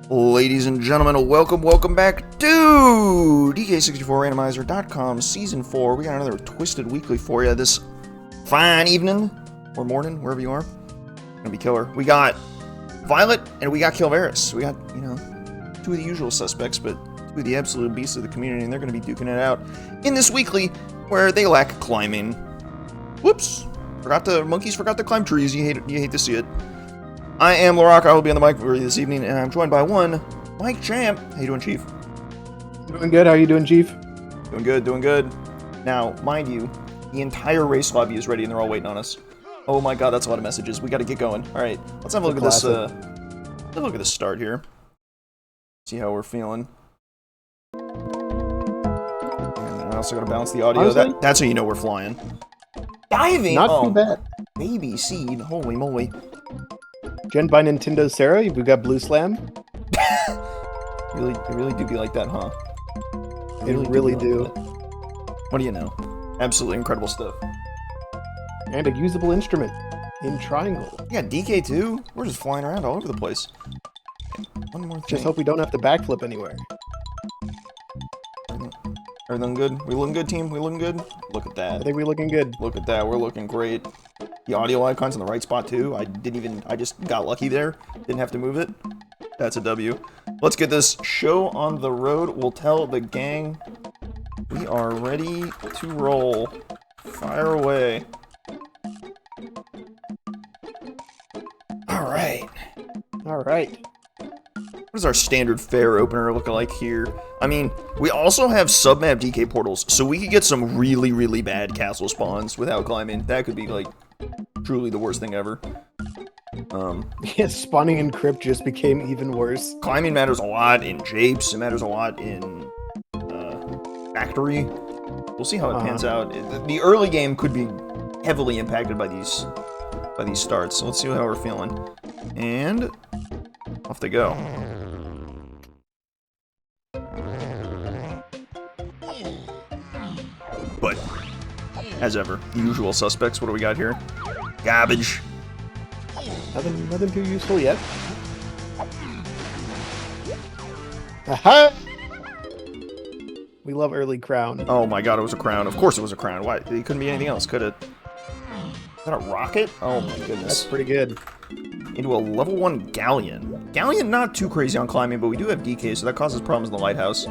Ladies and gentlemen, welcome back to DK64 Randomizer.com Season 4. We got another Twisted Weekly for you this fine evening, or morning, wherever you are. Gonna be killer. We got Violet, and we got Kilvereis. We got, two of the usual suspects, but two of the absolute beasts of the community, and they're gonna be duking it out in this weekly, where they lack climbing. Whoops! Monkeys forgot to climb trees. You hate to see it. I am LaRock. I will be on the mic for you this evening, and I'm joined by one, Mike Champ. How you doing, Chief? Doing good. How you doing, Chief? Doing good. Now, mind you, the entire race lobby is ready, and they're all waiting on us. Oh my god, that's a lot of messages. We got to get going. All right, let's have a look at this. Let's have a look at the start here. See how we're feeling. And I also got to balance the audio. Honestly, that's how you know we're flying. Diving. Not too bad. Baby seed. Holy moly. Gen by Nintendo Sarah, we got Blue Slam. It really do be like that, huh? It really do. What do you know? Absolutely incredible stuff. And a usable instrument in triangle. Yeah, DK too. We're just flying around all over the place. One more thing. Just hope we don't have to backflip anywhere. Everything good? We looking good, team? We looking good? Look at that. I think we're looking good. Look at that. We're looking great. The audio icon's in the right spot too. I just got lucky there. Didn't have to move it. That's a W. Let's get this show on the road. We'll tell the gang we are ready to roll. Fire away. Alright. What does our standard fare opener look like here? I mean, we also have submap DK portals, so we could get some really bad castle spawns without climbing. That could be, like, truly the worst thing ever. Yeah, spawning in crypt just became even worse. Climbing matters a lot in Japes. It matters a lot in Factory. We'll see how it pans out. The early game could be heavily impacted by these starts. So let's see how we're feeling. And off they go. But as ever, the usual suspects. What do we got here? Garbage. Nothing too useful yet. Aha! We love early crown. Oh my god, it was a crown. Of course it was a crown. Why? It couldn't be anything else, could it? Is that a rocket? Oh my goodness. That's pretty good. Into a level 1 galleon. Galleon not too crazy on climbing, but we do have DK, so that causes problems in the Lighthouse.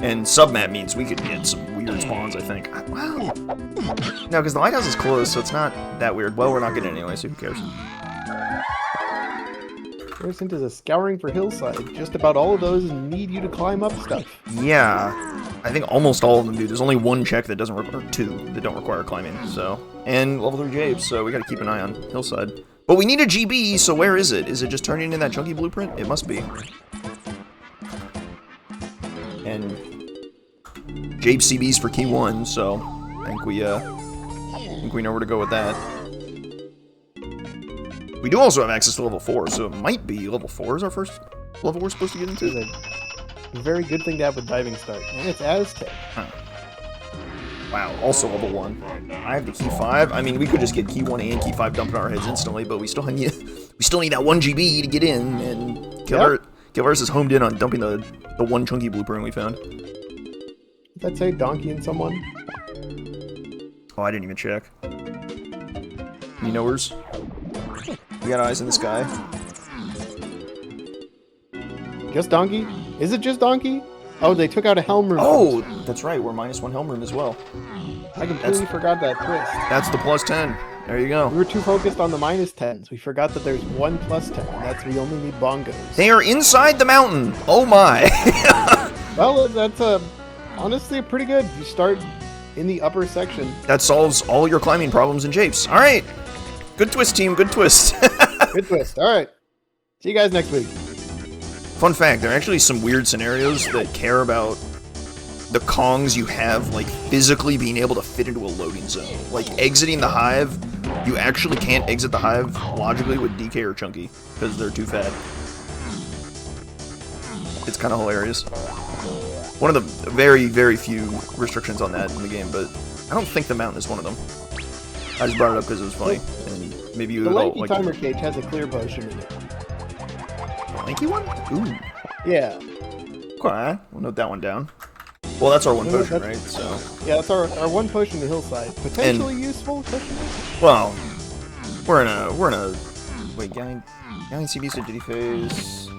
And submap means we could get some weird spawns, I think. Wow. No, because the Lighthouse is closed, so it's not that weird. Well, we're not getting it anyway, so who cares? First is a scouring for hillside. Just about all of those need you to climb up stuff. Yeah. I think almost all of them do. There's only one check that doesn't require, two that don't require climbing, so. And level 3 Japes, so we gotta keep an eye on hillside. But we need a GB, so where is it? Is it just turning in that chunky blueprint? It must be. And Jape CBs for key 1, so I think we know where to go with that. We do also have access to level 4, so it might be level 4 is our first level we're supposed to get into. It's a very good thing to have with diving start, and it's Aztec. Huh. Wow, also level 1. I have the key 5. I mean, we could just get key 1 and key 5 dumped on our heads instantly, but we still need that 1 GB to get in, and Kilvereis is homed in on dumping the one chunky blueprint we found. Did that say donkey in someone? Oh, I didn't even check. You knowers? We got eyes in the sky. Just donkey? Is it just donkey? Oh, they took out a helm room. Oh, that's right. We're -1 helm room as well. I completely forgot that twist. That's the +10. There you go. We were too focused on the -10s. We forgot that there's one +10, and that's we only need bongos. They are inside the mountain. Oh my. Well, that's honestly pretty good. You start in the upper section. That solves all your climbing problems in Japes. All right. Good twist, team. Good twist. Good twist. All right. See you guys next week. Fun fact, there are actually some weird scenarios that care about the Kongs you have, like, physically being able to fit into a loading zone. Like, exiting the hive, you actually can't exit the hive logically with DK or Chunky, because they're too fat. It's kind of hilarious. One of the very few restrictions on that in the game, but I don't think the mountain is one of them. I just brought it up because it was funny, and maybe you the all lanky like timer cage has a clear potion in it. lanky one? Ooh. Yeah. Okay, we'll note that one down. Well, that's our one potion, right? So. Yeah, that's our one potion to hillside. Potentially useful? Well, we're in a wait, Galleon CB said Diddy phase.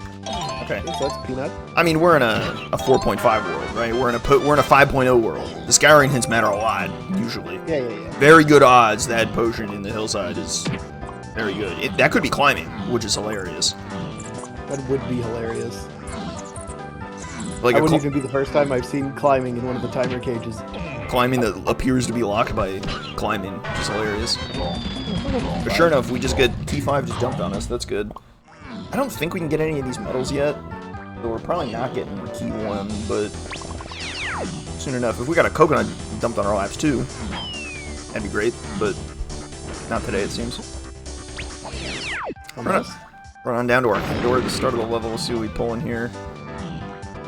Okay. So that's peanut. I mean, we're in a 4.5 world, right? We're in a 5.0 world. The Skyrim hints matter a lot, usually. Yeah. Very good odds that potion in the hillside is very good. That could be climbing, which is hilarious. That would be hilarious. Like that wouldn't even be the first time I've seen climbing in one of the timer cages. Climbing that appears to be locked by climbing, which is hilarious. But sure enough, we just get key 5 just dumped on us. That's good. I don't think we can get any of these medals yet. So we're probably not getting key 1, but soon enough. If we got a coconut dumped on our laps too, that'd be great, but not today it seems. Run on down to our door at the start of the level. We'll see what we pull in here.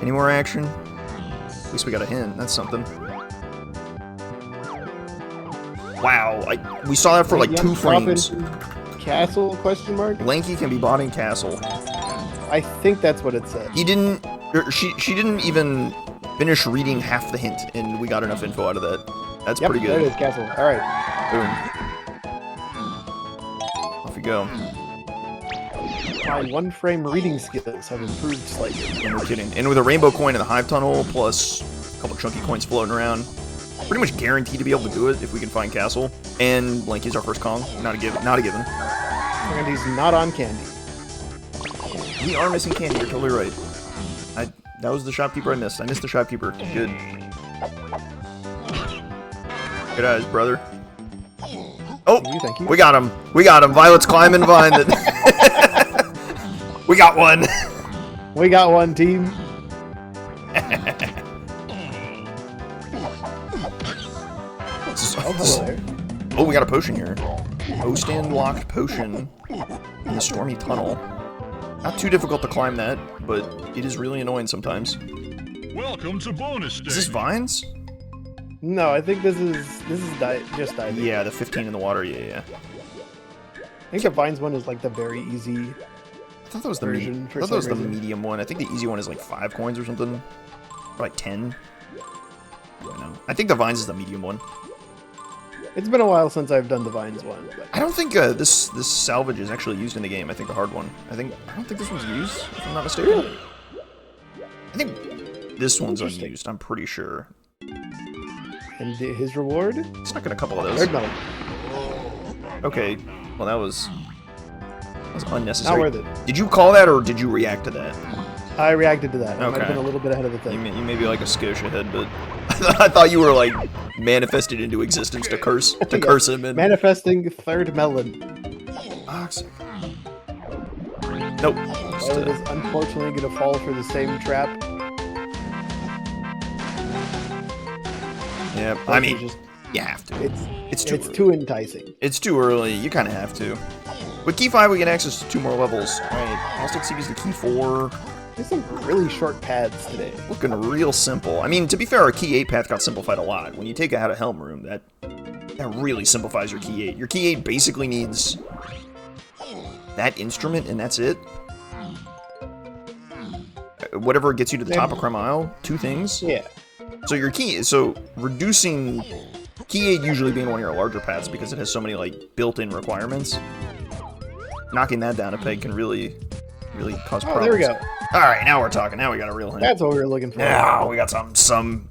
Any more action? At least we got a hint. That's something. Wow, we saw that for like 2 frames. Castle? Question mark. Lanky can be bought in castle. I think that's what it said. He didn't. She didn't even finish reading half the hint, and we got enough info out of that. That's pretty good. There it is, castle. All right. Boom. Off we go. My 1-frame reading skills have improved slightly. No kidding. And with a rainbow coin in the hive tunnel, plus a couple chunky coins floating around, pretty much guaranteed to be able to do it if we can find castle. And Lanky's our first Kong. Not a given. And he's not on candy. We are missing candy. You're totally right. That was the shopkeeper I missed. I missed the shopkeeper. Good. Good eyes, brother. Oh, Thank you. We got him. Violet's climbing vine. We got one. We got one, team. Oh, we got a potion here. O-stand locked potion in the stormy tunnel. Not too difficult to climb that, but it is really annoying sometimes. Welcome to bonus day. Is this vines? No, I think this is just diving. Yeah, the 15 in the water. Yeah. I think the vines one is like the very easy. I thought that was the medium one. I think the easy one is like 5 coins or something. Or like 10. I don't know. I think the vines is the medium one. It's been a while since I've done the vines one. But... I don't think this salvage is actually used in the game. I think the hard one. I don't think this one's used, if I'm not mistaken. Really? I think this one's unused. I'm pretty sure. And his reward? Snuck in a couple of those. Third medal. Okay. Well, that was unnecessary. Not worth it. Did you call that, or did you react to that? I reacted to that. I Okay. might have been a little bit ahead of the thing. You may be like a skosh ahead, but I thought you were like manifested into existence to curse curse him. And... Manifesting third melon. Toxic. Nope. Violet is unfortunately going to fall for the same trap. Yeah, I mean, you have to. It's too enticing. It's too early. You kind of have to. With key 5, we get access to 2 more levels. Alright, Plastic CB's the key 4. There's some really short paths today. Looking real simple. I mean, to be fair, our key 8 path got simplified a lot. When you take out a Helm room, that really simplifies your key 8. Your key 8 basically needs that instrument, and that's it. Whatever gets you to the top of Creme Isle, 2 things. Yeah. So your key, reducing key 8 usually being one of your larger paths because it has so many like built-in requirements. Knocking that down a peg can really cause problems. Oh, there we go. All right, now we're talking. Now we got a real hint. That's what we were looking for. Now we got some.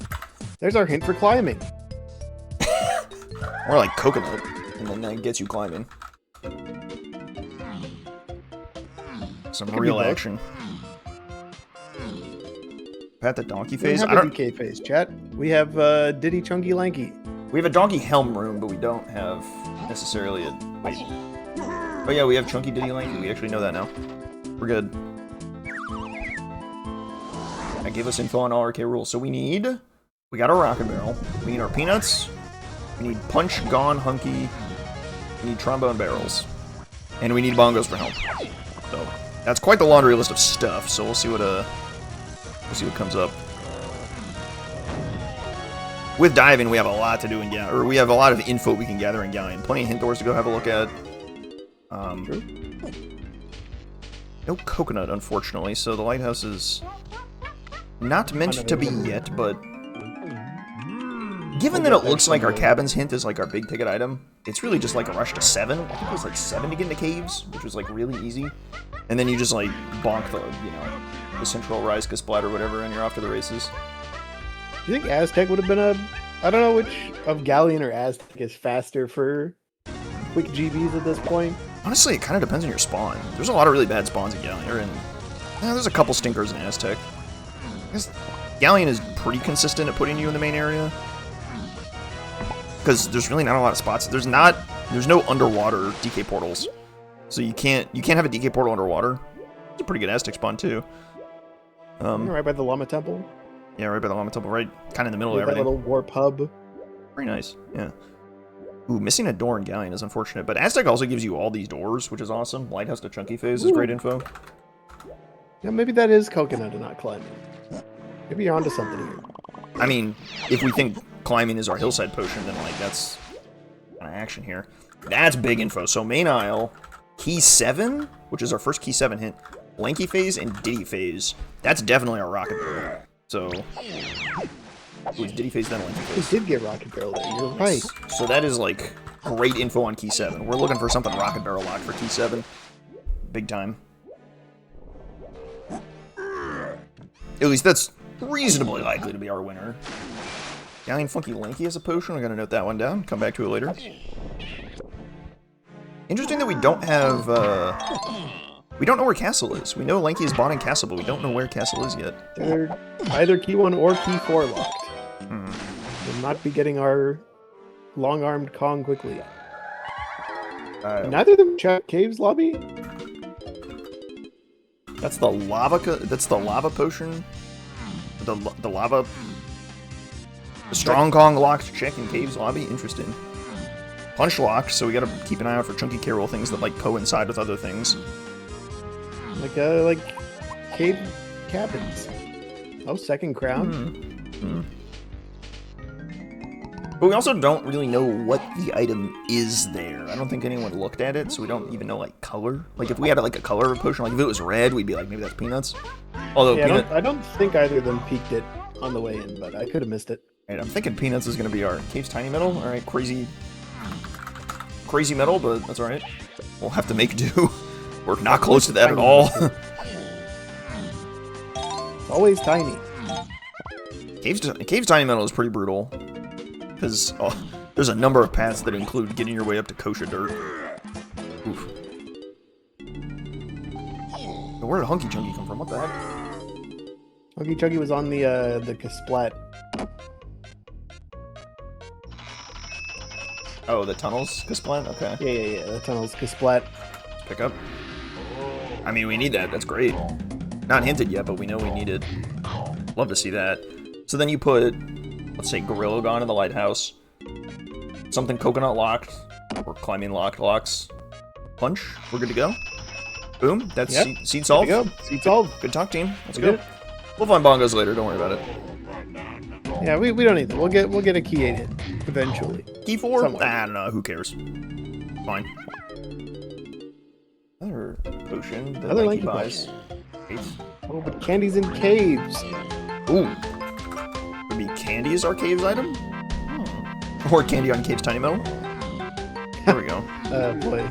There's our hint for climbing. More like coconut, and then that gets you climbing. Some real action. Pat the donkey phase. I don't have a DK phase, chat. We have Diddy Chunky Lanky. We have a donkey helm room, but we don't have necessarily a wait. Oh yeah, we have Chunky Diddy Lanky. We actually know that now. We're good. That gave us info on all RK rules. So we got our rocket barrel. We need our peanuts. We need punch, gone, hunky. We need trombone barrels. And we need bongos for helm. So that's quite the laundry list of stuff. So we'll see what comes up. With diving, we have a lot to do in Galleon, or we have a lot of info we can gather in Galleon. Plenty of hint doors to go have a look at. No coconut, unfortunately, so the lighthouse is not meant to be yet, but given that it looks like our cabins hint is like our big ticket item, it's really just like a rush to 7. I think it was like 7 to get into caves, which was like really easy. And then you just like bonk the, you know, the Central Rise Splat or whatever, and you're off to the races. Do you think Aztec would have been a... I don't know which of Galleon or Aztec is faster for quick GBs at this point. Honestly, it kind of depends on your spawn. There's a lot of really bad spawns in Galleon, and there's a couple stinkers in Aztec. I guess Galleon is pretty consistent at putting you in the main area, because there's really not a lot of spots. There's no underwater DK portals, so you can't have a DK portal underwater. It's a pretty good Aztec spawn too. Right by the Llama Temple. Yeah, right by the Llama Temple, right kind of in the middle of That everything. little warp hub. Very nice, yeah. Ooh, missing a door in Galleon is unfortunate, but Aztec also gives you all these doors, which is awesome. Lighthouse to Chunky Phase is great info. Yeah, maybe that is coconut and not climbing. Maybe you're onto something here. I mean, if we think climbing is our hillside potion, then like that's kind of action here. That's big info. So main aisle, key 7, which is our first key 7 hint, Lanky Phase and Diddy Phase. That's definitely our rocket barrel. So it was Diddy Phase then Lanky Phase. We did get rocket barrel there. You're right. So that is like great info on key 7. We're looking for something rocket barrel locked for key 7. Big time. At least that's reasonably likely to be our winner. Galleon Funky Lanky has a potion. I'm going to note that one down. Come back to it later. Interesting that we don't have... we don't know where Castle is. We know Lanky is bought in Castle, but we don't know where Castle is yet. They're either key 1 or key 4 locked. We'll not be getting our long-armed Kong quickly. Neither of them check Caves lobby? That's the lava potion. The lava... The Strong Kong locked check in Caves lobby. Interesting. Punch locked, so we gotta keep an eye out for Chunky Carol things that like coincide with other things. Like cave cabins. Oh, second crown. But we also don't really know what the item is there. I don't think anyone looked at it, so we don't even know like color. Like if we had like a color of a potion, like if it was red, we'd be like, maybe that's peanuts. Although yeah, I don't think either of them peeked it on the way in, but I could have missed it. Right, I'm thinking peanuts is gonna be our Cave's Tiny Metal. All right, crazy metal, but that's all right. We'll have to make do. We're not close to that at all. It's always tiny. Cave's Tiny Metal is pretty brutal. Because there's a number of paths that include getting your way up to kosher dirt. Oof. Where did Hunky Chunky come from? What the heck? Hunky Chunky was on the Splat. Oh, the tunnels Splat? Okay. Yeah. The tunnels Splat. Pick up. I mean, we need that. That's great. Not hinted yet, but we know we need it. Love to see that. So then you put... Let's say Gorilla Gone in the Lighthouse. Something coconut locked. Or climbing locked locks. Punch. We're good to go. Boom. That's seed solved. Good to go. Seed solved. Good talk, team. Let's go. We'll find bongos later. Don't worry about it. Yeah, we don't need them. We'll get a key 8 hit eventually. Key 4? Somewhere. I don't know. Who cares? Fine. Another potion that Another Lanky Lanky buys. Oh, but candies in caves. Ooh. Would be candy as our caves item? Or candy on Cave's Tiny Metal? There we go. Oh boy.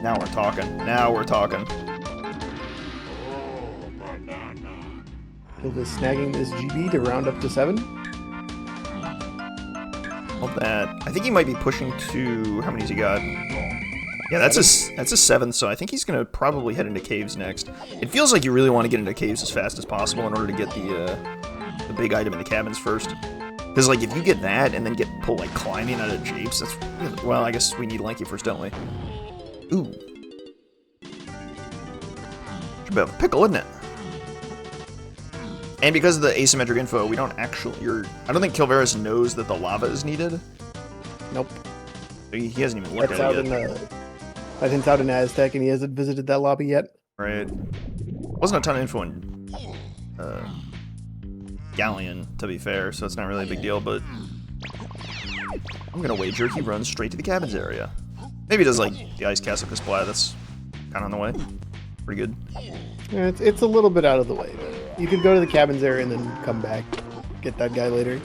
Now we're talking. Now we're talking. He'll be snagging this GB to round up to 7. Love that. I think he might be pushing to... How many's he got? Yeah, that's a 7, so I think he's going to probably head into caves next. It feels like you really want to get into caves as fast as possible in order to get the big item in the cabins first. Because, like, if you get that and then pull, like, climbing out of japes, that's... Well, I guess we need Lanky first, don't we? Ooh. Should be a pickle, isn't it? And because of the asymmetric info, we don't actually... I don't think Kilvereis knows that the lava is needed. Nope. He hasn't even looked at it yet. That hints out in Aztec, and he hasn't visited that lobby yet. Right. Wasn't a ton of info in Galleon, to be fair, so it's not really a big deal, but I'm gonna wager he runs straight to the cabins area. Maybe he does, like, the Ice Castle Splat, that's kind of on the way. Pretty good. Yeah, it's a little bit out of the way, but you could go to the cabins area and then come back, get that guy later.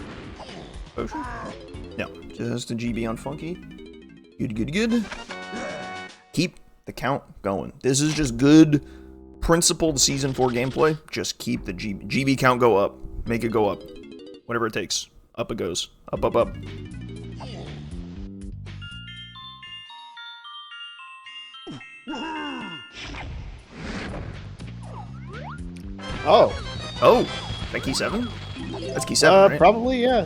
Potion? No, just a GB on Funky. Good. Keep the count going. This is just good, principled Season 4 gameplay. Just keep the GB count go up. Make it go up. Whatever it takes. Up it goes. Up. Oh, is that key 7? That's key 7, right? Probably, yeah.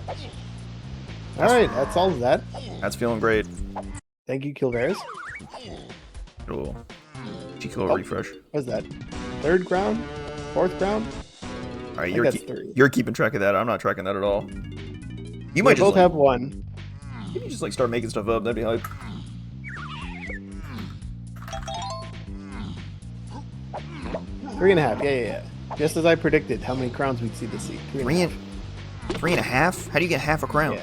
Alright, that's all of that. That's feeling great. Thank you, Kilvereis. Cool. G-Kilo refresh. What's that? 3rd ground? 4th ground? Alright, three. you're keeping track of that. I'm not tracking that at all. You might We just both have 1. You can just like start making stuff up. That'd be hype. 3.5. Yeah. Just as I predicted, how many crowns we'd see this seed. 3.5. 3.5? How do you get half a crown? Yeah.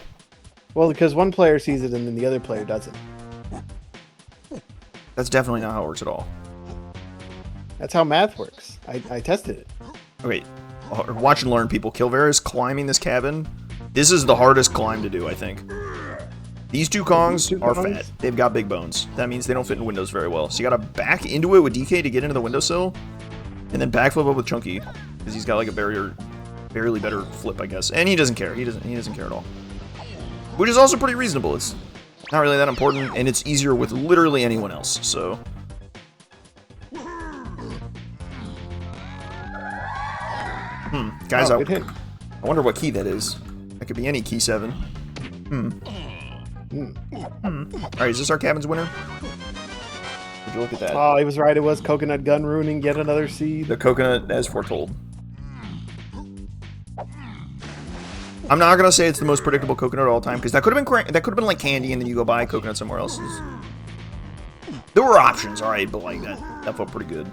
Well, because one player sees it and then the other player doesn't. That's definitely not how it works at all. That's how math works. I tested it. Okay, watch and learn, people. Kilvereis climbing this cabin. This is the hardest climb to do, I think. These two Kongs are fat. They've got big bones. That means they don't fit in windows very well. So you gotta back into it with DK to get into the windowsill, and then backflip up with Chunky, because he's got like a barely better flip, I guess. And he doesn't care. He doesn't care at all. Which is also pretty reasonable. It's not really that important, and it's easier with literally anyone else, so... Guys, good hit. I wonder what key that is. That could be any key 7. Alright, is this our cabin's winner? Would you look at that? Oh, he was right. It was Coconut Gun ruining yet another seed. The coconut as foretold. I'm not gonna say it's the most predictable coconut of all time, because that could have been like candy, and then you go buy coconut somewhere else. There were options, alright, but like that felt pretty good.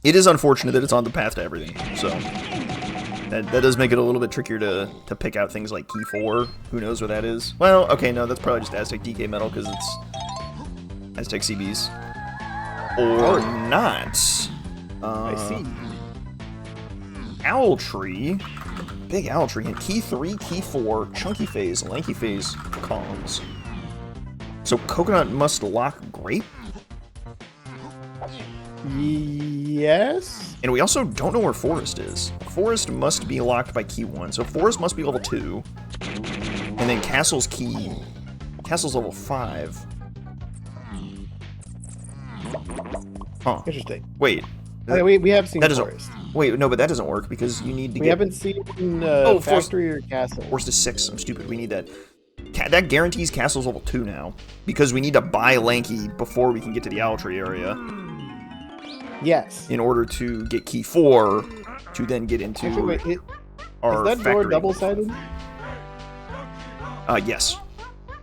It is unfortunate that it's on the path to everything, so that does make it a little bit trickier to pick out things like key 4. Who knows where that is? Well, okay, no, that's probably just Aztec DK metal because it's Aztec CBs, or not. I see. Owl tree, big owl tree, and key 3, key 4, chunky phase, lanky phase, Kongs. So coconut must lock grape. Yes. And we also don't know where Forest is. Forest must be locked by key 1, so Forest must be level 2. And then Castle's level 5. Huh. Interesting. Wait. We have seen that doesn't, Forest. Wait, no, but that doesn't work because you need to We haven't seen Factory or Castle. Forest is 6. I'm stupid. We need that. That guarantees Castle's level 2 now. Because we need to buy Lanky before we can get to the Owl Tree area. Yes. In order to get key 4 to then get into our is that door double-sided? Yes.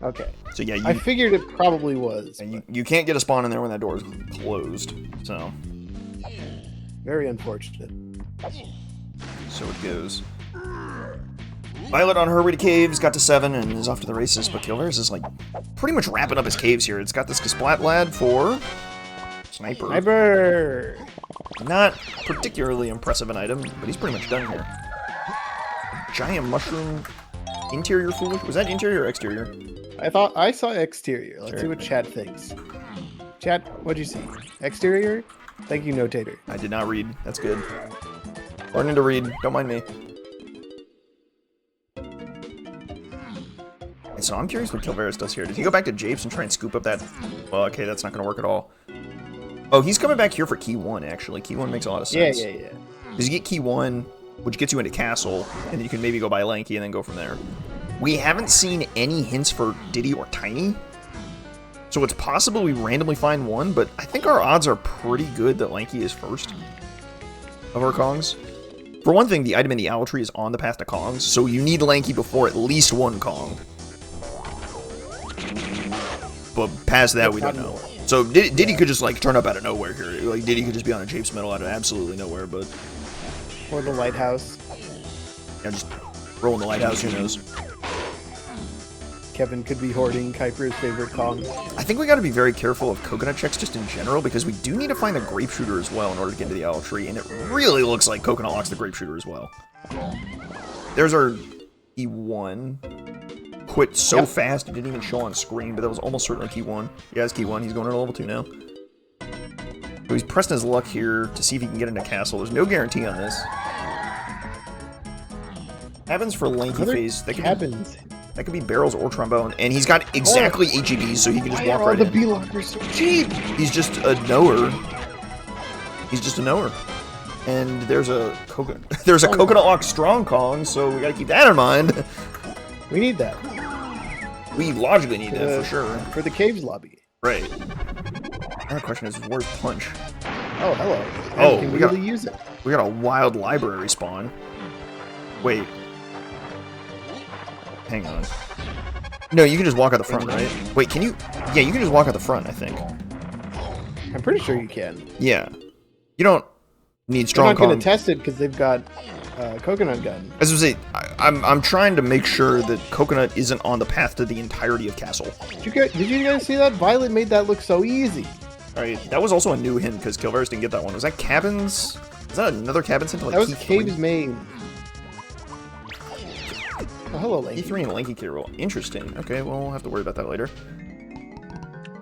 Okay. So yeah, I figured it probably was. And you can't get a spawn in there when that door is closed. So very unfortunate. So it goes. Violet on her way to caves, got to 7 and is off to the races, but Kilvereis is like pretty much wrapping up his caves here. It's got this Kasplat lad for Sniper. Not particularly impressive an item, but he's pretty much done here. Giant mushroom interior foolish? Was that interior or exterior? I saw exterior. Let's see what chat thinks. Chat, what'd you see? Exterior? Thank you, Notator. I did not read. That's good. Learning to read. Don't mind me. And so I'm curious what Kilvereis does here. Did he go back to Japes and try and scoop up that... Well, okay, that's not going to work at all. Oh, he's coming back here for key 1, actually. Key 1 makes a lot of sense. Yeah. Because you get key 1, which gets you into Castle, and then you can maybe go buy Lanky and then go from there. We haven't seen any hints for Diddy or Tiny. So it's possible we randomly find one, but I think our odds are pretty good that Lanky is first of our Kongs. For one thing, the item in the Owl Tree is on the path to Kongs, so you need Lanky before at least one Kong. But past that, we don't know. So Diddy could just like turn up out of nowhere here. Like Diddy could just be on a Japes medal out of absolutely nowhere, but... Or the Lighthouse. Yeah, just rolling the Lighthouse, who knows. Kevin could be hoarding Kuiper's favorite Kong. I think we got to be very careful of coconut checks just in general, because we do need to find the grape shooter as well in order to get into the owl tree, and it really looks like coconut locks the grape shooter as well. There's our E1. Quit so fast it didn't even show on screen, but that was almost certainly key 1. Yeah, it's key 1. He's going into level 2 now. So he's pressing his luck here to see if he can get into castle. There's no guarantee on this. Happens for lanky phase. That could be barrels or trombone, and he's got exactly 8 GBs, so he can just walk right in. The B-lockers so cheap. He's just a knower. He's just a knower. And there's a coconut lock strong Kong, so we gotta keep that in mind. We need that. We logically need that for sure. For the caves lobby. Right. Now the question is, where's Punch? Oh, hello. Oh, can we really use it. We got a wild library spawn. Wait. Hang on. No, you can just walk out the front, right? Wait, can you? Yeah, you can just walk out the front, I think. I'm pretty sure you can. Yeah. You don't need strong I'm not going to test it because they've got coconut gun. As I was saying, I'm trying to make sure that coconut isn't on the path to the entirety of castle. Did you guys see that? Violet made that look so easy. Alright, that was also a new hint because Kilvereis didn't get that one. Was that cabins? Is that another cabins hint? Like that was Cave's main. Oh, hello, Lanky. E3 and Lanky Carol. Interesting. Okay, well, we'll have to worry about that later.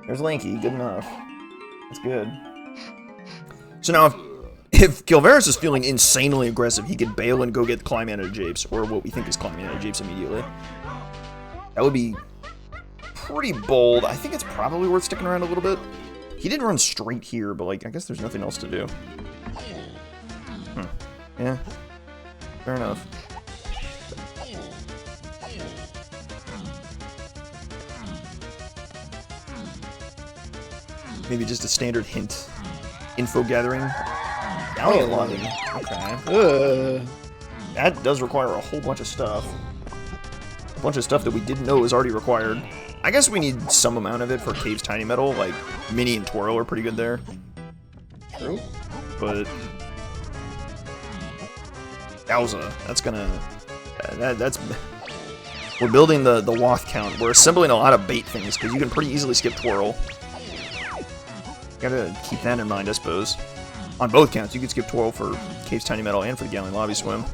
There's Lanky. Good enough. That's good. So now, if Kilvereis is feeling insanely aggressive, he could bail and go get Climb Mana Japes, or what we think is Climb Mana Japes immediately. That would be pretty bold. I think it's probably worth sticking around a little bit. He did run straight here, but, like, I guess there's nothing else to do. Yeah. Fair enough. Maybe just a standard hint. Info gathering. Galleon lobby. Okay. That does require a whole bunch of stuff. A bunch of stuff that we didn't know was already required. I guess we need some amount of it for Cave's Tiny Metal. Like, Mini and Twirl are pretty good there. True. But... Yowza. That's gonna... That's... We're building the Wath count. We're assembling a lot of bait things, because you can pretty easily skip Twirl. Gotta keep that in mind, I suppose. On both counts, you could skip Twirl for Cave's Tiny Metal and for the Galleon Lobby Swim.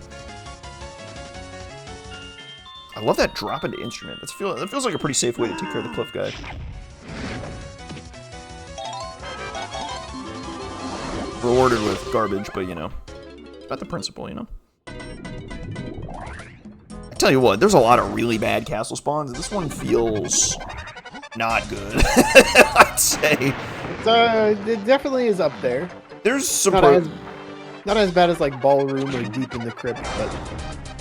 I love that drop into instrument. That feels like a pretty safe way to take care of the cliff guy. Rewarded with garbage, but you know. It's about the principle, you know. I tell you what, there's a lot of really bad castle spawns. This one feels not good, I'd say. It definitely is up there. There's some not as bad as like Ballroom or Deep in the Crypt, but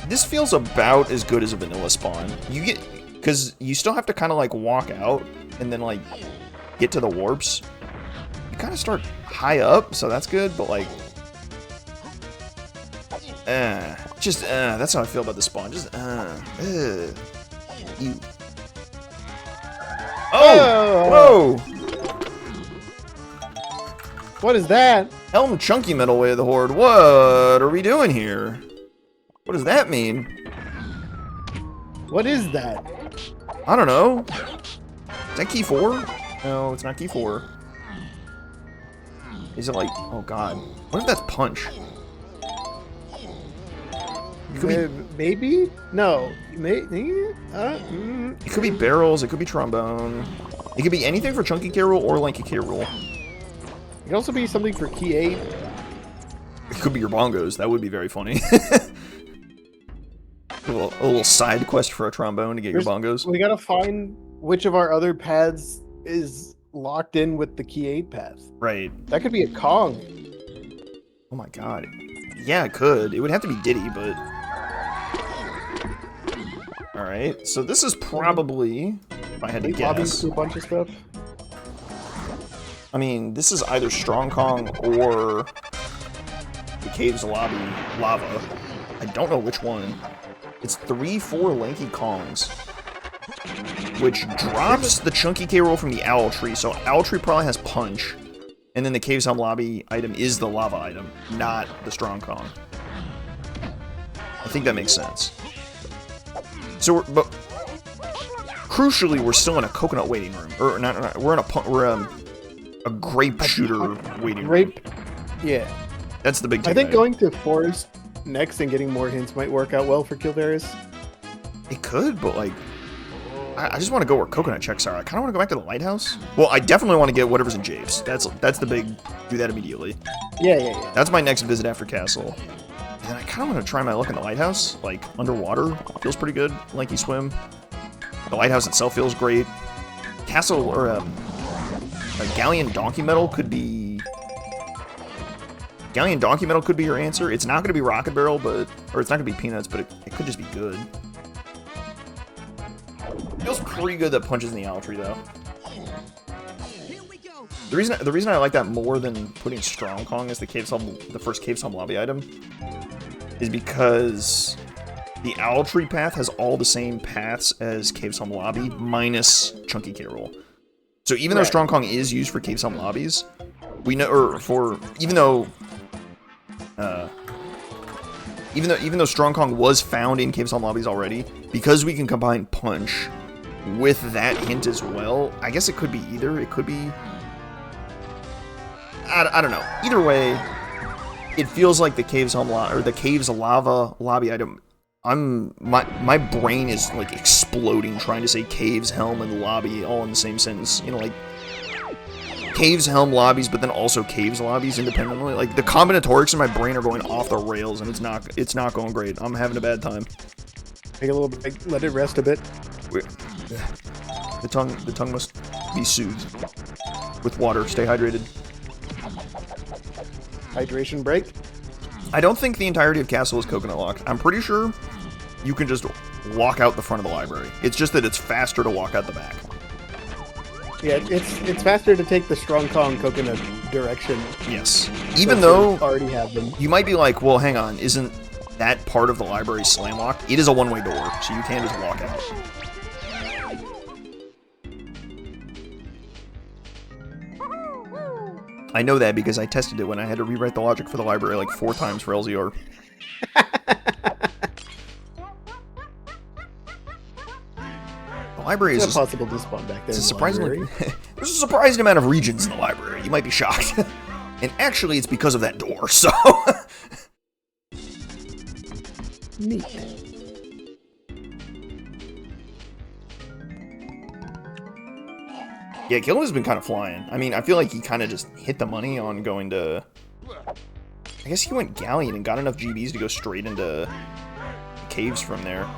this feels about as good as a vanilla spawn. You get, because you still have to kind of like walk out and then like get to the warps. You kind of start high up, so that's good. But like, that's how I feel about the spawn. Just you. Oh! Whoa! What is that? Helm Chunky Metal Way of the Horde. What are we doing here? What does that mean? What is that? I don't know. Is that key 4? No, it's not key 4. Is it like... Oh god. What if that's Punch? It could be... Maybe? No. Maybe? It could be barrels, it could be trombone. It could be anything for Chunky K Rool or Lanky K Rool. It could also be something for key 8. It could be your bongos. That would be very funny. a little side quest for a trombone to get your bongos. We gotta find which of our other paths is locked in with the key 8 path. Right. That could be a Kong. Oh my god. Yeah, it could. It would have to be Diddy, but... Alright, so this is probably, if I had to guess... A bunch of stuff. I mean, this is either Strong Kong or the Caves Lobby Lava. I don't know which one. It's 3-4 Lanky Kongs, which drops the Chunky K Rool from the Owl Tree, so Owl Tree probably has Punch, and then the Caves Helm Lobby item is the Lava item, not the Strong Kong. I think that makes sense. So, crucially, we're still in a coconut waiting room. Or, not we're in a grape shooter waiting room. Yeah. That's the big I think takeaway. going to forest next and getting more hints might work out well for Kilvereis. It could, but like, I just want to go where coconut checks are. I kind of want to go back to the lighthouse. Well, I definitely want to get whatever's in Japes. That's the big, do that immediately. Yeah. That's my next visit after castle. And then I kind of want to try my luck in the lighthouse. Like, underwater feels pretty good. Lanky swim. The lighthouse itself feels great. Castle, or a galleon donkey medal could be... Galleon donkey medal could be your answer. It's not going to be rocket barrel, but... Or it's not going to be peanuts, but it could just be good. Feels pretty good that punches in the owl tree, though. The reason I like that more than putting Strong Kong as the first Cave's Helm lobby item is because the owl tree path has all the same paths as Cave's Helm lobby minus Chunky K-Roll. So even though Strong Kong is used for Cave's Helm lobbies, we know, or for even though Strong Kong was found in Cave's Helm lobbies already, because we can combine Punch with that hint as well, I guess it could be either. It could be... I don't know. Either way, it feels like the Cave's Helm or the Cave's Lava lobby item. My brain is like exploding trying to say Cave's Helm and lobby all in the same sentence. You know, like Cave's Helm lobbies, but then also Cave's lobbies independently. Like the combinatorics in my brain are going off the rails, and it's not going great. I'm having a bad time. Take a little break, let it rest a bit. The tongue must be soothed with water. Stay hydrated. Hydration break. I don't think the entirety of Castle is coconut locked. I'm pretty sure you can just walk out the front of the library. It's just that it's faster to walk out the back. Yeah, it's faster to take the Strong Kong coconut direction. Yes. Even though already have them. You might be like, well, hang on, isn't that part of the library slam locked? It is a one-way door, so you can just walk out. I know that because I tested it when I had to rewrite the logic for the library like 4 times for LZR. The library is It's impossible to spawn back there. It's a surprisingly there's a surprising amount of regions in the library. You might be shocked. And actually it's because of that door, so Neat. yeah, Killen has been kind of flying. I mean, I feel like he kind of just hit the money on going to... I guess he went Galleon and got enough GBs to go straight into caves from there.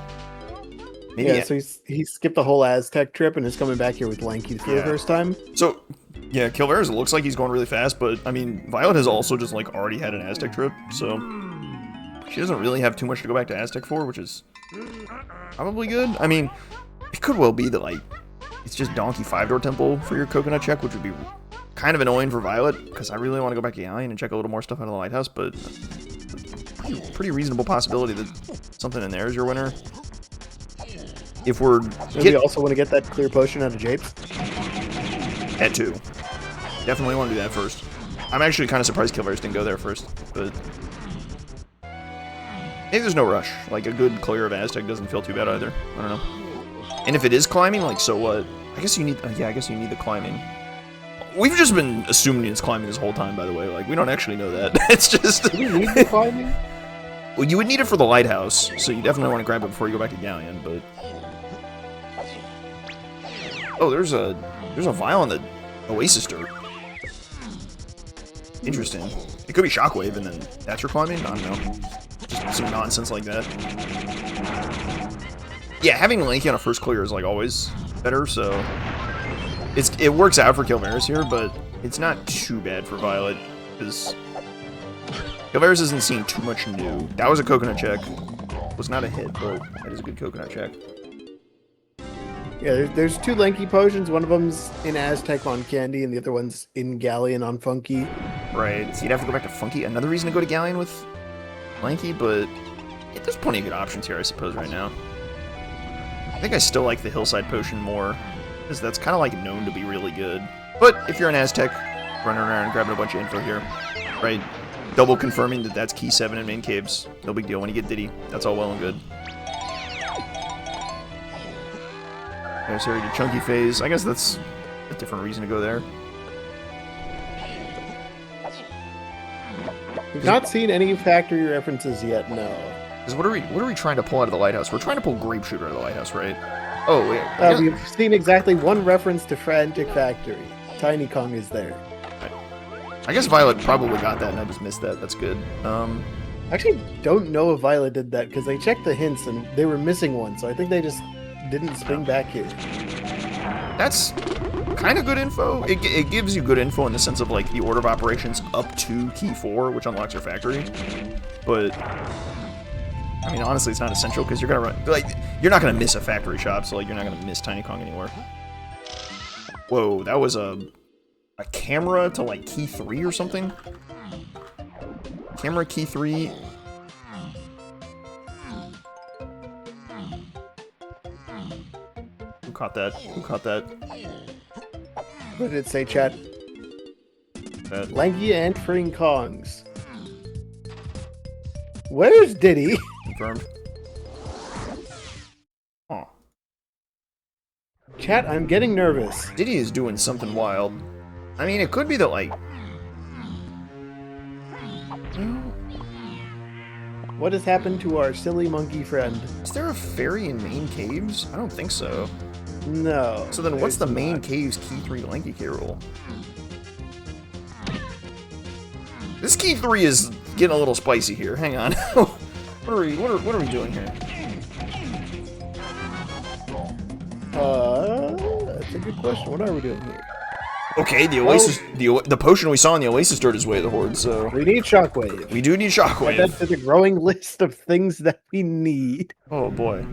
Maybe Yeah, so he skipped the whole Aztec trip and is coming back here with Lanky for the first time. So, yeah, Kilvereis, it looks like he's going really fast, but, I mean, Violet has also just, like, already had an Aztec trip, so... She doesn't really have too much to go back to Aztec for, which is probably good. I mean, it could well be that, like, it's just Donkey 5-door Temple for your coconut check, which would be kind of annoying for Violet, because I really want to go back to Galleon and check a little more stuff out of the Lighthouse, but pretty reasonable possibility that something in there is your winner. If we're... Maybe you also want to get that clear potion out of Japes? At 2. Definitely want to do that first. I'm actually kind of surprised Kilvereis didn't go there first, but... Maybe there's no rush. Like, a good clear of Aztec doesn't feel too bad either. I don't know. And if it is climbing, like, so what? I guess you need... yeah, I guess you need the climbing. We've just been assuming it's climbing this whole time, by the way. Like, we don't actually know that. It's just... Do you need the climbing? Well, you would need it for the Lighthouse, so you definitely want to grab it before you go back to Galleon, but... Oh, there's a vial on the Oasis dirt. Interesting. It could be Shockwave, and then that's your climbing? I don't know. Just some nonsense like that. Yeah, having Lanky on a first clear is, like, always better, so... It works out for Kilvereis here, but it's not too bad for Violet, because... Kilvereis isn't seeing too much new. That was a coconut check. Was not a hit, but that is a good coconut check. Yeah, there's 2 Lanky potions. One of them's in Aztec on Candy, and the other one's in Galleon on Funky. Right, so you'd have to go back to Funky. Another reason to go to Galleon with Lanky, but yeah, there's plenty of good options here, I suppose, right now. I think I still like the Hillside Potion more, because that's kind of like known to be really good. But if you're an Aztec, running around and grabbing a bunch of info here, right? Double confirming that that's Key 7 in main caves. No big deal when you get Diddy. That's all well and good. There's already a chunky phase. I guess that's a different reason to go there. We've not seen any factory references yet, no. Because what are we trying to pull out of the lighthouse? We're trying to pull Grape Shooter out of the lighthouse, right? Oh, yeah. We've seen exactly one reference to Frantic Factory. Tiny Kong is there. I guess Violet probably got that and I just missed that. That's good. I actually don't know if Violet did that because they checked the hints and they were missing one, so I think they just didn't swing back here. That's kind of good info. It gives you good info in the sense of like the order of operations up to key 4, which unlocks your factory. But I mean, honestly, it's not essential because you're gonna you're not gonna miss a factory shop, so like you're not gonna miss Tiny Kong anywhere. Whoa, that was a camera to like key 3 or something. Camera key 3. Who caught that? Who caught that? What did it say, chat? Lanky answering Kongs. Where's Diddy? Confirmed. Huh. Chat, I'm getting nervous. Diddy is doing something wild. I mean, it could be that, like... What has happened to our silly monkey friend? Is there a fairy in main caves? I don't think so. No. So then what's the main caves key 3 Lanky K roll? This key 3 is getting a little spicy here. Hang on. What are we doing here? That's a good question. What are we doing here? Okay, the Oasis, the potion we saw in the Oasis Dirt is way of the Horde, so... We need Shockwave. We do need Shockwave. Add that to the growing list of things that we need. Oh, boy.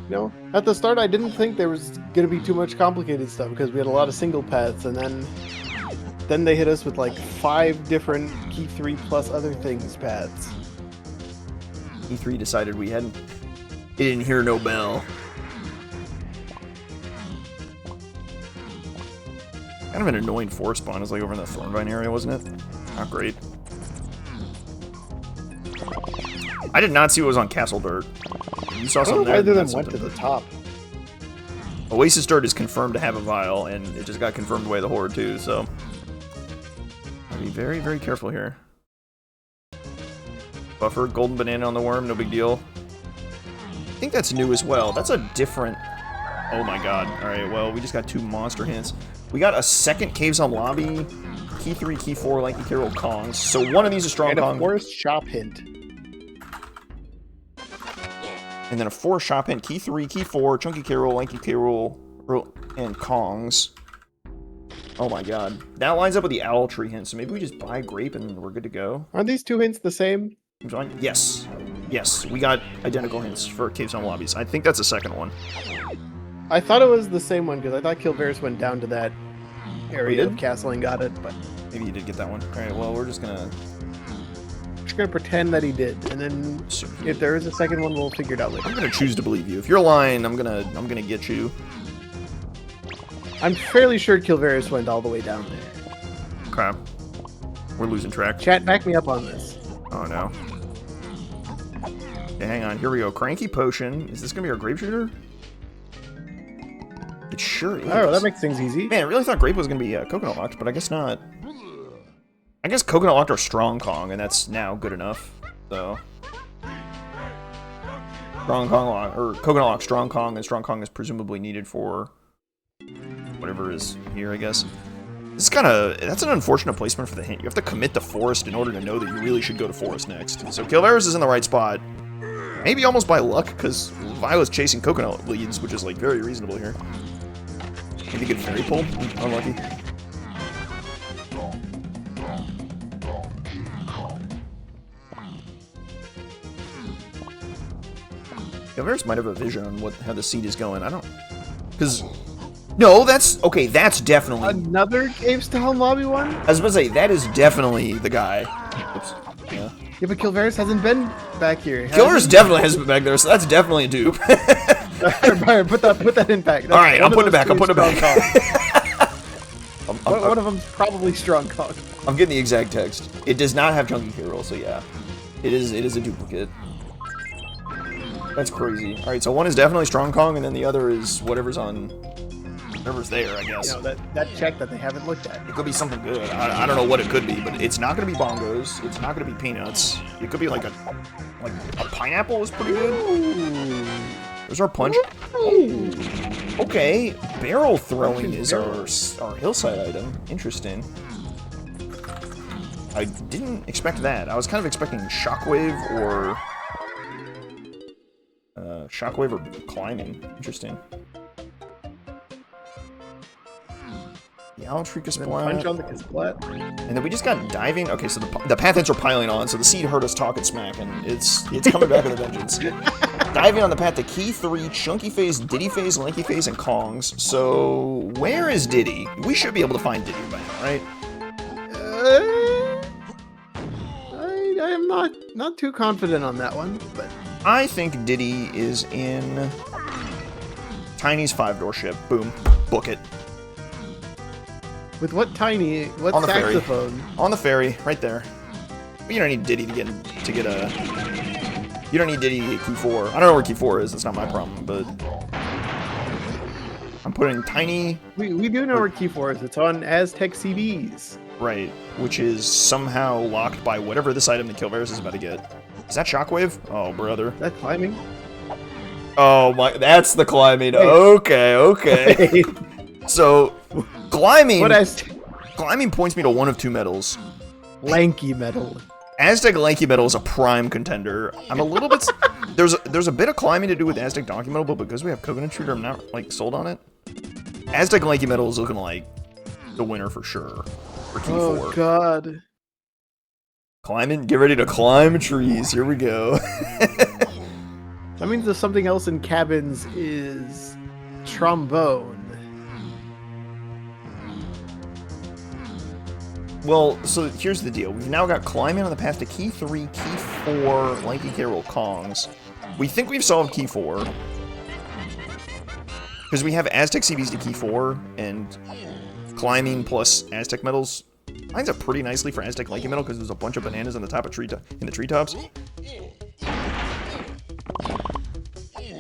You know, at the start I didn't think there was going to be too much complicated stuff because we had a lot of single paths, and then they hit us with like 5 different key 3 plus other things paths. Key 3 decided we hadn't... It didn't hear no bell. Kind of an annoying forest spawn. It was like over in the Thornvine area, wasn't it? Not great. I did not see what was on Castle Dirt. You saw something there? Either of them went to the top. Oasis Dirt is confirmed to have a vial, and it just got confirmed away the Horde too, so... I'll be very, very careful here. Buffer, golden banana on the worm, no big deal. I think that's new as well. That's a different... Oh my god. Alright, well, we just got 2 monster hints. We got a second Caves on Lobby, key 3, key 4, Lanky K roll Kongs. So one of these is Strong Kong. And a forest shop hint. And then a 4 shop hint, key 3, key 4, Chunky K roll, Lanky K roll, and Kongs. Oh my god. That lines up with the Owl Tree hint, so maybe we just buy Grape and we're good to go. Aren't these 2 hints the same? Yes. Yes, we got identical hints for Caves on Lobbies. I think that's the second one. I thought it was the same one because I thought Kilvereis went down to that area of castle and got it, but maybe you did get that one. Alright, well, we're just gonna pretend that he did, and then if there is a second one, we'll figure it out later. I'm gonna choose to believe you. If you're lying, I'm gonna get you. I'm fairly sure Kilvereis went all the way down there. Okay. We're losing track. Chat, back me up on this. Oh no. Okay, hang on. Here we go. Cranky Potion. Is this gonna be our Grape Shooter? It sure is. Oh, that makes things easy. Man, I really thought Grape was going to be Coconut Locked, but I guess not. I guess Coconut Locked or Strong Kong, and that's now good enough. So, Strong Kong Lock, or Coconut Lock, Strong Kong, and Strong Kong is presumably needed for whatever is here, I guess. This is kind of, that's an unfortunate placement for the hint. You have to commit to Forest in order to know that you really should go to Forest next. So Kilvereis is in the right spot. Maybe almost by luck, because Violet's chasing Coconut leads, which is like very reasonable here. Maybe good fairy pull? Unlucky. Kilvereis might have a vision on how the seed is going. I don't... Because... No, that's... Okay, that's definitely... Another Caves Town Lobby one? I was about to say, that is definitely the guy. Oops. Yeah. Yeah, but Kilvereis hasn't been back here. Kilvereis definitely hasn't been back there, so that's definitely a dupe. Byron, put that in back. Alright, I'm putting it back, I'm putting it back. One of them's probably Strong Kong. I'm getting the exact text. It does not have Chunky K roll, so yeah. It is a duplicate. That's crazy. Alright, so one is definitely Strong Kong, and then the other is whatever's there, I guess. You know, that check that they haven't looked at. It could be something good. I don't know what it could be, but it's not going to be bongos. It's not going to be peanuts. It could be like a pineapple is pretty good. Ooh. There's our punch. Oh, okay. Barrel throwing is our hillside item. Interesting. I didn't expect that. I was kind of expecting shockwave or climbing. Interesting. The Altrika Splat. Punch on the Kasplat. And then we just got diving. Okay, so the Pathins are piling on, so the seed heard us talking smack, and it's coming back with a vengeance. Diving on the path to Key 3, Chunky Phase, Diddy Phase, Lanky Phase, and Kongs. So, where is Diddy? We should be able to find Diddy by now, right? I am not too confident on that one, but... I think Diddy is in Tiny's 5-door ship. Boom. Book it. With what Tiny? What on the saxophone? Ferry. On the ferry, right there. But you don't need Diddy to get a... You don't need Diddy to get Key 4. I don't know where Key 4 is, that's not my problem, but... I'm putting Tiny... We do know where Key 4 is, it's on Aztec CDs. Right, which is somehow locked by whatever this item that Kilvereis is about to get. Is that Shockwave? Oh, brother. Is that climbing? Oh my, that's the climbing. Okay. So, climbing points me to one of two medals. Lanky medal. Aztec Lanky Medal is a prime contender. I'm a little bit... There's a bit of climbing to do with Aztec Donkey Medal, but because we have Coconut Shooter, I'm not, like, sold on it. Aztec Lanky Medal is looking like the winner for sure. For Key 4. Oh, God. Climbing, get ready to climb trees. Here we go. That means there's something else in cabins is trombone. Well, so here's the deal. We've now got climbing on the path to Key 3, Key 4, Lanky Carol Kongs. We think we've solved Key 4. Because we have Aztec CBs to Key 4, and climbing plus Aztec medals lines up pretty nicely for Aztec Lanky Medal because there's a bunch of bananas on the top of in the treetops.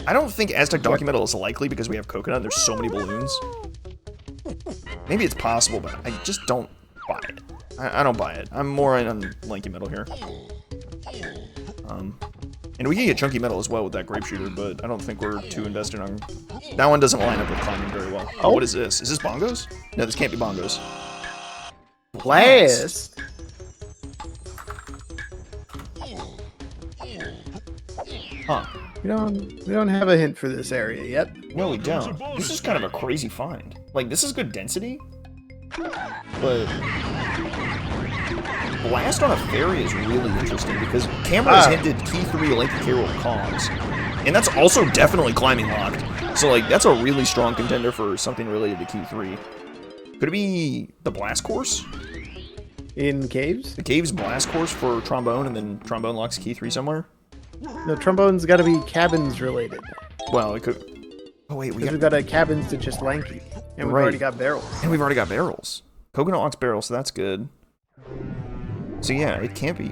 I don't think Aztec Donkey Medal is likely because we have Coconut and there's so many balloons. Maybe it's possible, but I just don't buy it. I don't buy it. I'm more in on Lanky Medal here. And we can get Chunky Medal as well with that Grape Shooter, but I don't think we're too invested on... That one doesn't line up with climbing very well. Oh, what is this? Is this bongos? No, this can't be bongos. Blast! Huh. We don't have a hint for this area yet. No, we don't. This is kind of a crazy find. Like, this is good density, but Blast on a ferry is really interesting because Camera's hinted Key 3 Lanky Carol Kongs, and that's also definitely climbing locked. So, like, that's a really strong contender for something related to Key 3. Could it be the Blast Course? In caves? The caves Blast Course for Trombone, and then Trombone locks Key 3 somewhere? No, trombone's got to be cabins related. Well, it could... Oh, wait, we've got a cabins to just Lanky. And we've already got barrels. And we've already got barrels. Coconut locks barrels, so that's good. So yeah, it can't be.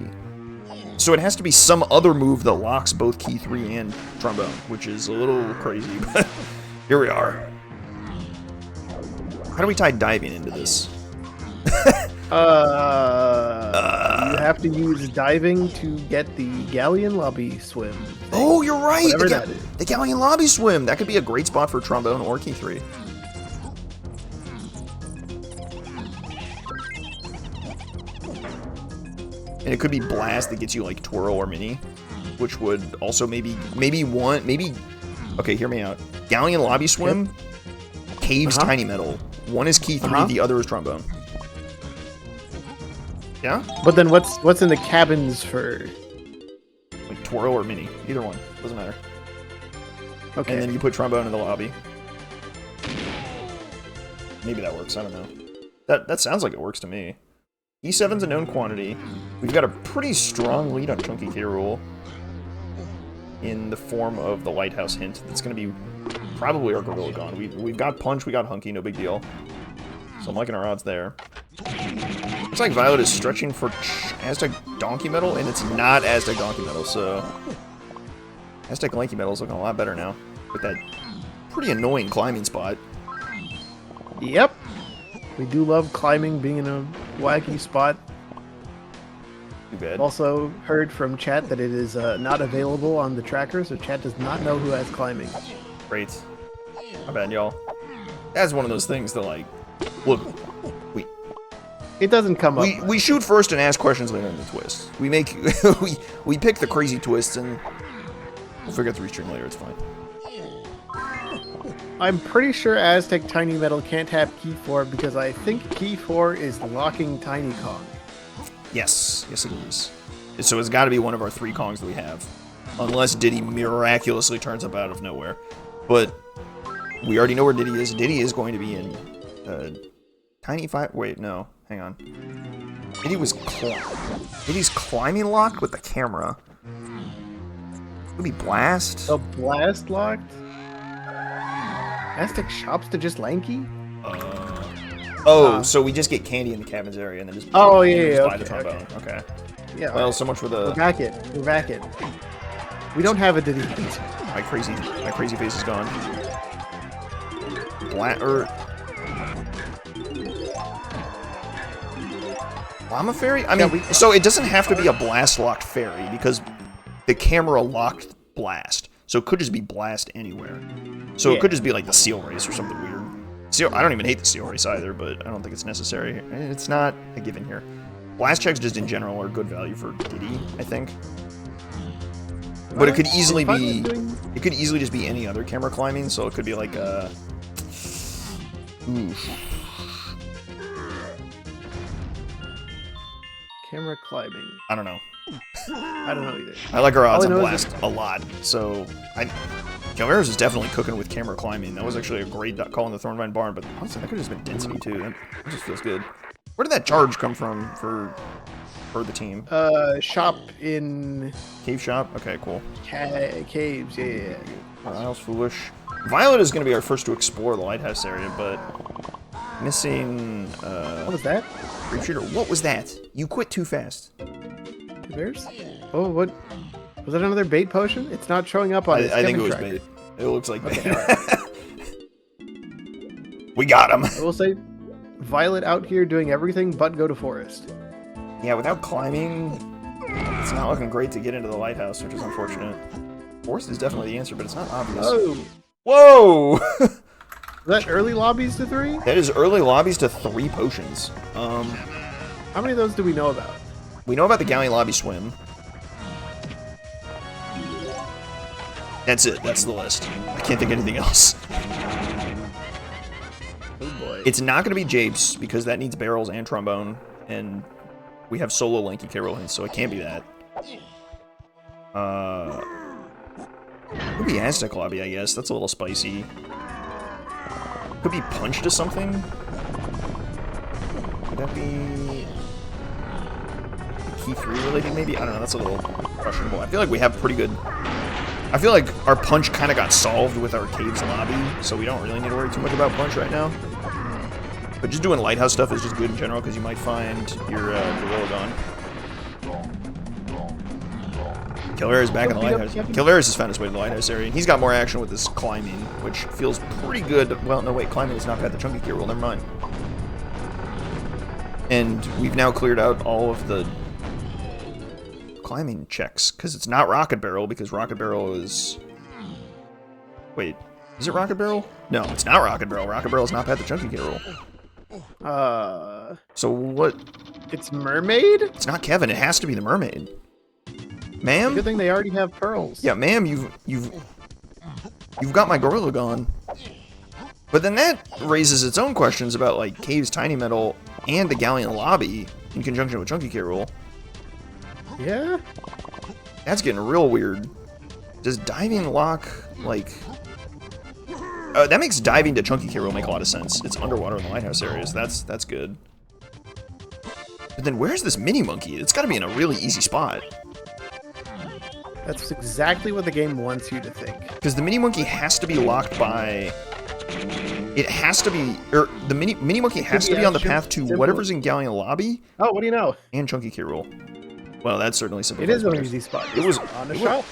So it has to be some other move that locks both Key 3 and Trombone, which is a little crazy, but here we are. How do we tie diving into this? You have to use diving to get the Galleon Lobby Swim. Oh, you're right! The Galleon Lobby Swim! That could be a great spot for Trombone or Key 3. And it could be Blast that gets you like Twirl or Mini, which would also maybe. Okay, hear me out. Galleon Lobby Swim, Caves Tiny Metal. One is Key 3, the other is Trombone. Yeah? But then what's in the cabins for? Like Twirl or Mini, either one, doesn't matter. Okay. And then you put Trombone in the lobby. Maybe that works. I don't know. That sounds like it works to me. E7's a known quantity. We've got a pretty strong lead on Chunky K. Rool in the form of the Lighthouse hint. That's going to be probably our Gorilla Gone. We've got Punch, we got Hunky, no big deal. So I'm liking our odds there. Looks like Violet is stretching for Aztec Donkey Medal, and it's not Aztec Donkey Medal, so... Aztec Lanky Metal's looking a lot better now. With that pretty annoying climbing spot. Yep. We do love climbing, being in a wacky spot. Too bad. Also heard from chat that it is not available on the tracker, so chat does not know who has climbing. Great. My bad, y'all. That's one of those things that, like, look, It doesn't come up. we shoot first and ask questions later in the twist. We make we pick the crazy twists and we'll figure out the restring later. It's fine. I'm pretty sure Aztec Tiny Metal can't have Key 4 because I think Key 4 is locking Tiny Kong. Yes, yes it is. So it's got to be one of our 3 Kongs that we have, unless Diddy miraculously turns up out of nowhere. But we already know where Diddy is. Diddy is going to be in Tiny 5. Wait, no, hang on. Diddy's climbing locked with the camera. Could be Blast. The Blast locked? Aztec shops to just Lanky? So we just get candy in the cabins area and then just Oh yeah, just buy okay, the trombone. Okay. Yeah. Well, so much for the We're back it. We're back it. We don't have a Diddy. my crazy face is gone. Llama Fairy? I mean, so it doesn't have to be a blast locked fairy because the camera locked Blast. So it could just be Blast anywhere. So it could just be like the Seal Race or something weird. I don't even hate the Seal Race either, but I don't think it's necessary. It's not a given here. Blast checks just in general are good value for Diddy, I think. But it could easily be... It could easily just be any other camera climbing, so it could be like a... Camera climbing. I don't know. I don't know either. I like our odds All I on know Blast a lot, so... Kilvereis is definitely cooking with camera climbing. That was actually a great call in the Thornvine Barn, but honestly, that could have just been density too. That just feels good. Where did that charge come from for the team? Shop in... Cave shop? Okay, cool. Caves, yeah. That was foolish. Violet is going to be our first to explore the Lighthouse area, but... Missing... What was that? Grape Shooter. What was that? You quit too fast. Bears? Oh, what? Was that another bait potion? It's not showing up on I think it was tracker. bait. It looks like bait. Okay, right. We got him. I will say, Violet out here doing everything but go to forest. Yeah, without climbing, it's not looking great to get into the lighthouse, which is unfortunate. Forest is definitely the answer, but it's not obvious. Oh! Whoa! Is that early lobbies to 3? That is early lobbies to 3 potions. How many of those do we know about? We know about the Galleon Lobby Swim. That's it. That's the list. I can't think of anything else. Oh boy. It's not going to be Japes, because that needs barrels and trombone, and we have solo Lanky Carol hints, so it can't be that. Could be Aztec Lobby, I guess. That's a little spicy. Could be Punch to something? Could that be... Key 3 related, maybe? I don't know, that's a little questionable. I feel like we have pretty good... I feel like our Punch kind of got solved with our Caves lobby, so we don't really need to worry too much about Punch right now. But just doing Lighthouse stuff is just good in general, because you might find your Gorilla gone. Kilvereis is back in the Lighthouse. Kilvereis has found his way to the Lighthouse area, and he's got more action with his climbing, which feels pretty good. Well, no, wait, climbing is not got the Chunky Key rule, never mind. And we've now cleared out all of the climbing checks, because it's not Rocket Barrel, because Rocket Barrel is... Wait, is it Rocket Barrel? No, it's not Rocket Barrel. Rocket Barrel is not Pat the Chunky Key rule. So what? It's Mermaid? It's not Kevin, it has to be the Mermaid. Ma'am? Good thing they already have pearls. Yeah, ma'am, you've got my Gorilla gone. But then that raises its own questions about, like, Cave's Tiny Metal and the Galleon Lobby in conjunction with Chunky Key rule. Yeah? That's getting real weird. Does diving lock, like... that makes diving to Chunky Key rule make a lot of sense. It's underwater in the Lighthouse areas. That's good. But then where's this mini monkey? It's got to be in a really easy spot. That's exactly what the game wants you to think. Because the mini monkey has to be locked by... It has to be... Or the mini monkey has to be on the path to whatever's in Galleon Lobby. Oh, what do you know? And Chunky Key rule. Well, that's certainly simple. It is an easy spot. It was on the shop.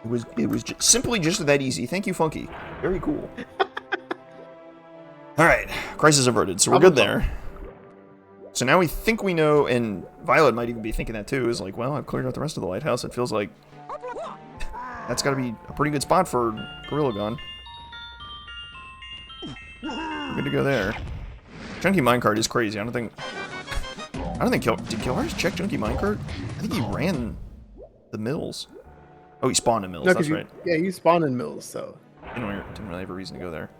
It was simply just that easy. Thank you, Funky. Very cool. Alright, crisis averted, so we're good there. So now we think we know, and Violet might even be thinking that too, is like, well, I've cleared out the rest of the lighthouse. It feels like that's gotta be a pretty good spot for Gorilla Gun. We're good to go there. Junkie Minecart is crazy. I don't think did Kilvereis check Junkie Minecart? I think he ran the mills. Oh, he spawned in mills, No, that's right. Yeah, you spawn in mills, so. Didn't really have a reason to go there.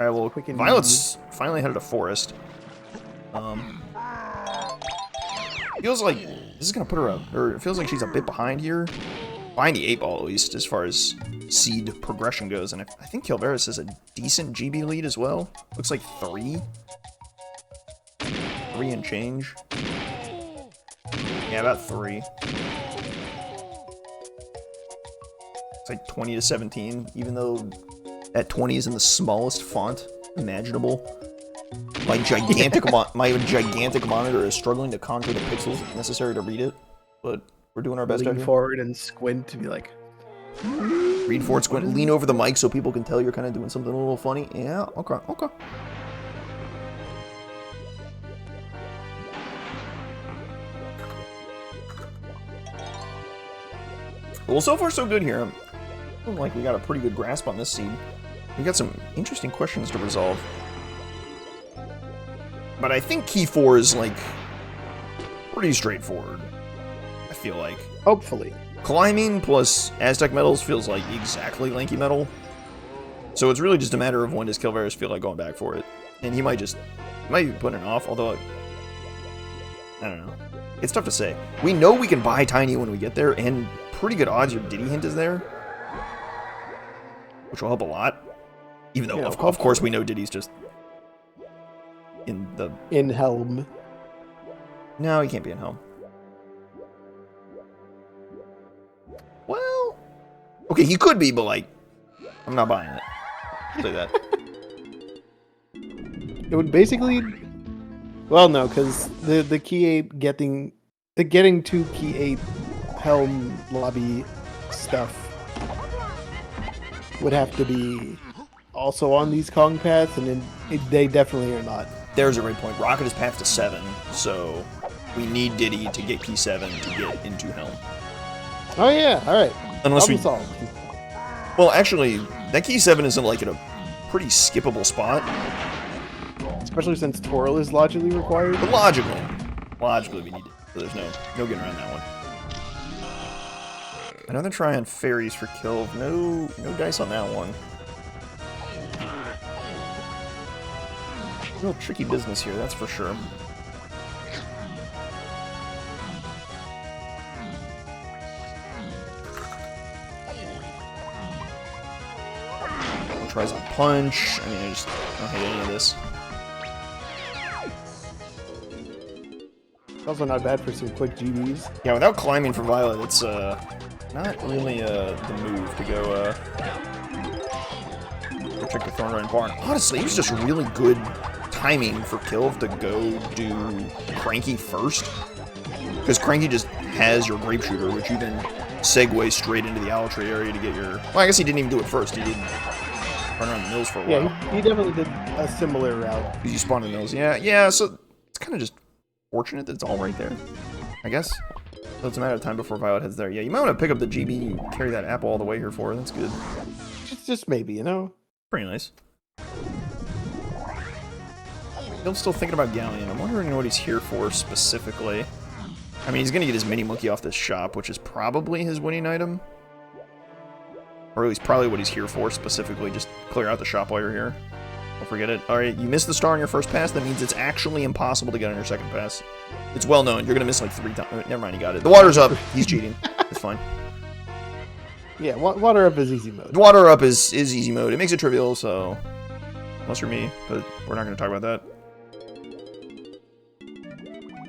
Alright, well, Violet's finally headed to forest. Feels like this is gonna put her up, or it feels like she's a bit behind here. Behind the 8-ball, at least, as far as seed progression goes. And I think Kilvereis has a decent GB lead as well. Looks like 3. 3 and change. Yeah, about 3. It's like 20 to 17, even though that 20 is in the smallest font imaginable. My gigantic monitor is struggling to conquer the pixels necessary to read it, but we're doing our best. Lean forward and squint to be like. Read forward, squint, lean over the mic so people can tell you're kind of doing something a little funny. Yeah, okay, okay. Well, so far so good here. I feel like we got a pretty good grasp on this seed. We got some interesting questions to resolve. But I think key 4 is, like, pretty straightforward, I feel like. Hopefully. Climbing plus Aztec metals feels like exactly Lanky metal. So it's really just a matter of when does Kilvereis feel like going back for it. And he might be putting it off, although I don't know. It's tough to say. We know we can buy Tiny when we get there, and pretty good odds your Diddy hint is there. Which will help a lot. Even though, of course, we know Diddy's just in Helm. No, he can't be in Helm. Well, okay, he could be, but like, I'm not buying it. I'll say that. It would basically, well, no, because the key 8 getting to key 8 Helm lobby stuff would have to be also on these Kong paths, and they definitely are not. There's a great point. Rocket is path to 7, so we need Diddy to get key 7 to get into Helm. Oh yeah, all right. Unless we solved. Well, actually, that key 7 is in like in a pretty skippable spot. Especially since Twirl is logically required. But logically we need it. So there's no getting around that one. Another try on fairies for kill. No dice on that one. Real tricky business here, that's for sure. Tries on punch. I mean, I just don't hate any of this. Also not bad for some quick GBs. Yeah, without climbing for Violet, it's not really the move to go check the Thornrine Barn. Honestly, it was just really good timing for Kilv to go do Cranky first. Because Cranky just has your Grape Shooter, which you then segue straight into the Owl Tree area to get your... Well, I guess he didn't even do it first. He didn't run around the mills for a while. Yeah, he definitely did a similar route. Because you spawn in the mills. Yeah, so it's kind of just fortunate that it's all right there, I guess. So it's a matter of time before Violet heads there. Yeah, you might want to pick up the GB and carry that apple all the way here for her. That's good. Just maybe, you know? Pretty nice. I'm still thinking about Galleon. I'm wondering what he's here for specifically. I mean, he's going to get his mini monkey off this shop, which is probably his winning item. Or at least probably what he's here for specifically. Just clear out the shop while you're here. Don't forget it. Alright, you missed the star on your first pass. That means it's actually impossible to get on your second pass. It's well known. You're going to miss like 3 times. Never mind, he got it. The water's up. He's cheating. It's fine. Yeah, water up is easy mode. Water up is easy mode. It makes it trivial, so... Unless you're me, but we're not going to talk about that.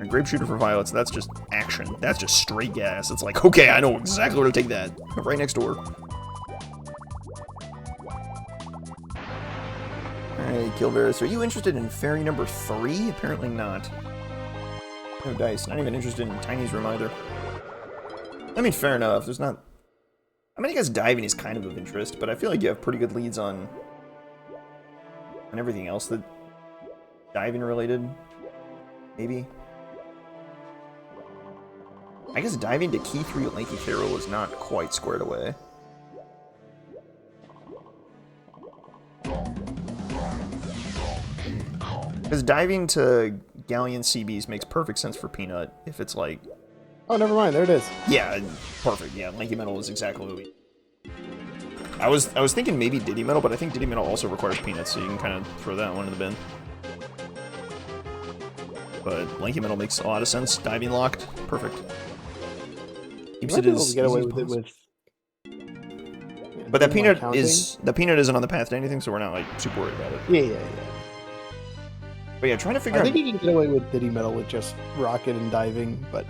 A Grape Shooter for Violet, so that's just action. That's just straight gas. It's like, okay, I know exactly where to take that. Right next door. Alright, Kilvereis, are you interested in fairy number 3? Apparently not. No dice. Not even interested in Tiny's room either. I mean, fair enough. There's not I mean, I guess diving is kind of interest, but I feel like you have pretty good leads on everything else that diving related, maybe. I guess diving to key 3 Lanky K roll is not quite squared away. Because diving to Galleon CBs makes perfect sense for Peanut if it's like... Oh, never mind. There it is. Yeah, perfect. Yeah, Lanky Metal is exactly what we... I was thinking maybe Diddy Metal, but I think Diddy Metal also requires Peanuts, so you can kind of throw that one in the bin. But Lanky Metal makes a lot of sense. Diving locked. Perfect. Keeps it as get away with it with... But that Peanut is... The Peanut isn't on the path to anything, so we're not, like, super worried about it. Yeah. But yeah, trying to figure out... I think you can get away with Diddy Metal with just rocket and diving, but...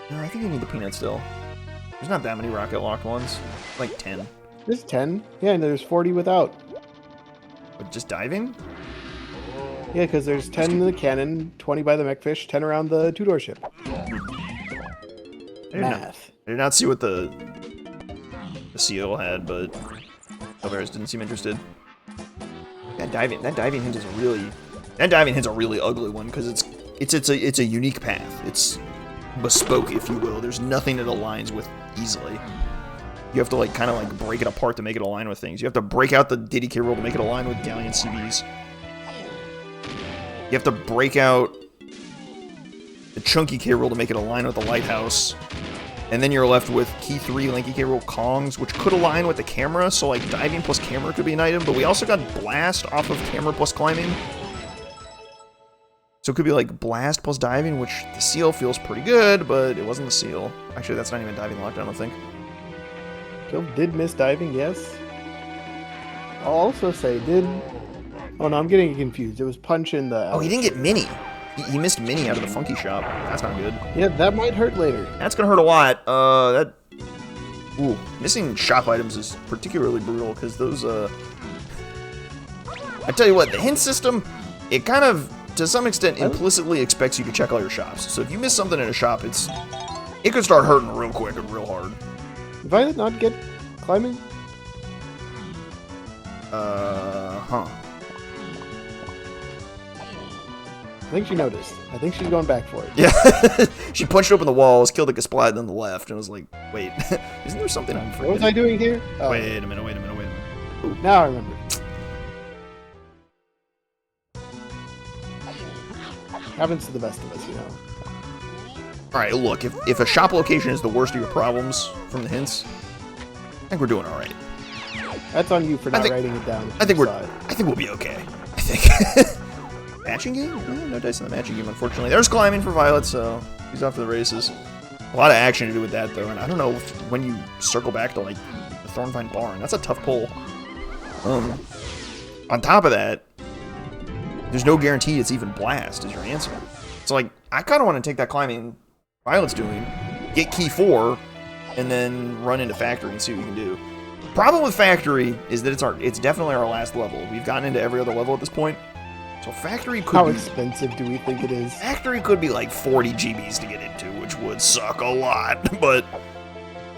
No, I think you need the Peanut still. There's not that many rocket locked ones. Like 10. There's 10. Yeah, and there's 40 without. But just diving? Yeah, because there's 10 in the cannon, 20 by the mechfish, 10 around the two-door ship. Math. I did not see what the seal had, but Kilvereis didn't seem interested. That diving hint is a really... That diving hint's a really ugly one, because it's a unique path. It's bespoke, if you will. There's nothing that aligns with easily. You have to like kind of like break it apart to make it align with things. You have to break out the Diddy K roll to make it align with Galleon CBs. You have to break out the Chunky K roll to make it align with the Lighthouse. And then you're left with key 3 Lanky K roll Kongs, which could align with the camera, so like diving plus camera could be an item, but we also got blast off of camera plus climbing. So it could be like blast plus diving, which the seal feels pretty good, but it wasn't the seal. Actually, that's not even diving locked, I don't think. Kill did miss diving, yes. I'll also say Oh no, I'm getting confused. It was punch in the... Oh, he didn't get mini. He missed mini out of the funky shop. That's not good. Yeah, that might hurt later. That's gonna hurt a lot. Ooh, missing shop items is particularly brutal, because those, I tell you what, the hint system, it kind of, to some extent, implicitly expects you to check all your shops. So if you miss something in a shop, it could start hurting real quick and real hard. Did Violet not get climbing? Huh. I think she noticed. I think she's going back for it. Yeah. She punched open the walls, killed a Gasplat on the left, and was like, wait, isn't there something I'm forgetting? What was I doing here? Oh. Wait a minute. Ooh. Now I remember. Happens to the best of us, you know. Alright, look, if a shop location is the worst of your problems from the hints, I think we're doing alright. That's on you for not writing it down. I think we'll be okay. I think. Matching game? No dice in the matching game, unfortunately. There's climbing for Violet, so he's off to the races. A lot of action to do with that, though, and I don't know when you circle back to, like, the Thornvine Barn. That's a tough pull. On top of that, there's no guarantee it's even blast is your answer. So, like, I kind of want to take that climbing Violet's doing, get key 4, and then run into Factory and see what we can do. Problem with Factory is that it's definitely our last level. We've gotten into every other level at this point. So Factory could be... How expensive do we think it is? Factory could be like 40 GBs to get into, which would suck a lot, but...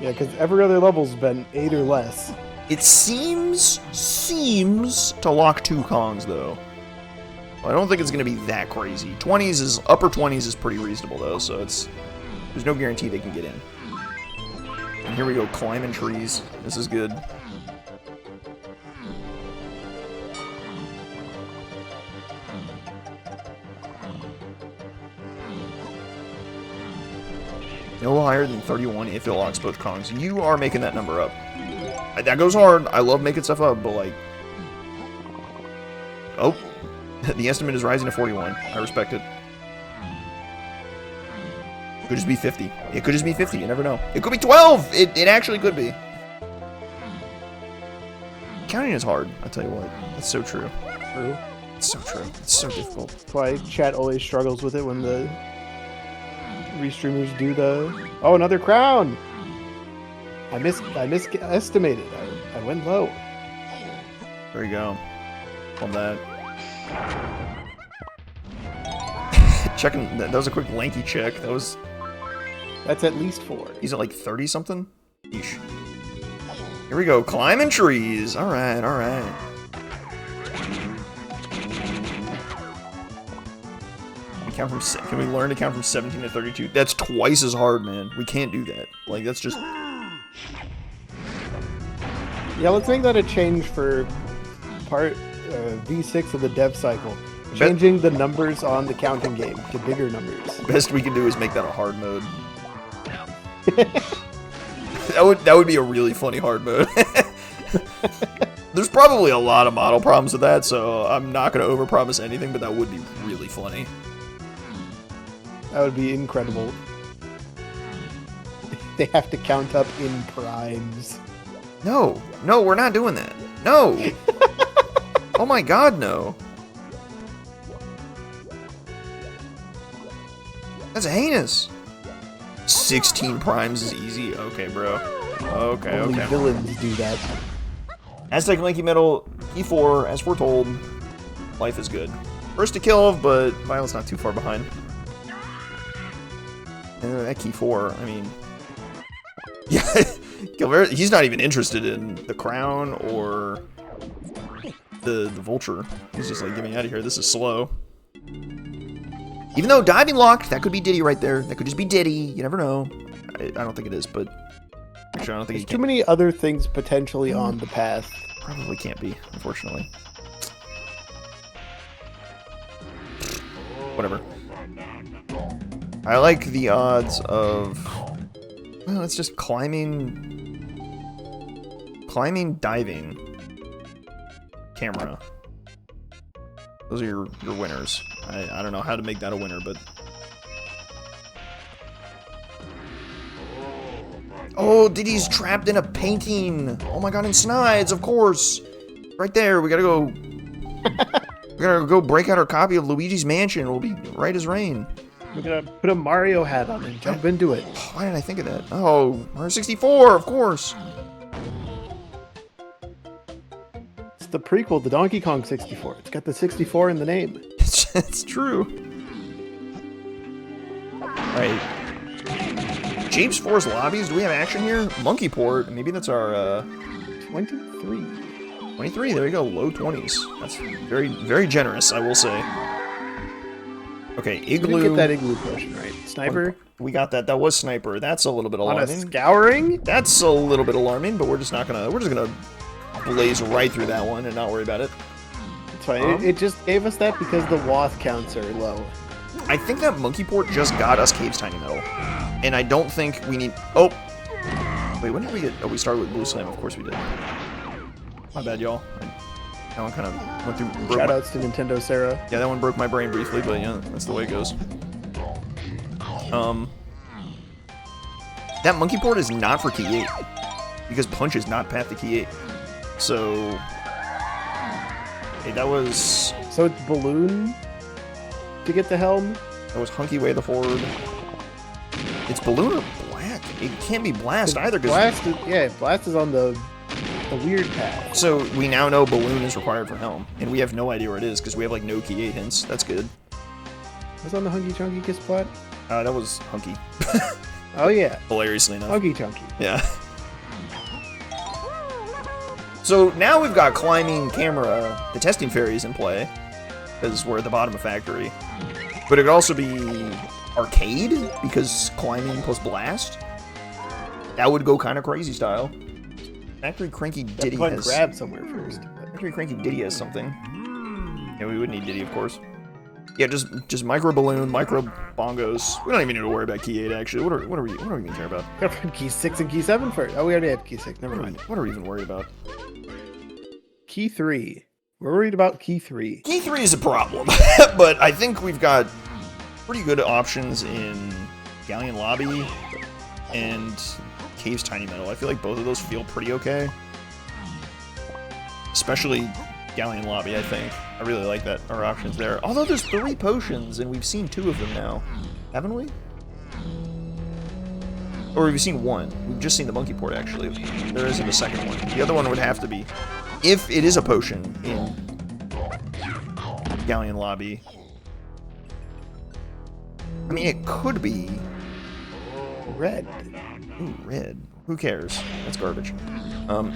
Yeah, because every other level's been 8 or less. It seems to lock 2 Kongs, though. I don't think it's going to be that crazy. Upper 20s is pretty reasonable, though, so there's no guarantee they can get in. And here we go, climbing trees. This is good. No higher than 31 if it locks both Kongs. You are making that number up. That goes hard. I love making stuff up, but like... Oh. The estimate is rising to 41. I respect it. Could just be 50. It could just be 50. You never know. It could be 12! It actually could be. Counting is hard, I tell you what. That's so true. True. It's so true. It's so difficult. That's why chat always struggles with it when the restreamers do the... Oh, another crown! I misestimated. I went low. There you go. Love that. Checking. That was a quick lanky check. That's at least 4. He's at like 30 something. Yeesh. Here we go, climbing trees. All right, all right. Can we learn to count from 17 to 32? That's twice as hard, man. We can't do that. Like, that's just... Yeah, let's make that a change for part V6 of the dev cycle. Changing the numbers on the counting game to bigger numbers. Best we can do is make that a hard mode. That would be a really funny hard mode. There's probably a lot of model problems with that, so I'm not going to overpromise anything, but that would be really funny. That would be incredible. They have to count up in primes. No, no, we're not doing that. No. Oh my god, no. That's heinous. 16 primes is easy. Okay, bro. Okay, Only okay. villains do that. Aztec Lanky Metal, E4, as foretold. Life is good. First to kill, but Violet's not too far behind. And that key 4, I mean... Yeah, Kilvereis, he's not even interested in the crown or the vulture. He's just like, get me out of here, this is slow. Even though diving locked, that could be Diddy right there. That could just be Diddy, you never know. I don't think it is, but... Actually, I don't think There's it too can. many other things potentially on the path. Probably can't be, unfortunately. Whatever. I like the odds of... Well, it's just climbing, diving, camera. Those are your winners. I don't know how to make that a winner, but... Oh, Diddy's trapped in a painting! Oh my god, in Snides, of course! Right there, we gotta go... we gotta go break out our copy of Luigi's Mansion. We'll be right as rain. We're gonna put a Mario hat on and jump into it. Why did I think of that? Oh, Mario 64, of course! It's the prequel to Donkey Kong 64. It's got the 64 in the name. It's true. Alright. James Force lobbies, do we have action here? Monkey Port, maybe that's our, 23. 23, there we go, low 20s. That's very, very generous, I will say. Okay, We Igloo. didn't get that Igloo potion, right? Sniper? We got that. That was Sniper. That's a little bit On a alarming. scouring? That's a little bit alarming, but we're just gonna blaze right through that one and not worry about it. It's fine. It just gave us that because the Wath counts are low. I think that Monkey Port just got us Cave's Tiny Metal. And I don't think we need... Oh! Wait, when did we get... Oh, we started with Blue Slam. Of course we did. My bad, y'all. That one kind of went through... Shoutouts to Nintendo Sarah. Yeah, that one broke my brain briefly, but yeah, that's the way it goes. That Monkey Port is not for Key 8. Because Punch is not path to Key 8. So... Hey, that was... So it's Balloon to get the Helm? That was Hunky Way the Horde. It's Balloon or Black? It can't be Blast either, because... Blast is on the weird path. So we now know Balloon is required for Helm, and we have no idea where it is, because we have, like, no Key 8 hints. That's good. Was on the Hunky Chunky Kiss Plat? That was Hunky. Oh yeah. Hilariously enough. Hunky Chunky. Yeah. So now we've got climbing camera, the testing fairies in play, because we're at the bottom of Factory. But it could also be arcade, because climbing plus blast. That would go kind of crazy style. Factory Cranky Diddy has... grab somewhere first. Factory Cranky Diddy has something. Yeah, we would need Diddy, of course. Yeah, just micro balloon, micro bongos. We don't even need to worry about Key 8, actually. What do we even care about? Gotta put Key 6 and Key 7 first. Oh, we already have Key 6. Never mind. What are we even worried about? Key 3. We're worried about Key 3. Key 3 is a problem, but I think we've got pretty good options in Galleon Lobby and Cave's Tiny Metal. I feel like both of those feel pretty okay. Especially Galleon Lobby, I think. I really like that, our options there. Although there's 3 potions, and we've seen 2 of them now. Haven't we? Or we've seen 1. We've just seen the Monkey Port, actually. There isn't a second one. The other one would have to be, if it is a potion in Galleon Lobby. I mean, it could be... Red. Ooh, red. Who cares? That's garbage.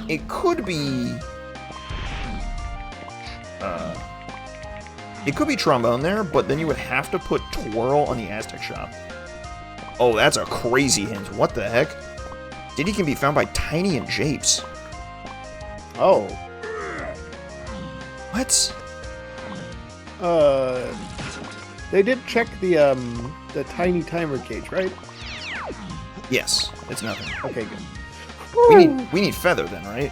It could be... it could be Trombone there, but then you would have to put Twirl on the Aztec shop. Oh, that's a crazy hint. What the heck? Diddy can be found by Tiny and Japes. Oh. What? They did check the tiny timer cage, right? Yes, it's nothing. Okay, good. We need Feather then, right?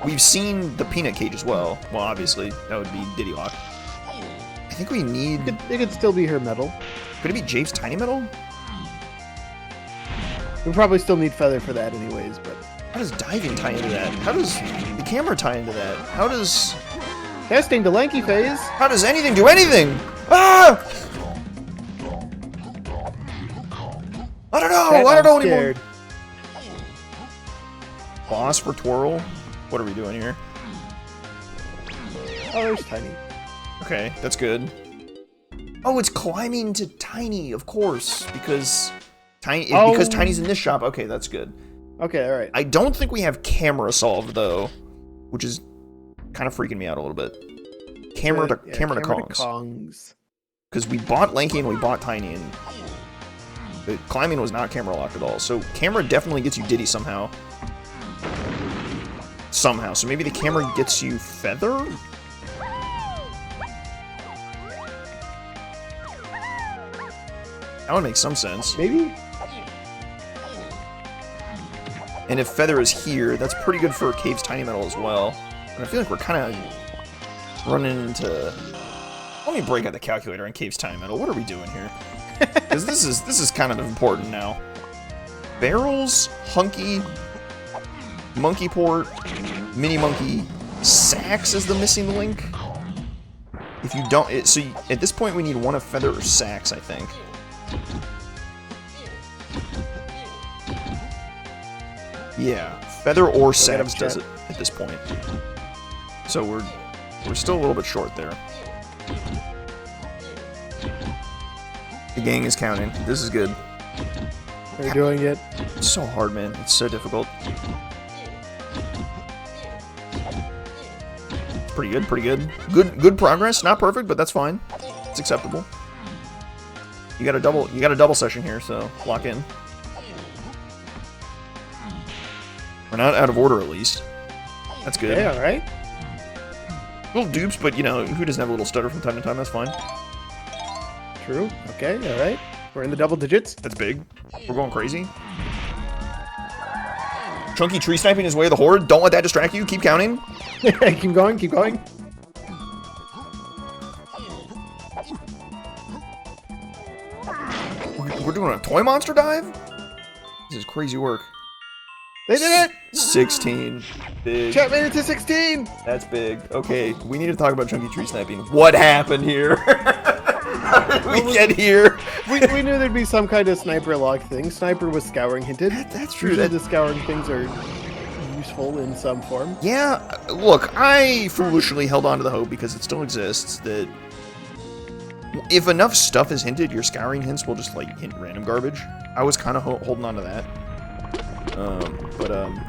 We've seen the Peanut cage as well. Well, obviously, that would be Diddy Lock. I think we need... It could still be her metal. Could it be Japes' Tiny Metal? We probably still need Feather for that anyways, but... How does diving tie into that? How does the camera tie into that? How does... Testing the lanky phase! How does anything do anything? Ah! I don't know! I don't know anymore! Boss for Twirl? What are we doing here? Oh, there's Tiny. Okay, that's good. Oh, it's climbing to Tiny, of course, because because Tiny's in this shop. Okay, that's good. Okay, all right. I don't think we have camera solved though, which is kind of freaking me out a little bit. Camera to Kongs. Because we bought Lanky and we bought Tiny, and the climbing was not camera locked at all. So camera definitely gets you Diddy somehow. Somehow. So maybe the camera gets you Feather? That would make some sense. Maybe? And if Feather is here, that's pretty good for Cave's Tiny Metal as well. And I feel like we're kind of running into... Let me break out the calculator on Cave's Tiny Metal. What are we doing here? Because this is kind of important now. Barrels, Hunky, Monkey Port, Mini Monkey, Sax is the missing link. If you don't... at this point we need one of Feather or Sax, I think. Yeah, Feather or Sax does it at this point. So we're still a little bit short there. The gang is counting. This is good. We're doing it. It's so hard, man. It's so difficult. Pretty good, pretty good. Good progress. Not perfect, but that's fine. It's acceptable. You got a double session here, so lock in. We're not out of order, at least. That's good. Yeah, all right. Little dupes, but you know, who doesn't have a little stutter from time to time? That's fine. True. Okay, all right. We're in the double digits. That's big. We're going crazy. Chunky tree sniping his way of the horde. Don't let that distract you. Keep counting. Keep going, keep going. We're doing a toy monster dive? This is crazy work. They did it! 16. Big. Chat made it to 16! That's big. Okay, we need to talk about chunky tree sniping. What happened here? How did we get here? We knew there'd be some kind of sniper lock thing. Sniper was scouring hinted. That's true. Usually the scouring things are useful in some form. Yeah, look, I foolishly held on to the hope because it still exists that if enough stuff is hinted, your scouring hints will just like hint random garbage. I was kind of holding on to that.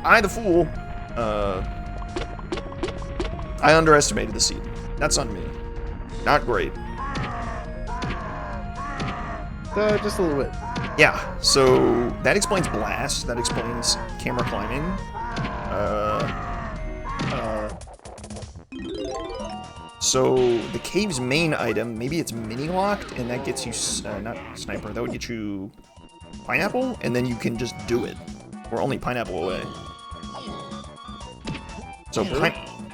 I, the fool, I underestimated the seed. That's on me. Not great. Just a little bit. Yeah, so that explains blast. That explains camera climbing. So the cave's main item, maybe it's mini locked, and that gets you not sniper. That would get you pineapple, and then you can just do it. We're only pineapple away. So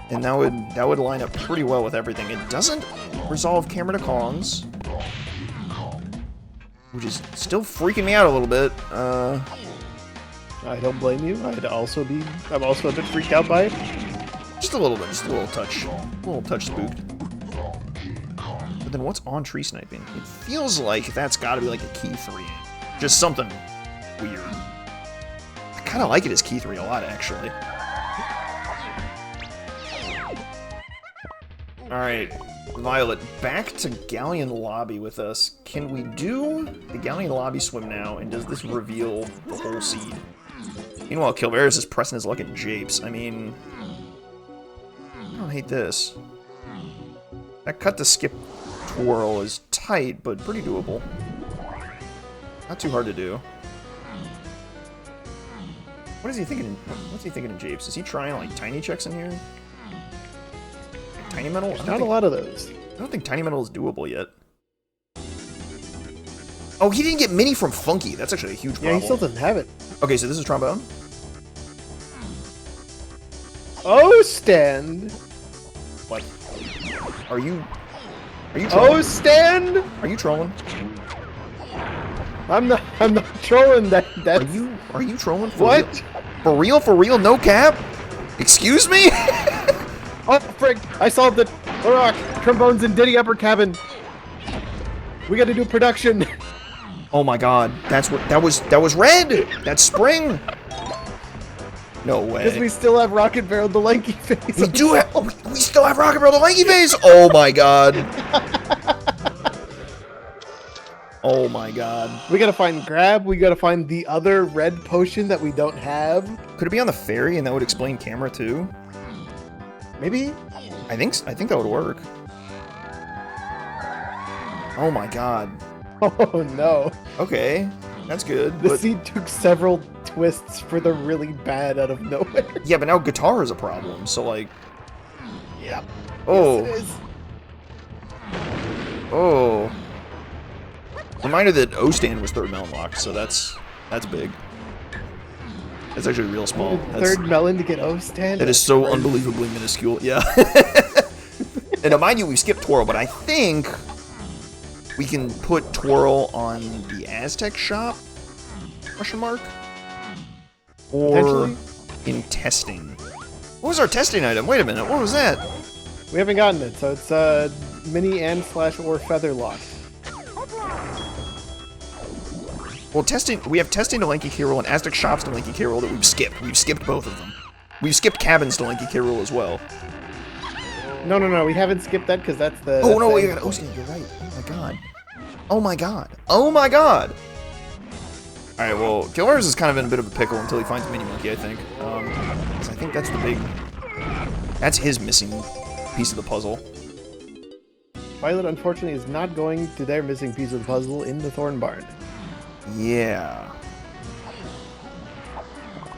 and that would line up pretty well with everything. It doesn't resolve camera to Kongs, which is still freaking me out a little bit. I don't blame you. I'm also a bit freaked out by it. Just a little bit, just a little touch spooked. But then what's on tree sniping? It feels like that's got to be like a key 3. Just something weird. I kind of like it as key 3 a lot, actually. Alright, Violet, back to Galleon Lobby with us. Can we do the Galleon Lobby swim now, and does this reveal the whole seed? Meanwhile, Kilvereis is pressing his luck at Japes. I mean, I don't hate this. That cut to skip twirl is tight, but pretty doable. Not too hard to do. What is he thinking? What's he thinking in Japes? Is he trying like tiny checks in here? Tiny metal? There's not a lot of those. I don't think tiny metal is doable yet. Oh, he didn't get mini from Funky. That's actually a huge problem. Yeah, he still doesn't have it. Okay, so this is trombone. Oh, stand. What? Are you trolling? Oh, stand. Are you trolling? I'm not trolling that. That's... Are you trolling? For What? Real? For real? For real? No cap? Excuse me? Oh, frick! I solved it. Rock, trombones in Diddy upper cabin. We got to do production. Oh my god, that's what that was red. That's spring. No way. Because we still have Rocket Barrel the lanky face. We do have. Oh, we still have Rocket Barrel the lanky face. Oh my god. Oh my god. We gotta find Grab. We gotta find the other red potion that we don't have. Could it be on the ferry and that would explain camera too? Maybe. I think that would work. Oh my god. Oh no. Okay, that's good. The But, seed took several twists for the really bad out of nowhere. yeah, but now guitar is a problem. So like. Yep. Oh. Yes, it is. Oh. Reminder that O stand was third melon locked, so that's big. That's actually real small. That's, Third melon to get O stand. that is so unbelievably minuscule. Yeah. And now, mind you, we skipped twirl, but I think we can put twirl on the Aztec shop? Question mark. Or in testing. What was our testing item? Wait a minute. What was that? We haven't gotten it, so it's mini and / or feather locked. Well, testing. We have testing to Lanky K roll and Aztec shops to Lanky K roll that we've skipped. We've skipped both of them. We've skipped cabins to Lanky K roll as well. No, we haven't skipped that because that's the. Oh no, we we got Osteen. You're right. Oh my god. Oh my god. Oh my god. All right. Well, Kilvereis is kind of in a bit of a pickle until he finds Mini Monkey. I think. 'Cause I think that's the big. That's his missing piece of the puzzle. Violet, unfortunately, is not going to their missing piece of the puzzle in the Thorn Barn. Yeah.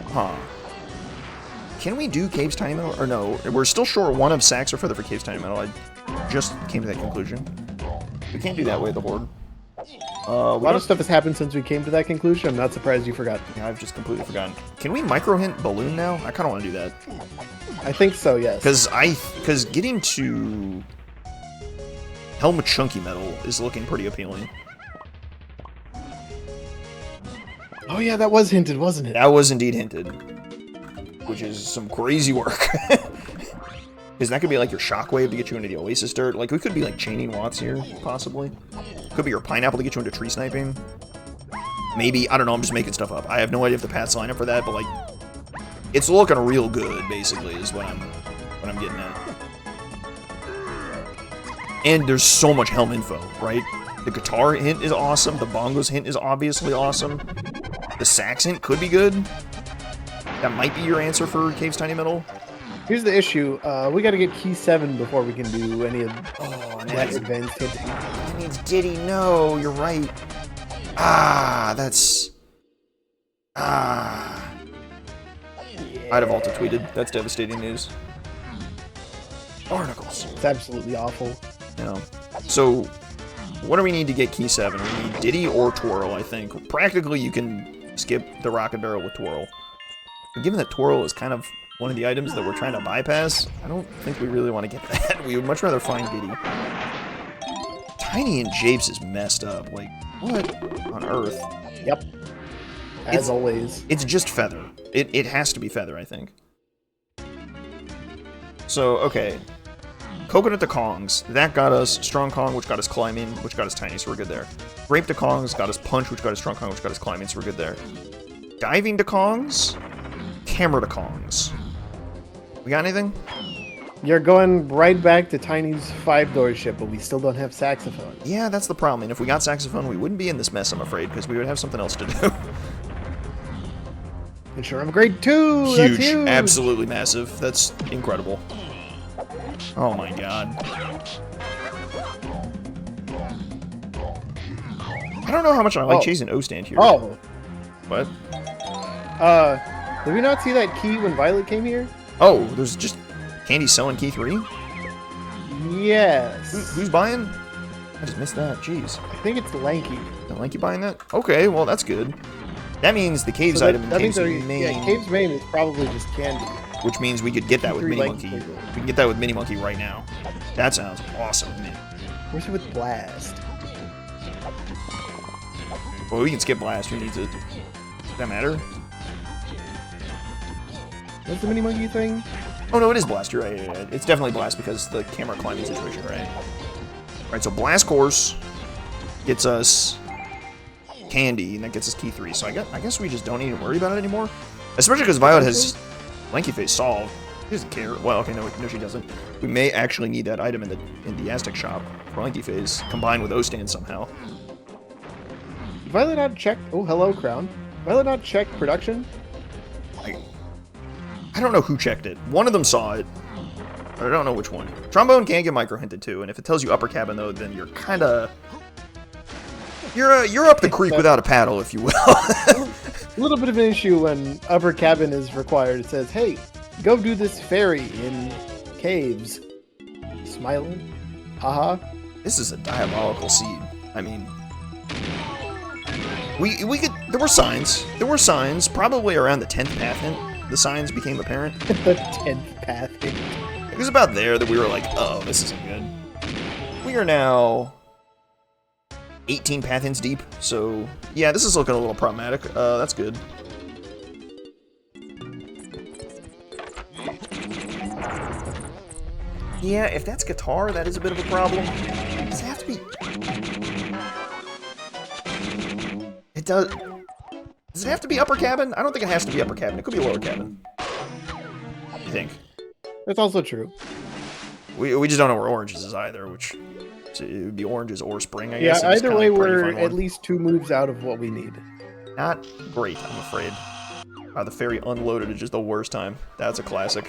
Huh. Can we do Cave's Tiny Metal? Or no, we're still short one of Sax or Feather for Cave's Tiny Metal. I just came to that conclusion. We can't do that way, the Horde. A lot of stuff has happened since we came to that conclusion. I'm not surprised you forgot. Yeah, I've just completely forgotten. Can we micro hint Balloon now? I kind of want to do that. I think so, yes. Because getting to Helm with Chunky Metal is looking pretty appealing. Oh yeah, that was hinted, wasn't it? That was indeed hinted. Which is some crazy work. Because that could be like your Shockwave to get you into the Oasis Dirt. Like, we could be like chaining Watts here, possibly. Could be your Pineapple to get you into Tree Sniping. Maybe, I don't know, I'm just making stuff up. I have no idea if the paths line up for that, but like, it's looking real good, basically, is what I'm getting at. And there's so much Helm info, right? The guitar hint is awesome, the bongos hint is obviously awesome. The sax hint could be good. That might be your answer for Cave's Tiny Metal. Here's the issue. We gotta get key 7 before we can do any of that advanced hinting. That means Diddy, no, you're right. That's... I'd have also tweeted. That's devastating news. Barnacles. It's absolutely awful. Yeah. So, what do we need to get key 7? We need Diddy or Twirl, I think. Practically, you can skip the Rocket Barrel with Twirl. But given that Twirl is kind of one of the items that we're trying to bypass, I don't think we really want to get that. We would much rather find Diddy. Tiny and Japes is messed up. Like, what on earth? Yep. As always. It's just Feather. It has to be Feather, I think. So, okay. Coconut to Kongs. That got us Strong Kong, which got us Climbing, which got us Tiny, so we're good there. Grape to Kongs got us Punch, which got us Strong Kong, which got us Climbing, so we're good there. Diving to Kongs. Camera to Kongs. We got anything? You're going right back to Tiny's 5-door ship, but we still don't have saxophone. Yeah, that's the problem. And if we got saxophone, we wouldn't be in this mess, I'm afraid, because we would have something else to do. And sure, I'm grade 2. Huge. That's huge. Absolutely massive. That's incredible. Oh my god. I don't know how much I like chasing O-stand here. Oh. What? Did we not see that key when Violet came here? Oh, there's just Candy selling key 3? Yes. Who's buying? I just missed that. Jeez. I think it's Lanky. Is Lanky buying that? Okay, well that's good. That means the Caves So item in that Caves means main, yeah, Caves main is probably just Candy. which means we could get that with Three Mini Lanky Monkey. people. We can get that with Mini Monkey right now. That sounds awesome. Where's it with Blast? Well, we can skip Blast. Who needs it? Does that matter? What's the Mini Monkey thing? Oh no, it is Blast. You're right. Yeah. It's definitely Blast because the camera climbing situation, right? Right. So Blast Course gets us Candy, and that gets us Key 3. So I guess we just don't need to worry about it anymore. Especially because Violet has Lanky Face solved. She doesn't care. Well, okay, no, she doesn't. We may actually need that item in the Aztec shop for Lanky Face, combined with O-stand somehow. Did Violet not check? Oh, hello, Crown. Violet not check production? I don't know who checked it. One of them saw it, but I don't know which one. Trombone can get micro hinted too, and if it tells you upper cabin though, then you're kind of you're up the creek without a paddle, if you will. A little bit of an issue when upper cabin is required. It says, "Hey, go do this ferry in caves." Smiling, haha. This is a diabolical seed. I mean, we could. There were signs. There were signs. Probably around the 10th path hint, the signs became apparent. The 10th path hint. It was about there that we were like, oh, this isn't good. We are now 18 path hints deep, so yeah, this is looking a little problematic. That's good. Yeah, if that's guitar, that is a bit of a problem. Does it have to be? It does. Does it have to be upper cabin? I don't think it has to be upper cabin. It could be lower cabin. I think. That's also true. We just don't know where Oranges is either, which so it would be Oranges or Spring, I guess. Yeah, either way, like we're at least 2 moves out of what we need. Not great, I'm afraid. The ferry unloaded at just the worst time. That's a classic.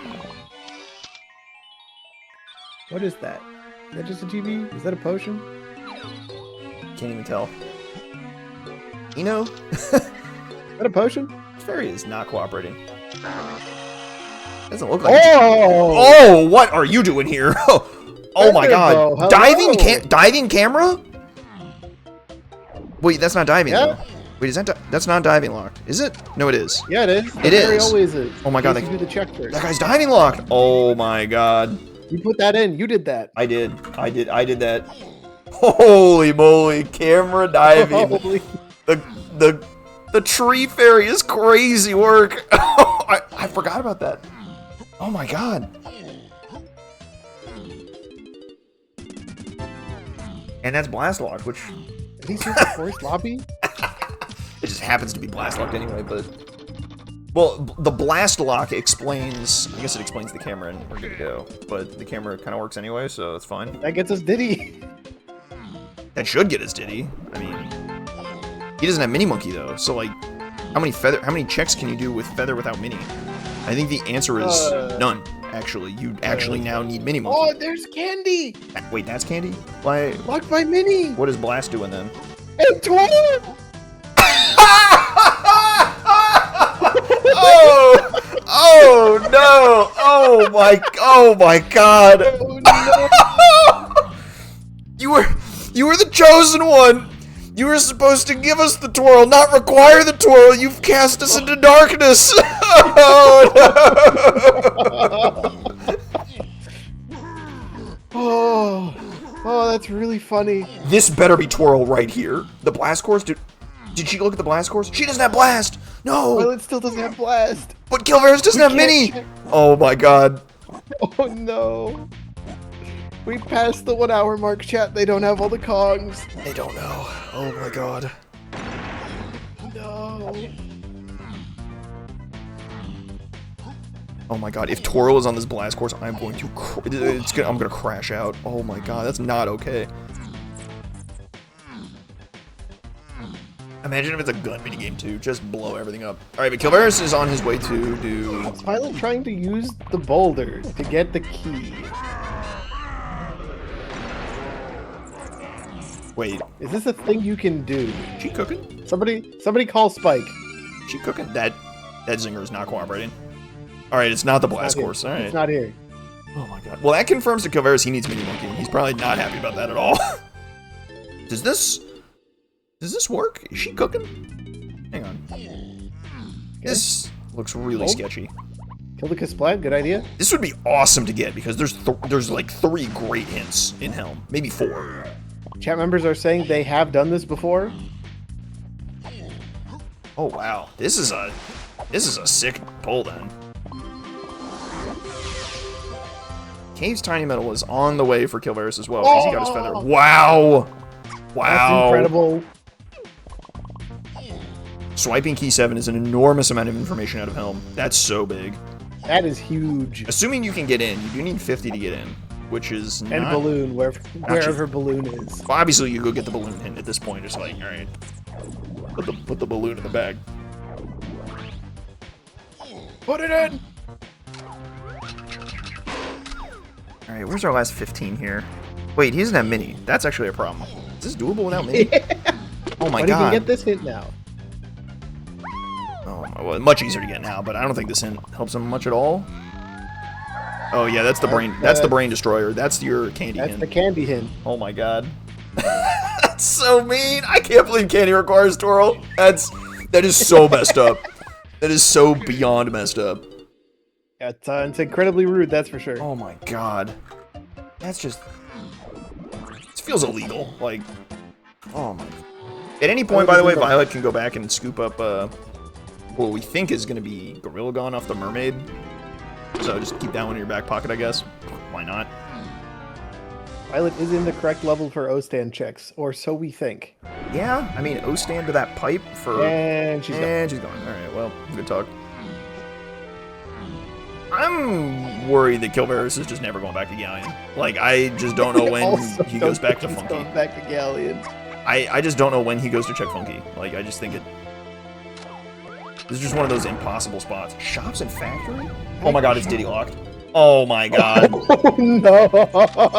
What is that? Is that just a TV? Is that a potion? Can't even tell. You know? Is that a potion? The ferry is not cooperating. Doesn't look like Oh! Oh, what are you doing here? Oh my god. Hello. Diving camera? Wait, that's not diving though. Wait, is that that's not diving locked? Is it? No, it is. Yeah, it is. It is. Always is. Oh my god, You do the check first. that guy's diving locked. Oh my god. You put that in. You did that. I did that. Holy moly, camera diving. Holy. The tree fairy is crazy work. I forgot about that. Oh my god. And that's blast locked, which Did he see the first lobby? it just happens to be blast locked anyway, but well, the blast lock explains, I guess it explains the camera and we're good to go. But the camera kind of works anyway, so it's fine. That gets us Diddy. That should get us Diddy. I mean, he doesn't have Mini Monkey though, so like, how many checks can you do with Feather without Mini? I think the answer is none. Actually, you actually now need Mini Monkey. Oh, there's Candy. Wait, that's Candy? Why? Locked by Mini. What is Blast doing then? Hey, twirl. Oh no! Oh my god! Oh, no. You were the chosen one. You were supposed to give us the twirl, not require the twirl. You've cast us into darkness. Oh Oh, that's really funny. no! This better be twirl right here. The blast course. Did she look at the blast course? She doesn't have blast. No. Violet still doesn't have blast. But Kilvereis doesn't have mini. Check. Oh my god. Oh no. We passed the 1 hour mark, chat. They don't have all the Kongs. They don't know. Oh my god. No. Oh my god. If twirl is on this blast course, I'm going to. I'm gonna crash out. Oh my god. That's not okay. Imagine if it's a gun minigame too. Just blow everything up. Alright, but Kilvereis is on his way to do... Is Violet trying to use the boulder to get the key? Wait. Is this a thing you can do? She cooking? Somebody call Spike. She cooking? That zinger is not cooperating. Alright, it's not the blast course. Alright. It's not here. Oh my god. Well, that confirms to Kilvereis he needs mini monkey. He's probably not happy about that at all. Does this work? Is she cooking? Hang on. This looks really sketchy. Kill the Kasplat, good idea. This would be awesome to get because there's like 3 great hints in Helm. Maybe 4. Chat members are saying they have done this before. Oh wow. This is a sick pull then. Cave's Tiny Metal is on the way for Kilvereis as well, because he got his feather. Wow! Wow! That's incredible. Swiping key 7 is an enormous amount of information out of Helm. That's so big. That is huge. Assuming you can get in, you do need 50 to get in, which is not... And balloon, wherever balloon is. Well, obviously, you go get the balloon hint at this point. It's like, alright, put the balloon in the bag. Put it in! Alright, where's our last 15 here? Wait, he doesn't have mini. That's actually a problem. Is this doable without mini? Oh my god. But he can get this hint now. Oh, well, much easier to get now, but I don't think this hint helps him much at all. Oh yeah, that's the brain. That's the brain destroyer. That's your candy hint. That's the candy hint. Oh my god. That's so mean. I can't believe candy requires twirl. That is so messed up. That is so beyond messed up. Yeah, it's incredibly rude, that's for sure. Oh my god. That's just... This feels illegal. Like... Oh my... At any point, by the way, Violet can go back and scoop up, what we think is going to be Gorilla Gun off the Mermaid. So just keep that one in your back pocket, I guess. Why not? Violet is in the correct level for O-stand checks, or so we think. Yeah, I mean, O-stand to that pipe for... And she's gone. She's gone. Alright, well, good talk. I'm worried that Kilvereis is just never going back to Galleon. Like, I just don't know when he goes back to Funky. Going back to Galleon. I just don't know when he goes to check Funky. Like, I just think it... This is just one of those impossible spots. Shops and factory? Oh my god, it's Diddy locked. Oh my god. Oh no.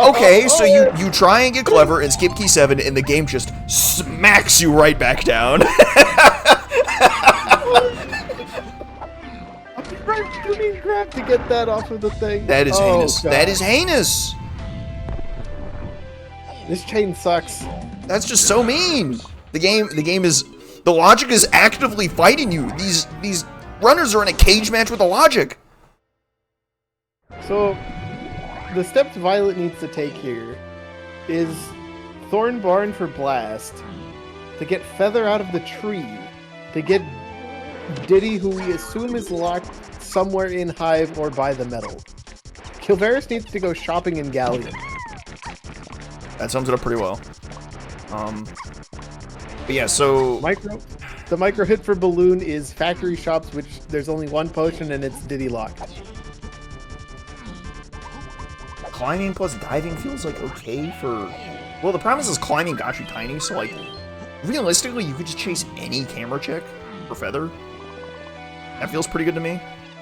Okay, so you try and get clever and skip key 7 and the game just smacks you right back down. Grab to get that off of the thing. That is heinous. God. That is heinous. This chain sucks. That's just so mean. The game is... The logic is actively fighting you. These runners are in a cage match with the logic. So, the steps Violet needs to take here is Thorn Barn for Blast, to get Feather out of the tree, to get Diddy, who we assume is locked somewhere in Hive or by the metal. Kilvereis needs to go shopping in Galleon. That sums it up pretty well. But yeah, so... The micro hit for Balloon is Factory Shops, which there's only one potion and it's Diddy locked. Climbing plus diving feels like okay for... Well, the problem is climbing got you tiny, so like... Realistically, you could just chase any camera check for Feather. That feels pretty good to me.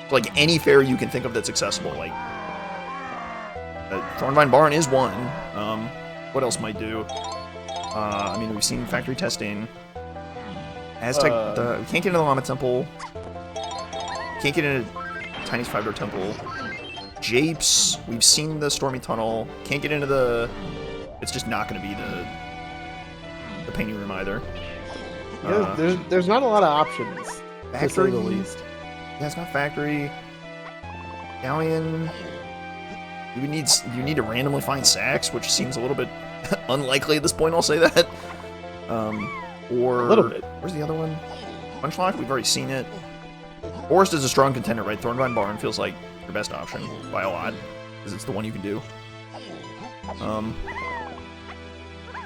Like, any fairy you can think of that's accessible, like... Thornvine Barn is one. What else might do? I mean, we've seen factory testing. Aztec, we can't get into the Llama Temple. Can't get into Tiny's 5-door Temple. Japes, we've seen the Stormy Tunnel. Can't get into the... It's just not going to be the painting room either. Yeah, there's not a lot of options, Factory, to say the least. Yeah, it's not Factory. Galleon... You need to randomly find Sax, which seems a little bit unlikely at this point, I'll say that. Or... A little bit. Where's the other one? Punchlock? We've already seen it. Forest is a strong contender, right? Thornvine Barn feels like your best option by a lot, because it's the one you can do.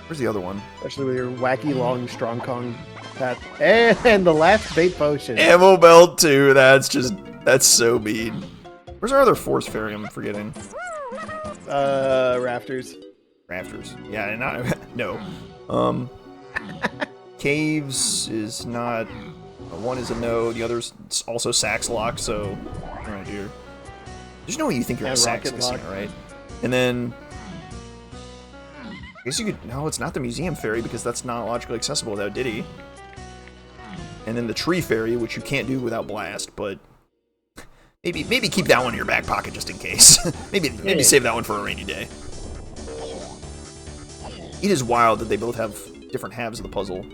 Where's the other one? Especially with your wacky long strong Kong path. And the last bait potion. Ammo belt too. That's so mean. Where's our other force fairy? I'm forgetting. Rafters. Rafters. Yeah, no. Caves is not... One is a no, the other's also Sax Lock, so... Oh dear. There's no way you think you're a Sax Casino, right? And then... I guess you could... No, it's not the Museum Ferry, because that's not logically accessible without Diddy. And then the Tree Ferry, which you can't do without Blast, but... Maybe keep that one in your back pocket just in case. maybe save that one for a rainy day. It is wild that they both have different halves of the puzzle.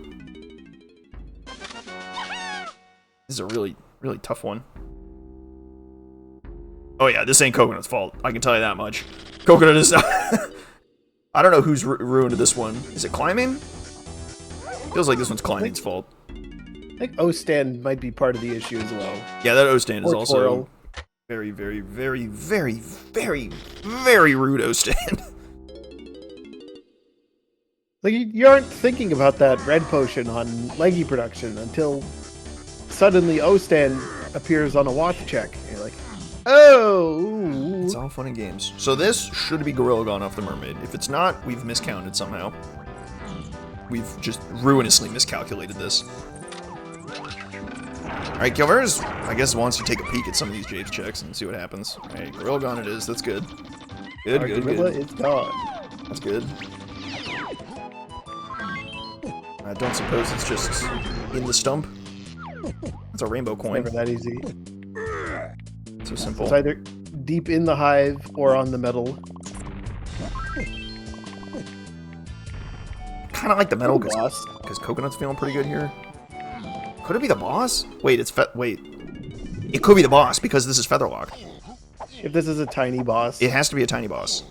This is a really, really tough one. Oh yeah, this ain't Coconut's fault. I can tell you that much. Coconut is not... I don't know who's ruined this one. Is it climbing? Feels like this one's climbing's fault. I think O-stand might be part of the issue as well. Yeah, that O-stand is also twirl. very, very, very, very, very, very rude O-stand. Like, you aren't thinking about that red potion on Leggy production until suddenly O-stand appears on a watch check. And you're like, oh! It's all fun and games. So this should be Gorilla Gone off the Mermaid. If it's not, we've miscounted somehow. We've just ruinously miscalculated this. Alright, Kilvereis, I guess, wants to take a peek at some of these Japes checks and see what happens. Alright, Gorilla Gone it is. That's good. Good, good, Gorilla good. is gone. That's good. I don't suppose it's just in the stump. That's a rainbow coin. Never that easy. So simple. It's either deep in the hive or on the metal. Kind of like the metal boss. because Coconut's feeling pretty good here. Could it be the boss? Wait, wait. It could be the boss because this is Featherlock. If this is a tiny boss, It has to be a tiny boss.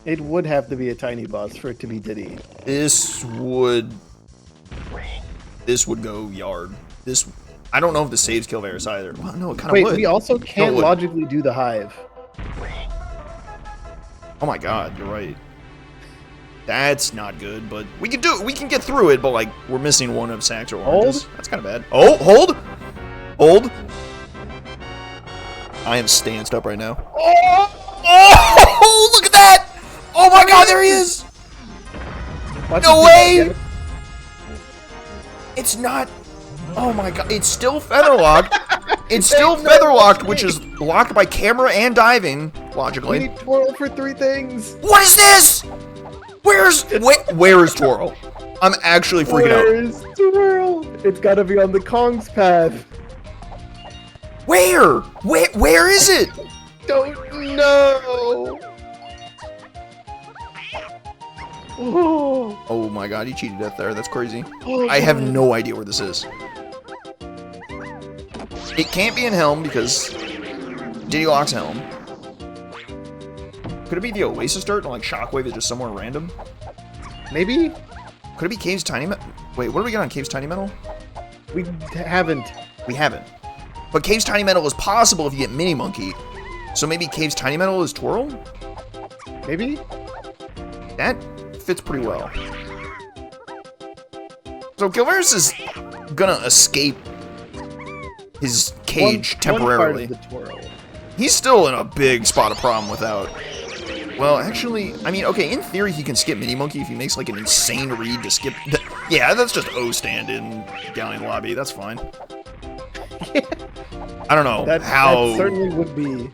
it would have to be a tiny boss for it to be Diddy. This would go yard. This, I don't know if this saves Kilvereis either. Well, no, it kind of Wait, would. we also can't it would. logically do the hive. Oh my god, you're right. That's not good, but we can do it. We can get through it, but like we're missing one of Sax or Oranges. That's kind of bad. Oh, hold, hold. I am stanced up right now. Oh, look at that! Oh my god, there he is! No way! It's not. Oh my god, it's still Featherlocked. It's still Featherlocked, which is locked by camera and diving, We logically. need twirl for 3 things. What is this? Where is Twirl? I'm actually freaking out. Where is twirl? It's gotta be on the Kong's path. Where is it? Don't know. Oh, Oh my god, he cheated death there. That's crazy. oh I have God. no idea where this is. It can't be in Helm because Diddy locks Helm. Could it be the Oasis dirt and like Shockwave is just somewhere random? Maybe Could it be Cave's Tiny Metal? Wait, what do we get on Cave's Tiny Metal? we haven't. We haven't. But Cave's Tiny Metal is possible if you get Mini Monkey. So maybe Cave's Tiny Metal is Twirl? Maybe. That fits pretty well. So Kilvereis is gonna escape his cage temporarily. One part of the twirl. He's still in a big spot of problem without... Well, actually, I mean, okay, in theory he can skip Mini Monkey if he makes like an insane read to skip... Yeah, that's just O-stand in Galleon Lobby, that's fine. I don't know That certainly would be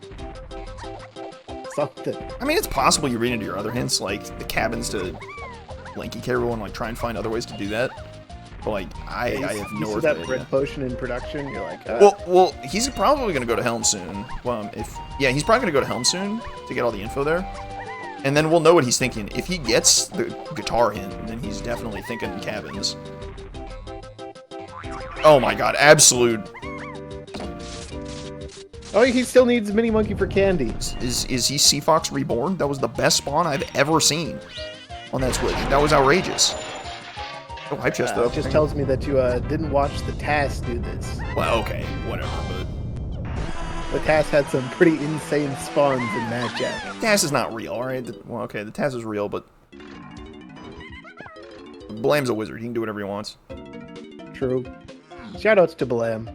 something. I mean, it's possible you read into your other hints, like the cabins to Lanky Caribou and like try and find other ways to do that. But like, I have You no see idea. that red potion in production, you're like, Well, he's probably gonna go to Helm soon. Well, he's probably gonna go to Helm soon to get all the info there, and then we'll know what he's thinking. If he gets the guitar hint, then he's definitely thinking cabins. Oh my god, absolute. oh, he still needs Mini Monkey for candy. Is he Sea Fox Reborn? That was the best spawn I've ever seen on that Switch. That was outrageous. Oh, hype chest though. It just tells me that you didn't watch the TAS do this. Well, okay, whatever, but... The TAS had some pretty insane spawns in Mad Jack. TAS is not real, alright? Well, okay, the TAS is real, but... Blame's a wizard, he can do whatever he wants. True. Shoutouts to Blam.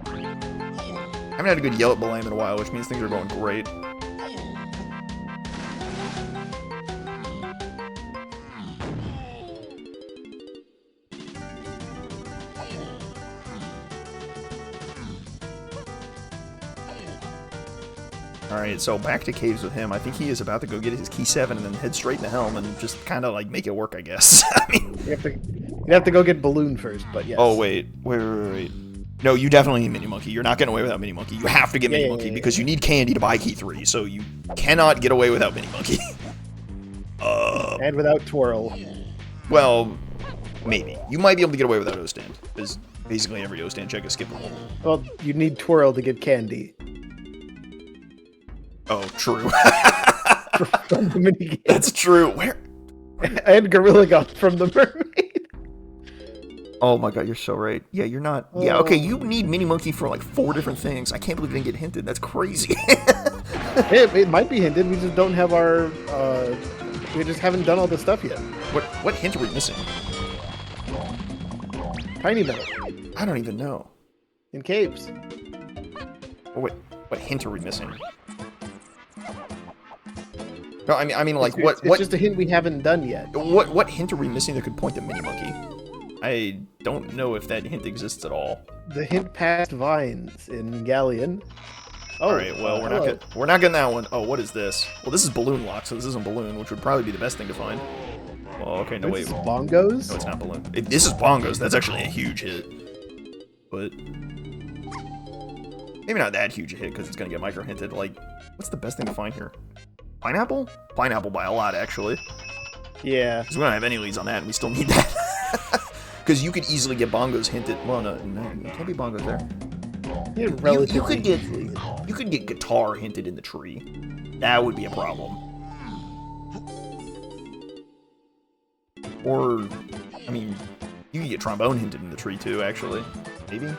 I haven't had a good yell at Blame in a while, which means things are going great. Alright, so back to caves with him. I think he is about to go get his key 7 and then head straight in the helm and just kind of like make it work, I guess. I mean, you have to go get balloon first, but yes. Oh, wait. No, you definitely need Mini Monkey. You're not getting away without Mini Monkey. You have to get Mini Monkey because you need candy to buy key 3, so you cannot get away without Mini Monkey. And without Twirl. Well, maybe. You might be able to get away without O-Stand, because basically every O-Stand check is skippable. Well, you need Twirl to get candy. Oh, true. From the minigame. That's true. Where? And Gorilla Gun from the mermaid. Oh my god, you're so right. Yeah, you're not. Yeah, okay, you need Mini Monkey for like 4 different things. I can't believe it didn't get hinted. That's crazy. It might be hinted. We just don't have our. We just haven't done all the stuff yet. What hint are we missing? Tiny metal. I don't even know. In caves. Oh, wait, what hint are we missing? No, I mean, like what? It's just a hint we haven't done yet. What hint are we missing that could point to Mini Monkey? I don't know if that hint exists at all. The hint past vines in Galleon. Oh, all right. Well, we're not getting that one. Oh, what is this? Well, this is balloon lock, so this isn't balloon, which would probably be the best thing to find. Well, okay, no wait. This is bongos. No, it's not balloon. This is bongos. That's actually a huge hit, but maybe not that huge a hit because it's gonna get micro hinted. Like, what's the best thing to find here? Pineapple? Pineapple by a lot, actually. Yeah. Because we don't have any leads on that, and we still need that. Because you could easily get bongos hinted. Well, no, you can't be bongos there. You could get guitar hinted in the tree. That would be a problem. Or, I mean, you could get trombone hinted in the tree too, actually. Maybe.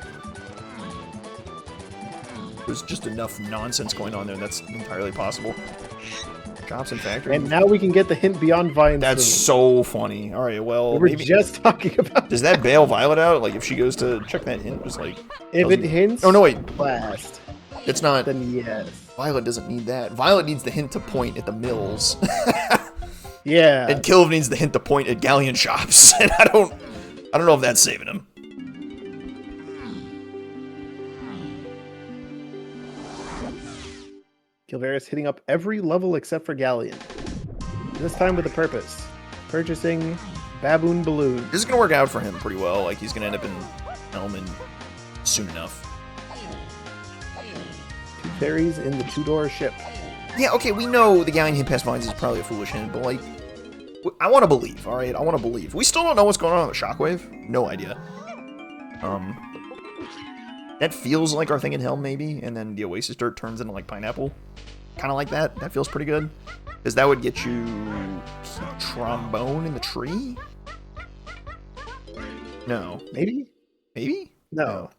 There's just enough nonsense going on there. That's entirely possible. Shops and factories. And now we can get the hint beyond vines. That's so funny. All right, well, we were just talking about. Does that bail Violet out? Like, if she goes to check that hint, just like. If it hints. Oh no, wait. Blast. It's not. Then yes. Violet doesn't need that. Violet needs the hint to point at the mills. Yeah. And Kilv needs the hint to point at galleon shops. And I don't know if that's saving him. Kilvereis hitting up every level except for Galleon. This time with a purpose. Purchasing Baboon Balloon. This is going to work out for him pretty well. Like, he's going to end up in Helm soon enough. 2 fairies in the 2-door ship. Yeah, okay, we know the Galleon hint past vines is probably a foolish hint, but, like, I want to believe, alright? I want to believe. We still don't know what's going on with Shockwave. No idea. That feels like our thing in Helm, maybe, and then the Oasis Dirt turns into, like, Pineapple. Kind of like that. That feels pretty good. Because that would get you trombone in the tree? No. Maybe? Maybe? No.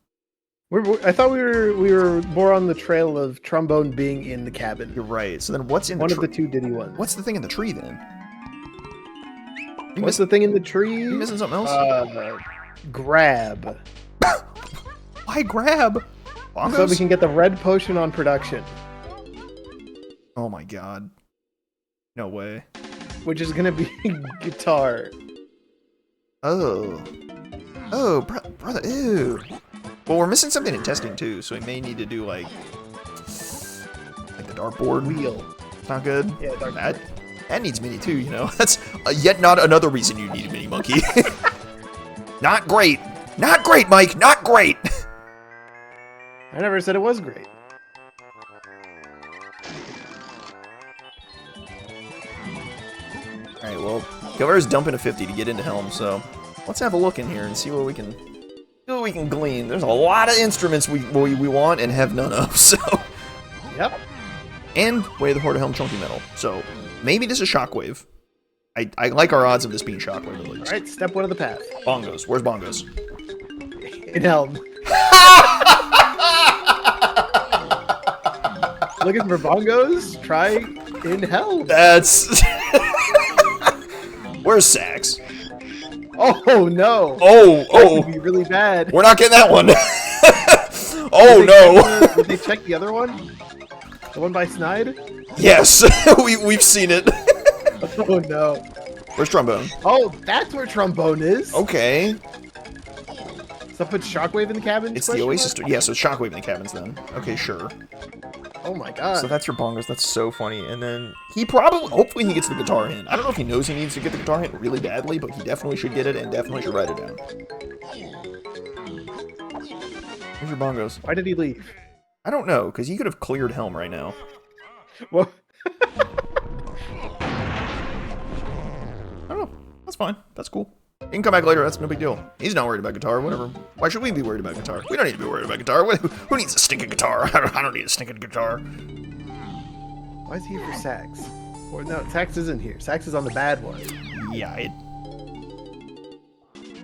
I thought we were more on the trail of trombone being in the cabin. You're right. So then what's in one the of the 2 Diddy ones? What's the thing in the tree, then? What's the thing in the tree? You missing something else? Grab. Why grab? Bongos? So we can get the red potion on production. Oh my god. No way. Which is gonna be guitar. Oh. Oh, brother, ew. Well, we're missing something in testing, too, so we may need to do, like the dartboard. Wheel. It's not good. Yeah, dartboard. That needs Mini, too, you know? That's yet not another reason you need a Mini Monkey. Not great. Not great, Mike. Not great. I never said it was great. Alright, well, Kilvereis dumping a 50 to get into Helm, so let's have a look in here and see what we can glean. There's a lot of instruments we want and have none of, so. Yep. And Way of the Horde of Helm Chunky Metal. So maybe this is Shockwave. I like our odds of this being Shockwave at least. Alright, step 1 of the path. Bongos. Where's Bongos? In Helm. Looking for bongos? Try in Helm. That's... Where's Sax? Oh no! Oh! That would be really bad. We're not getting that one. Oh no! Did they check the other one? The one by Snide? Yes, we've seen it. Oh no! Where's Trombone? Oh, that's where Trombone is. Okay. So put Shockwave in the cabin. It's the Oasis. Yeah, so it's Shockwave in the cabins then. Okay, sure. Oh my god. So that's your bongos. That's so funny. And then he probably, hopefully he gets the guitar hint. I don't know if he knows he needs to get the guitar hint really badly, but he definitely should get it and definitely should write it down. Where's your bongos? Why did he leave? I don't know, because he could have cleared Helm right now. Well, I don't know. That's fine. That's cool. He can come back later. That's no big deal. He's not worried about guitar. Whatever. Why should we be worried about guitar? We don't need to be worried about guitar. Who needs a stinking guitar? I don't need a stinking guitar. why is he here for sax? Or no, sax isn't here. Sax is on the bad one. Yeah, it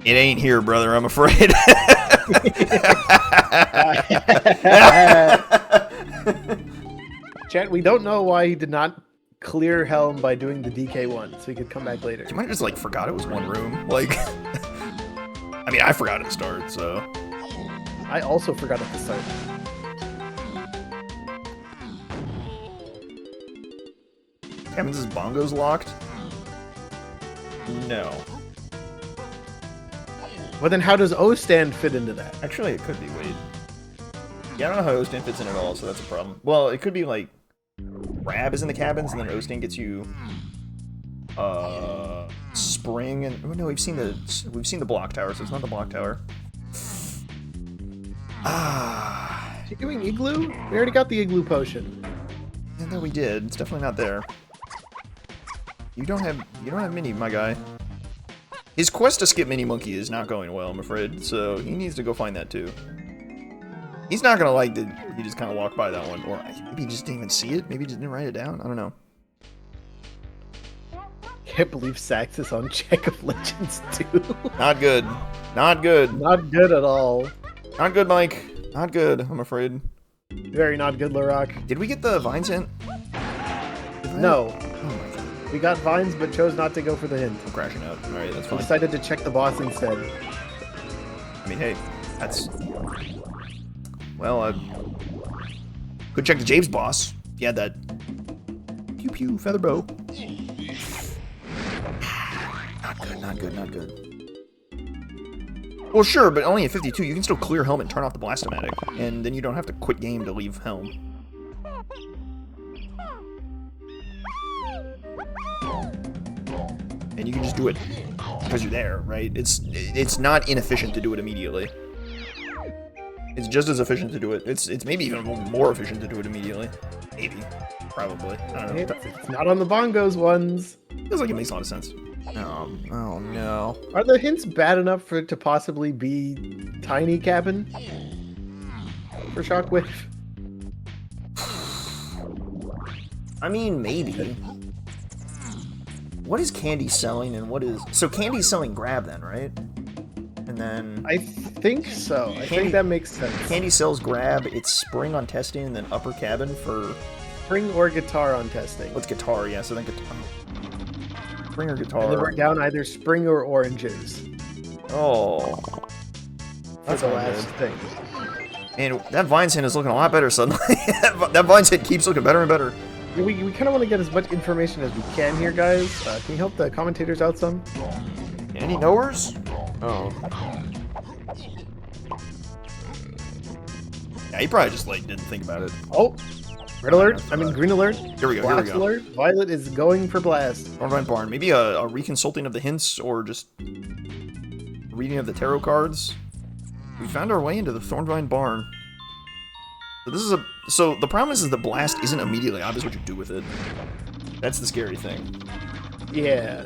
ain't here, brother. I'm afraid. Chat, we don't know why he did not clear Helm by doing the DK1, so he could come back later. You might have just like forgot it was one room. Like, I mean, I forgot at the start, so. I also forgot at the start. Kevin's bongos locked? No. Well, then how does O stand fit into that? Actually, it could be. Wait. Yeah, I don't know how O-stand fits in at all, so that's a problem. Well, it could be like Grab is in the cabins, and then O-stand gets you Spring and oh no, we've seen the block tower, so it's not the block tower. Is he doing Igloo? We already got the Igloo potion. Yeah, no, we did. It's definitely not there. You don't have Mini, my guy. His quest to skip Mini Monkey is not going well, I'm afraid. So he needs to go find that too. He's not gonna like that he just kind of walked by that one, or maybe he just didn't even see it. Maybe he just didn't write it down. I don't know. Can't believe Sax is on Check of Legends 2. Not good. Not good. Not good at all. Not good, Mike. Not good, I'm afraid. Very not good, Larock. Did we get the Vines hint? No. Oh my god. We got Vines, but chose not to go for the hint. I'm crashing out. Alright, that's We fine. decided to check the boss instead. I mean, hey, that's... Well, could check the James boss. He had that pew pew feather bow. Not good, not good, not good. Well, sure, but only at 52. You can still clear Helm and turn off the Blastomatic, and then you don't have to quit game to leave Helm. And you can just do it because you're there, right? It's not inefficient to do it immediately. It's just as efficient to do it. It's maybe even more efficient to do it immediately. Maybe. Probably. I don't know. It's not on the bongos ones. Feels like it makes a lot of sense. Oh no. Are the hints bad enough for it to possibly be Tiny Cabin? For Shockwave? I mean, maybe. What is Candy selling and what is... So Candy's selling Grab then, right? And then... I think so. I think that makes sense. Candy sells Grab, it's Spring on testing, and then Upper Cabin for... Spring or Guitar on testing. What's Guitar? Yeah, so then Guitar... Spring or Guitar. And then we're down either Spring or Oranges. Oh. That's the last thing. And that Vines hint is looking a lot better suddenly. That Vines hint keeps looking better and better. We kind of want to get as much information as we can here, guys. Can you help the commentators out some? Any knowers? Oh. Yeah, he probably just like didn't think about it. Oh, red alert. I mean green alert. Here we go. Blast Here we go. alert. Violet is going for blast. Thornvine Barn. Maybe a reconsulting of the hints or just reading of the tarot cards. We found our way into the Thornvine Barn. So this is a. So the problem is the blast isn't immediately obvious what you do with it. That's the scary thing. Yeah.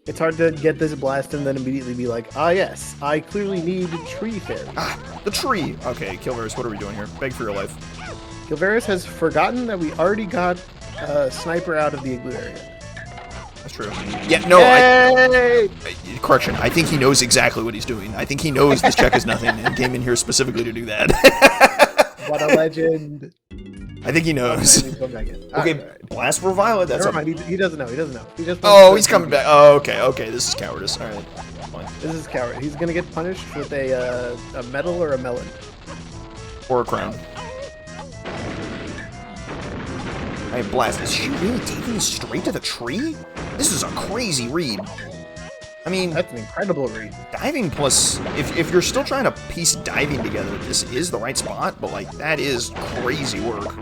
It's hard to get this blast and then immediately be like, ah yes, I clearly need Tree Fairy. Ah, the tree. Okay, Kilvereis, what are we doing here? Beg for your life. Kilvereis has forgotten that we already got Sniper out of the igloo area. That's true. Yeah, no, correction. I think he knows exactly what he's doing. I think he knows this check is nothing and came in here specifically to do that. What a legend. I think he knows. Okay, right. blast for Violet. That's Never mind, he doesn't know. He doesn't know. He just oh, he's coming back. Oh, okay, okay. This is cowardice. All right, fine. This is coward. He's gonna get punished with a medal or a melon. Or a crown. Alright, blast. Is she really taking this straight to the tree? This is a crazy read. I mean, That's an incredible read. diving plus, if you're still trying to piece diving together, this is the right spot, but like, that is crazy work.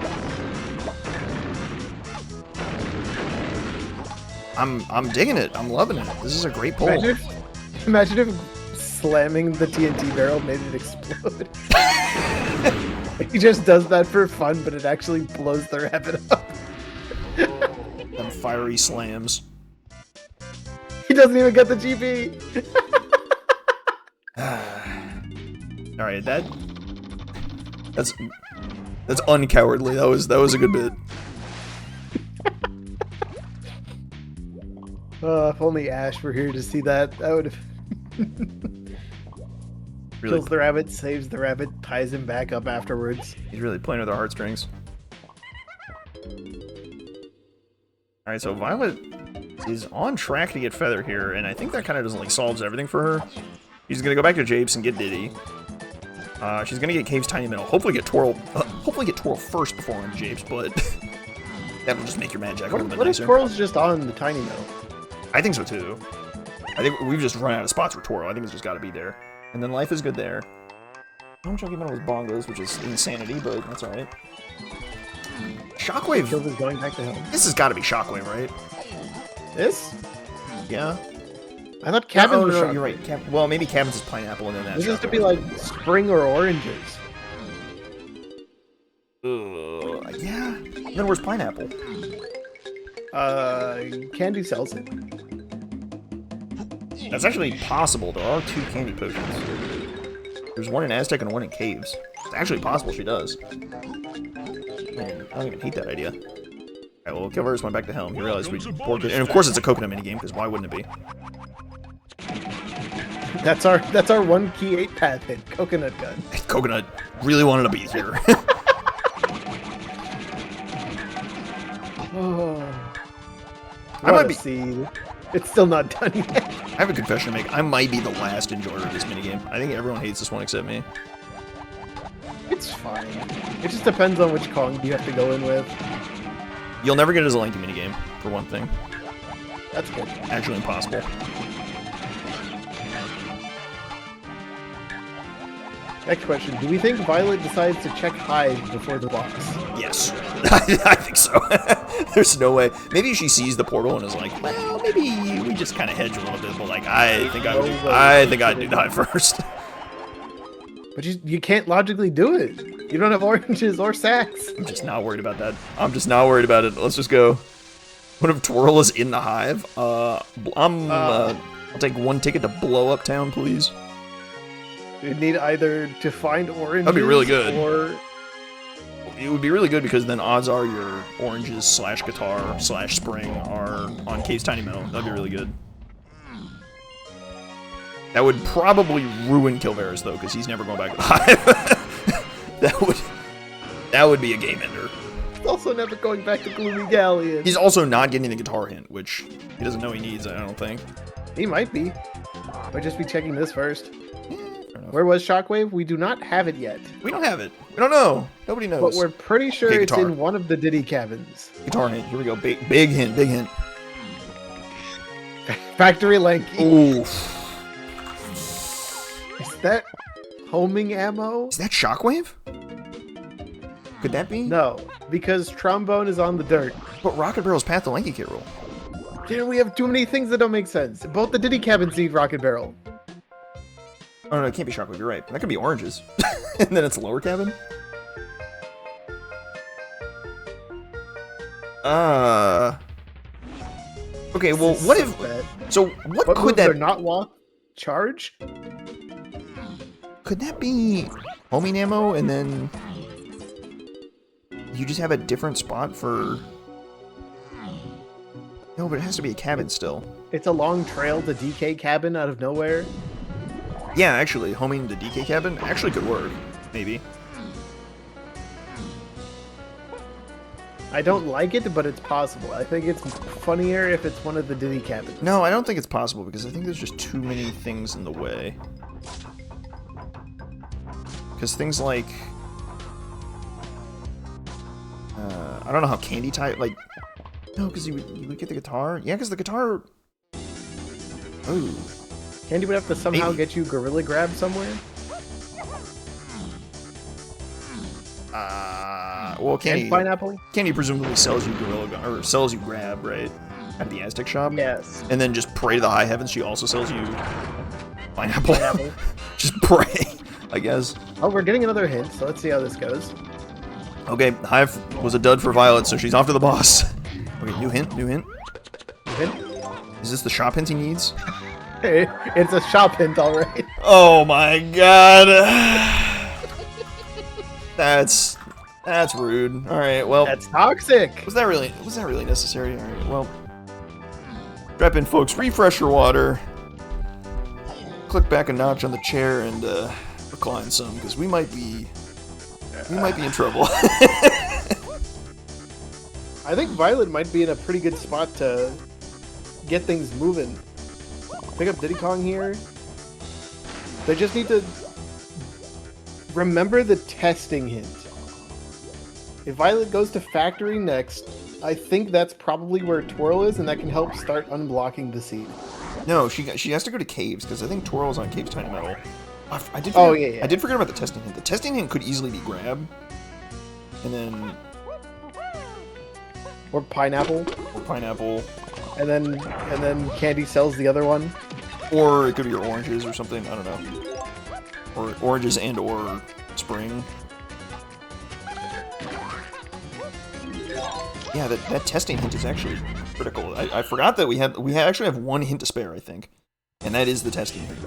I'm digging it. I'm loving it. This is a great poll. Imagine if slamming the TNT barrel made it explode. He just does that for fun, but it actually blows the rabbit up. Them fiery slams. He doesn't even get the GP. All right, that's uncowardly. That was a good bit. If only Ash were here to see that, that would have. Really, Kills the rabbit, saves the rabbit, ties him back up afterwards. he's really playing with our heartstrings. All right, so Violet is on track to get Feather here, and I think that kind of just like solves everything for her. She's gonna go back to Japes and get Diddy. She's gonna get Cave's Tiny Minnow. Hopefully get Twirl. Hopefully get Twirl first before on Japes, but that will just make your Mad Jack a little bit What if nicer. Twirl's just on the Tiny Minnow? I think so too. I think we've just run out of spots for Twirl. I think it's just got to be there. And then Life is good there. I'm Chunky Minnow with Bongos, which is insanity, but that's alright. Shockwave. Kills is going back to Helm. This has got to be Shockwave, right? This? Yeah. I thought Cabins Oh, was no, Shockwave. you're right. Well, maybe Cabins is Pineapple and then that's This has to Shockwave. be like spring or oranges. Yeah. Then where's Pineapple? Candy sells it. That's actually possible. There are 2 candy potions. There's one in Aztec and one in Caves. It's actually possible she does. Man, I don't even hate that idea. Alright, well, Kilvereis went back to Helm. He realized we bored it. And of course it's a coconut minigame, because why wouldn't it be? That's our one key 8 path hit, Coconut Gun. Coconut really wanted to be here. I might be. See, it's still not done yet. I have a confession to make. I might be the last enjoyer of this minigame. I think everyone hates this one except me. It's fine. It just depends on which Kong you have to go in with. You'll never get it as a lengthy minigame, for one thing. That's good. Actually impossible. Next question. Do we think Violet decides to check Hive before the box? Yes. I think so. There's no way. Maybe she sees the portal and is like, well, maybe we just kind of hedge a little bit, but like, I think I'd do that first. But you can't logically do it. You don't have oranges or sacks. I'm just not worried about that. I'm just not worried about it. Let's just go. What if Twirl is in the Hive? I'll take 1 ticket to blow up town, please. You need either to find oranges. That'd be really good. Or It would be really good because then odds are your oranges / guitar / spring are on Cave's Tiny Minnow. That'd be really good. That would probably ruin Kilvereis though, because he's never going back to the Hive. that would be a game ender. he's also never going back to Gloomy Galleon. He's also not getting the guitar hint, which he doesn't know he needs, I don't think. He might be. Might just be checking this first. Where was Shockwave? We do not have it yet. We don't have it. We don't know. Nobody knows. But we're pretty sure Okay, it's guitar. in one of the Diddy cabins. Guitar hint. Here we go. Big hint. Big hint. Factory Lanky. Oof. Is that homing ammo? Is that Shockwave? Could that be? No, because Trombone is on the dirt. But Rocket Barrel's Path to Lanky Kid rule. Dude, we have too many things that don't make sense. Both the Diddy cabins need Rocket Barrel. Oh no, it can't be Shockwave. You're right. That could be oranges. And then it's lower cabin. Okay, well, This is what so if? bad. So what What could moves that? are not walk? Charge? Could that be homing ammo and then you just have a different spot for? No, but it has to be a cabin still. It's a long trail to DK cabin out of nowhere. Yeah, actually, homing the DK cabin actually could work. Maybe. I don't like it, but it's possible. I think it's funnier if it's one of the Diddy cabins. No, I don't think it's possible because I think there's just too many things in the way. Because things like... I don't know how candy type... Like... No, because you would get the guitar. Yeah, because the guitar... Ooh. Candy would have to somehow Maybe. get you Gorilla Grab somewhere. Well, And Pineapple? Candy presumably sells you Gorilla or sells you Grab, right? at the Aztec shop. Yes. And then just pray to the high heavens she also sells you pineapple. Pineapple. Just pray, I guess. Oh, we're getting another hint, so let's see how this goes. Okay, Hive was a dud for Violet, so she's off to the boss. Okay, new hint, new hint. Hint? Is this the shop hint he needs? Hey, it's a shop hint, alright. Oh my god. That's rude. Alright, well. That's toxic. Was that really necessary? Alright, well. Strap in, folks. Refresh your water. Click back a notch on the chair and recline some, because we might be in trouble. I think Violet might be in a pretty good spot to get things moving. Pick up Diddy Kong here. They just need to remember the testing hint. If Violet goes to factory next, I think that's probably where Twirl is, and that can help start unblocking the seed. No, she has to go to caves, because I think Twirl's on Caves Tiny Metal. I did forget about the testing hint. The testing hint could easily be grab. And then... Or pineapple. And then Candy sells the other one. Or it could be your oranges or something, I don't know. Or oranges and or spring. Yeah, that testing hint is actually critical. I forgot that we actually have one hint to spare, I think. And that is the testing hint.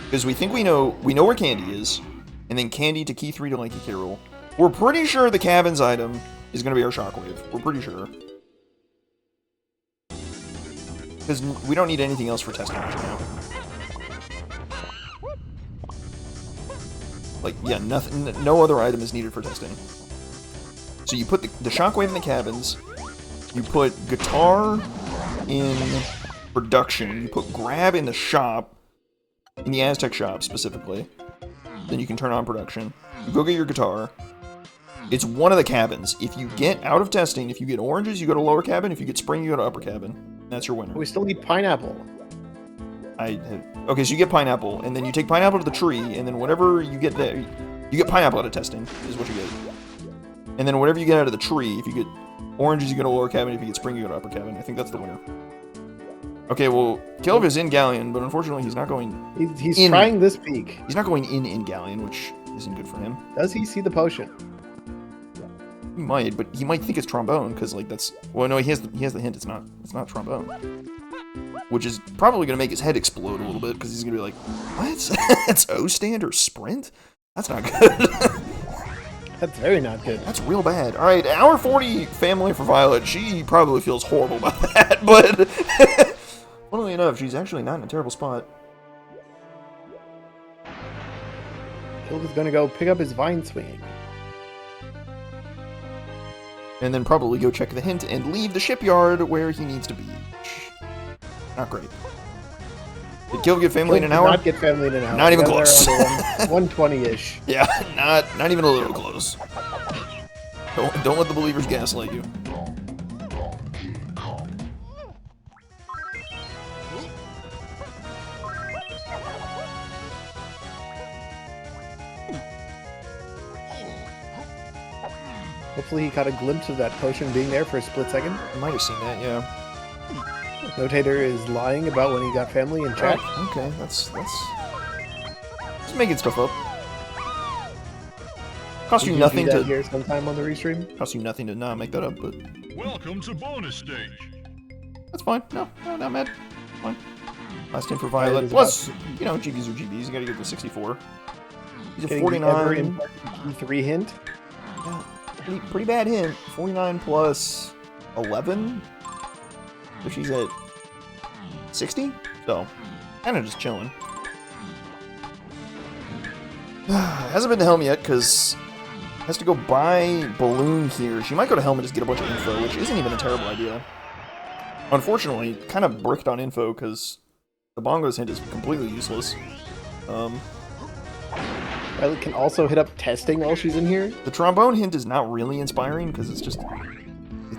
Because we think we know where Candy is, and then Candy to key 3 to Lanky Carol. We're pretty sure the cabins item is going to be our shockwave. We're pretty sure. Because we don't need anything else for testing right now. Like, yeah, nothing. No other item is needed for testing. So you put the shockwave in the cabins. You put guitar in production. You put grab in the shop, in the Aztec shop specifically. Then you can turn on production. You go get your guitar. It's one of the cabins. If you get out of testing, if you get oranges, you go to lower cabin. If you get spring, you go to upper cabin. That's your winner. We still need pineapple. Okay, so you get pineapple, and then you take pineapple to the tree, and then whatever you get there, you get pineapple out of testing, is what you get. And then whatever you get out of the tree, if you get oranges, you go to lower cabin. If you get spring, you go to upper cabin. I think that's the winner. Okay, well, Kelv is in Galleon, but unfortunately he's not going... He's trying this peak. He's not going in Galleon, which isn't good for him. Does he see the potion? He might, but he might think it's trombone, because, like, that's... Well, no, he has the hint. It's not trombone. Which is probably going to make his head explode a little bit, because he's going to be like, what? That's O-stand or sprint? That's not good. That's very not good. That's real bad. Alright, hour 40 family for Violet. She probably feels horrible about that, but... funnily enough, she's actually not in a terrible spot. Kilv is going to go pick up his vine swinging. And then probably go check the hint and leave the shipyard where he needs to be. Not great. Did Kilv get family in an hour? Not get family in an hour. Not even close. 120-ish. Yeah, not even a little close. Don't let the believers gaslight you. Hopefully he caught a glimpse of that potion being there for a split second. I might have seen that, yeah. Notator is lying about when he got family in chat. Okay, that's just making stuff up. Cost you nothing to here sometime on the restream. Cost you nothing to not make that up, but Welcome to bonus stage. that's fine. No, not mad. Fine. Last hint for Violet. Plus, you know, GBs are GBs. You gotta get the 64. He's a 49. Three hint. Yeah, pretty bad hint. 49 plus 11. So she's at 60? So, kind of just chilling. Hasn't been to Helm yet, because has to go buy Balloon here. She might go to Helm and just get a bunch of info, which isn't even a terrible idea. Unfortunately, kind of bricked on info, because the Bongos hint is completely useless. Violet can also hit up testing while she's in here. The trombone hint is not really inspiring, because it's just...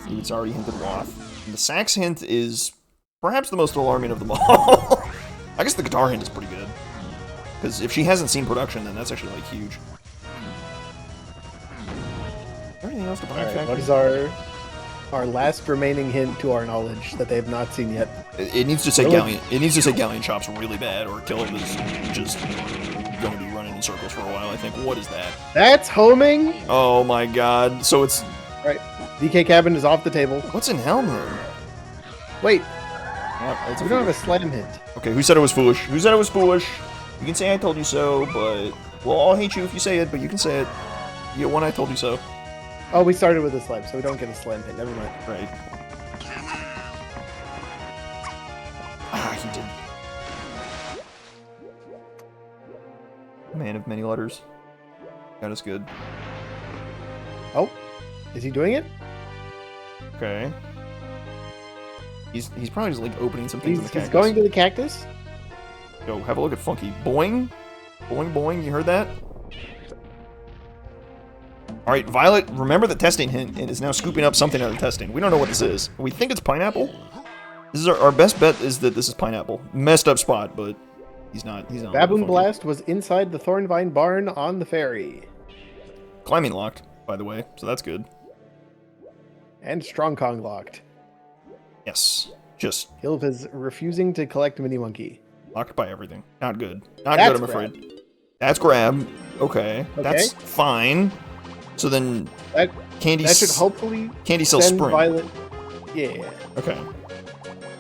It's already hinted Waff. And the sax hint is perhaps the most alarming of them all. I guess the guitar hint is pretty good. Because if she hasn't seen production, then that's actually, like, huge. Is there anything else to buy? Alright, what is our our last remaining hint to our knowledge that they have not seen yet. It needs to say galleon. It needs to say galleon chops really bad, or Kilv is just going to be running in circles for a while. I think. What is that? That's homing. Oh my god! So it's Right. DK cabin is off the table. what's in Helm then? Wait, It's we don't have a slam hint. Okay, who said it was foolish? Who said it was foolish? You can say I told you so, but well, I'll hate you if you say it. But you can say it. You get one I told you so. Oh, we started with a slam, so we don't get a slam hint. Never mind. Right. Ah, he did. Man of many letters. That is good. Oh, is he doing it? Okay. He's probably just like opening some things in the cactus. He's going to the cactus? Yo, have a look at Funky. Boing. Boing, boing. You heard that? Alright, Violet, remember the testing hint and is now scooping up something out of testing. We don't know what this is. We think it's pineapple. This is our best bet is that this is pineapple. Messed up spot, but he's not. Baboon Blast was inside the Thornvine barn on the ferry. Climbing locked, by the way, so that's good. And Strong Kong locked. Yes. Just Kilv is refusing to collect Mini Monkey. locked by everything. Not good. Not That's good, I'm afraid. That's grab. Okay. That's fine. So then Candy that should hopefully Candy sells send spring. Violet. Yeah. Okay.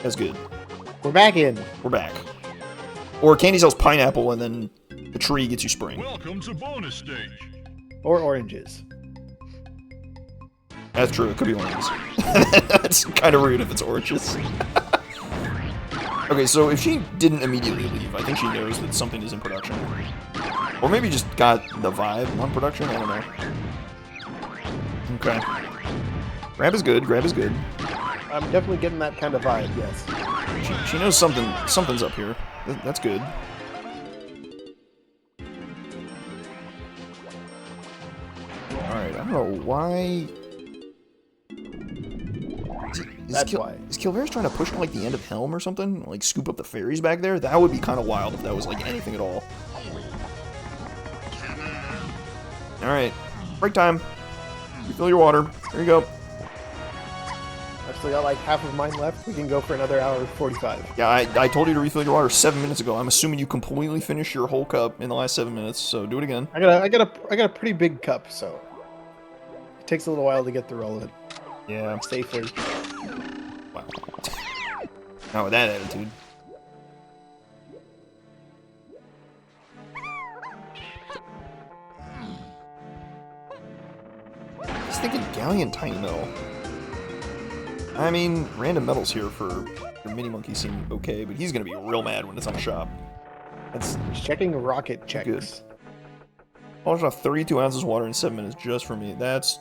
That's good. We're back in. We're back. Or Candy sells pineapple and then the tree gets you spring. Welcome to bonus stage. Or oranges. That's true, it could be oranges. That's kind of rude if it's oranges. Okay, so if she didn't immediately leave, I think she knows that something is in production. Or maybe just got the vibe on production, I don't know. Okay. Grab is good, grab is good. I'm definitely getting that kind of vibe, yes. She knows something's up here. That's good. Alright, I don't know why... That's why. Is Kilvereis trying to push to like the end of Helm or something? Like scoop up the fairies back there? That would be kind of wild if that was like anything at all. Alright, break time. Refill your water. There you go. I've still got like half of mine left. We can go for another hour 45. Yeah, I told you to refill your water 7 minutes ago. I'm assuming you completely finished your whole cup in the last 7 minutes, so do it again. I got a pretty big cup, so it takes a little while to get through all of it. Yeah. Safely. Wow. Not with that attitude. He's thinking Galleon Tiny Metal. I mean, random metals here for the Mini Monkey seem okay, but he's gonna be real mad when it's on the shop. That's He's checking rocket checks. good. Polished off 32 ounces of water in 7 minutes just for me. That's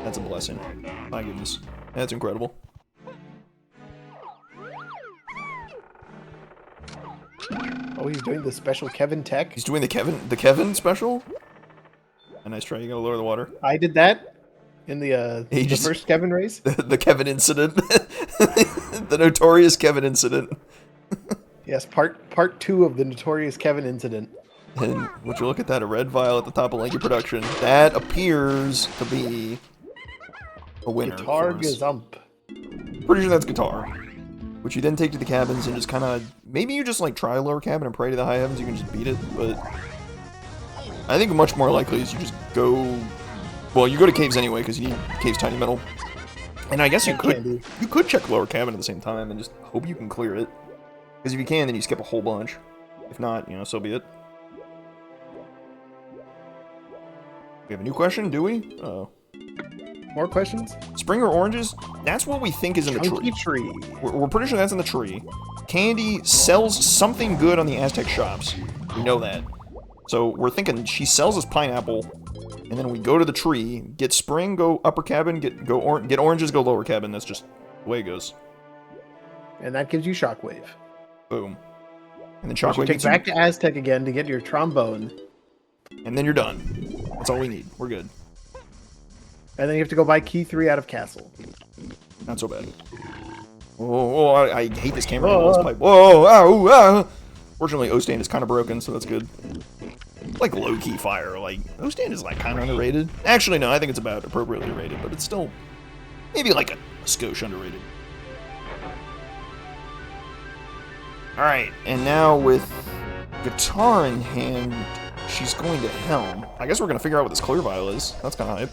a blessing. My goodness. That's incredible. Oh, he's doing the special Kevin tech. He's doing the Kevin special? A nice try, you gotta lower the water. I did that in the first Kevin race. The Kevin incident. The notorious Kevin incident. Yes, part 2 of the notorious Kevin incident. And would you look at that, a red vial at the top of Lanky Production. That appears to be a winner. Guitar for us. Gazump. Pretty sure that's guitar. Which you then take to the cabins and just kind of... Maybe you just like try lower cabin and pray to the high heavens, you can just beat it, but... I think much more likely is you just go... Well, you go to caves anyway, because you need caves tiny metal. And I guess you could check lower cabin at the same time and just hope you can clear it. Because if you can, then you skip a whole bunch. If not, you know, so be it. We have a new question, do we? Oh. More questions? Spring or oranges? That's what we think is in the Chunky tree. tree. We're pretty sure that's in the tree. Candy sells something good on the Aztec shops. We know that. So we're thinking she sells us pineapple, and then we go to the tree, get spring, go upper cabin, get oranges, go lower cabin. That's just the way it goes. And that gives you Shockwave. Boom. And then You Shockwave take gets back to Aztec again to get your trombone. and then you're done. That's all we need. We're good. And then you have to go buy key 3 out of Castle. Not so bad. Oh, I hate this camera angle, this pipe. Whoa, ow, ah. Fortunately, O-Stand is kind of broken, so that's good. Like low-key fire, like O-Stand is like kind of underrated. Actually, no, I think it's about appropriately rated, but it's still Maybe like a skosh underrated. Alright, and now with guitar in hand, she's going to Helm. I guess we're going to figure out what this clear vial is. That's kind of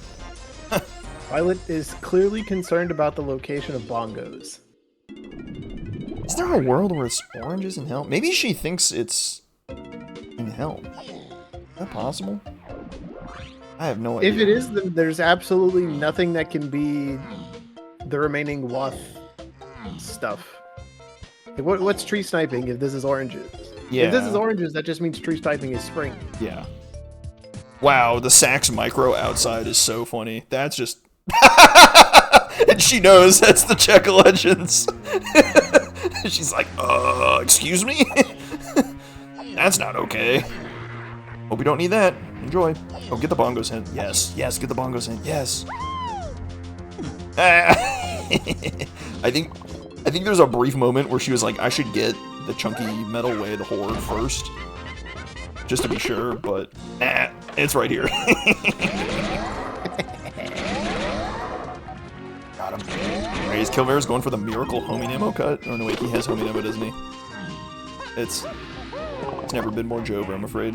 hype. Violet is clearly concerned about the location of bongos. Is there a world where it's oranges in Helm? Maybe she thinks it's in Helm. Is that possible? I have no idea. If it is, then there's absolutely nothing that can be the remaining Wath stuff. Like, what's tree sniping if this is oranges? Yeah. If this is oranges, that just means tree sniping is spring. Yeah. Wow, the Sax micro outside is so funny. That's just... and she knows that's the Czech Legends. She's like, excuse me? That's not okay. Hope we don't need that. Enjoy. Oh, get the bongos in. Yes, yes, get the bongos in. Yes. I think there's a brief moment where she was like, I should get the chunky metal way the horde first. Just to be sure, but it's right here. Got him. Alright, is Kilvereis going for the miracle homing ammo cut? Oh no, wait, he has homing ammo, doesn't he? It's never been more Jover, I'm afraid.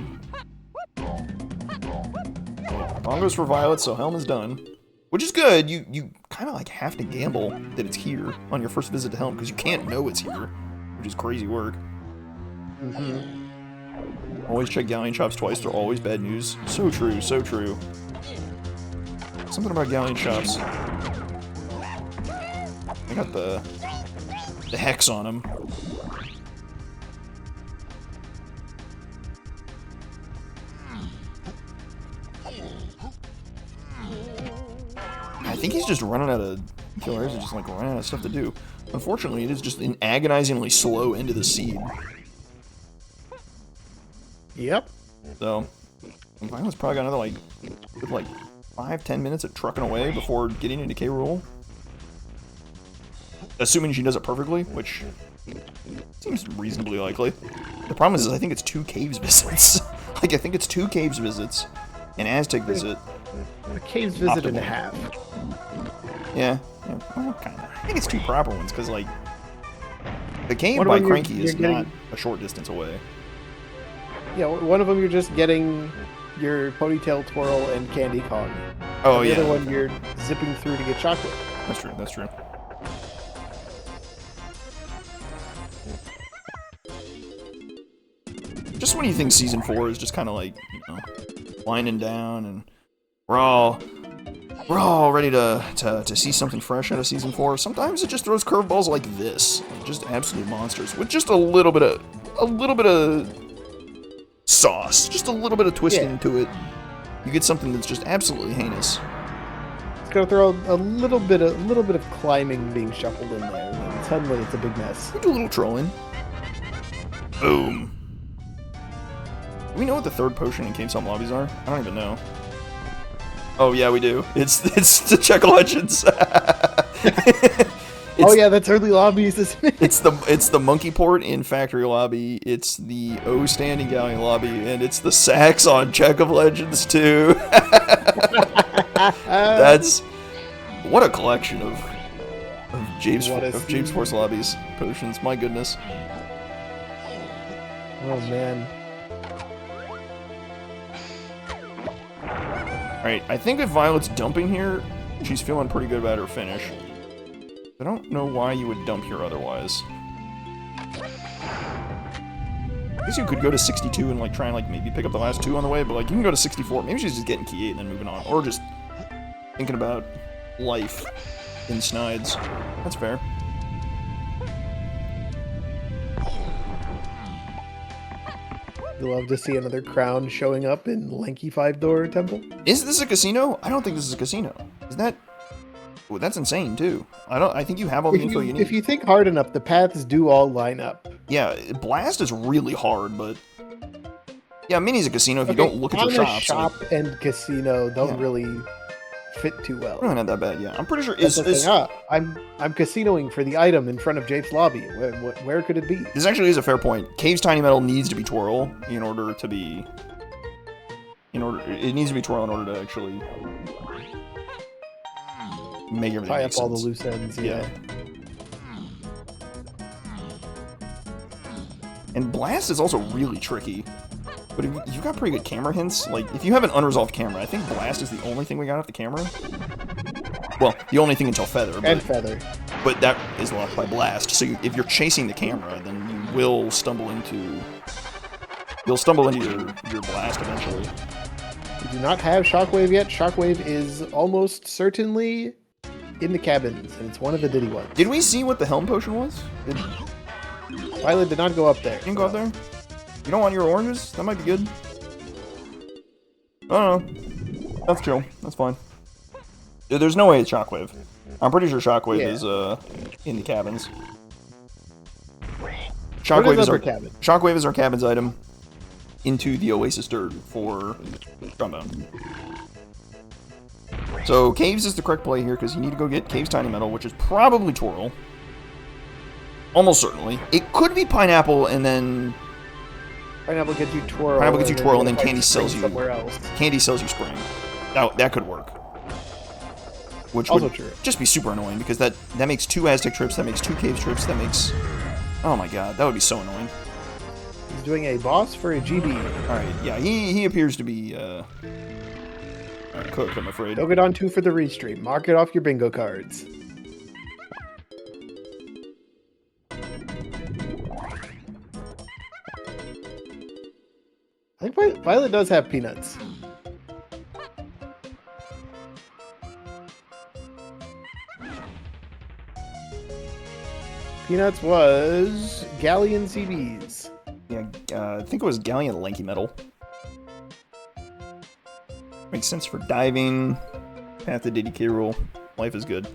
Bongos for Violet, so Helm is done. Which is good. You kind of like have to gamble that it's here on your first visit to Helm because you can't know it's here, which is crazy work. Always check galleon shops twice. They're always bad news. So true. So true. Something about galleon shops. I got the hex on them. I think he's just running out of killers and just like running out of stuff to do. Unfortunately, it is just an agonizingly slow end of the seed. Yep. So, Violet's probably got another like 5-10 minutes of trucking away before getting into K. Rool. Assuming she does it perfectly, which seems reasonably likely. The problem is I think it's 2 caves visits. Like, I think it's 2 caves visits, an Aztec visit. A caves visit and a half. Yeah. Well, kind of. I think it's 2 proper ones, because, like, the cave by Cranky is not a short distance away. Yeah, one of them you're just getting your ponytail twirl and candy Kong. Oh, and yeah. The other one you're zipping through to get chocolate. That's true, that's true. Just when you think Season 4 is just kind of like, you know, winding down and we're all ready to see something fresh out of Season 4. Sometimes it just throws curveballs like this. Like just absolute monsters. With just a little bit of sauce. Just a little bit of twisting to it. You get something that's just absolutely heinous. It's gonna throw a little bit of climbing being shuffled in there, and suddenly it's a big mess. We do a little trolling. Boom. Do we know what the 3rd potion in Cave Salt lobbies are? I don't even know. Oh yeah, we do. It's the Czech Legends. Oh yeah, that's early lobbies, isn't it? It's the Monkey Port in Factory lobby. It's the O standing galleon lobby, and it's the Sax on Czech of Legends too. That's what a collection of James Force lobbies potions. My goodness. Oh man. Alright, I think if Violet's dumping here, she's feeling pretty good about her finish. I don't know why you would dump here otherwise. I guess you could go to 62 and like try and like maybe pick up the last 2 on the way, but like you can go to 64. Maybe she's just getting key 8 and then moving on. Or just thinking about life in Snides. That's fair. You'll love to see another crown showing up in Lanky 5-door temple. Is this a casino? I don't think this is a casino. Is that... Well, that's insane, too. I think you have all the info you need. If you think hard enough, the paths do all line up. Yeah, Blast is really hard, but... Yeah, Mini's a casino if you don't look at your shops. Shop and casino don't really fit too well. Really not that bad, yeah. I'm pretty sure... I'm casinoing for the item in front of Jape's lobby. Where could it be? This actually is a fair point. Cave's Tiny Metal needs to be twirl in order to be... It needs to be twirl in order to actually... make everything Tie make up all the sense. loose ends, yeah. And Blast is also really tricky. But if you've got pretty good camera hints, like, if you have an unresolved camera, I think Blast is the only thing we got off the camera. Well, the only thing until Feather. And Feather. But that is locked by Blast, so if you're chasing the camera, then you will stumble into... You'll stumble into your Blast eventually. We do not have Shockwave yet. Shockwave is almost certainly in the cabins, and it's one of the Diddy ones. Did we see what the Helm potion was? Violet did not go up there. You can go up there? You don't want your oranges? That might be good. I don't know. That's chill. That's fine. There's no way it's Shockwave. I'm pretty sure Shockwave is in the cabins. Shockwave is our cabins item into the Oasis Dirt for Trombone. So Caves is the correct play here because you need to go get Caves Tiny Metal, which is probably Twirl. Almost certainly. It could be Pineapple and then... Pineapple gets you Twirl. Pineapple gets you Twirl and then Candy sells you... somewhere else. Candy sells you Spring. That could work. Which also would true. just be super annoying because that makes 2 Aztec trips, that makes 2 Caves trips, that makes... Oh my god, that would be so annoying. He's doing a boss for a GB. Alright, yeah, he appears to be cooked, I'm afraid. Don't get on 2 for the restream. Mark it off your bingo cards. I think Violet does have peanuts. Peanuts was Galleon CBs. Yeah, I think it was Galleon Lanky Metal. Makes sense for diving. Path to DDK rule. Life is good.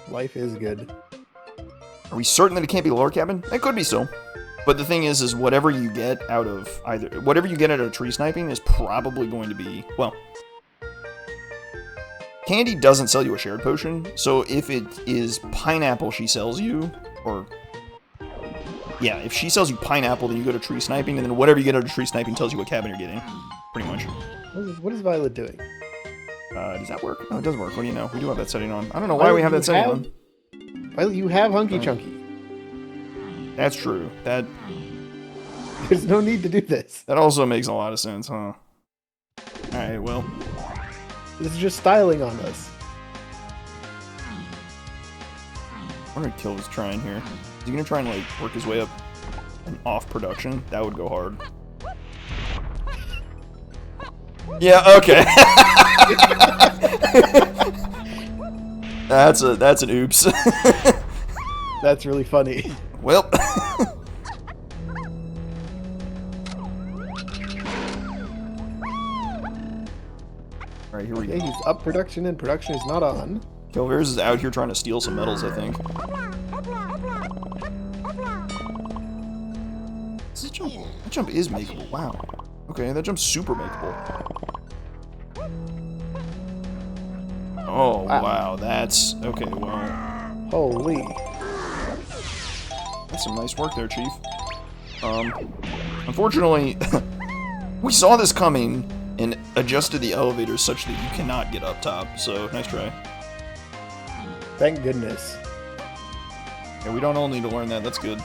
Life is good. Are we certain that it can't be lower cabin? It could be so. But the thing is whatever you get out of whatever you get out of tree sniping is probably going to be, well, Candy doesn't sell you a shared potion, so if it is Pineapple she sells you, or, yeah, if she sells you Pineapple, then you go to tree sniping, and then whatever you get out of tree sniping tells you what cabin you're getting, pretty much. What is Violet doing? Does that work? No, it does work. What do you know? We do have that setting on. I don't know why we have that setting on. Violet, you have Hunky Chunky. That's true. There's no need to do this. That also makes a lot of sense, huh? Alright, well. This is just styling on us. I wonder what Kill was trying here. Is he gonna try and, like, work his way up and off production? That would go hard. Yeah, okay. That's an oops. That's really funny. Well. Alright, here we go. Okay, he's up production and production is not on. Kilvereis is out here trying to steal some medals, I think. This jump, that jump is makeable. Wow. Okay, that jump's super makeable. Oh, wow. That's... Okay, well... Holy. That's some nice work there, Chief. Unfortunately, we saw this coming and adjusted the elevators such that you cannot get up top, so nice try. Thank goodness. Yeah, we don't all need to learn that, that's good.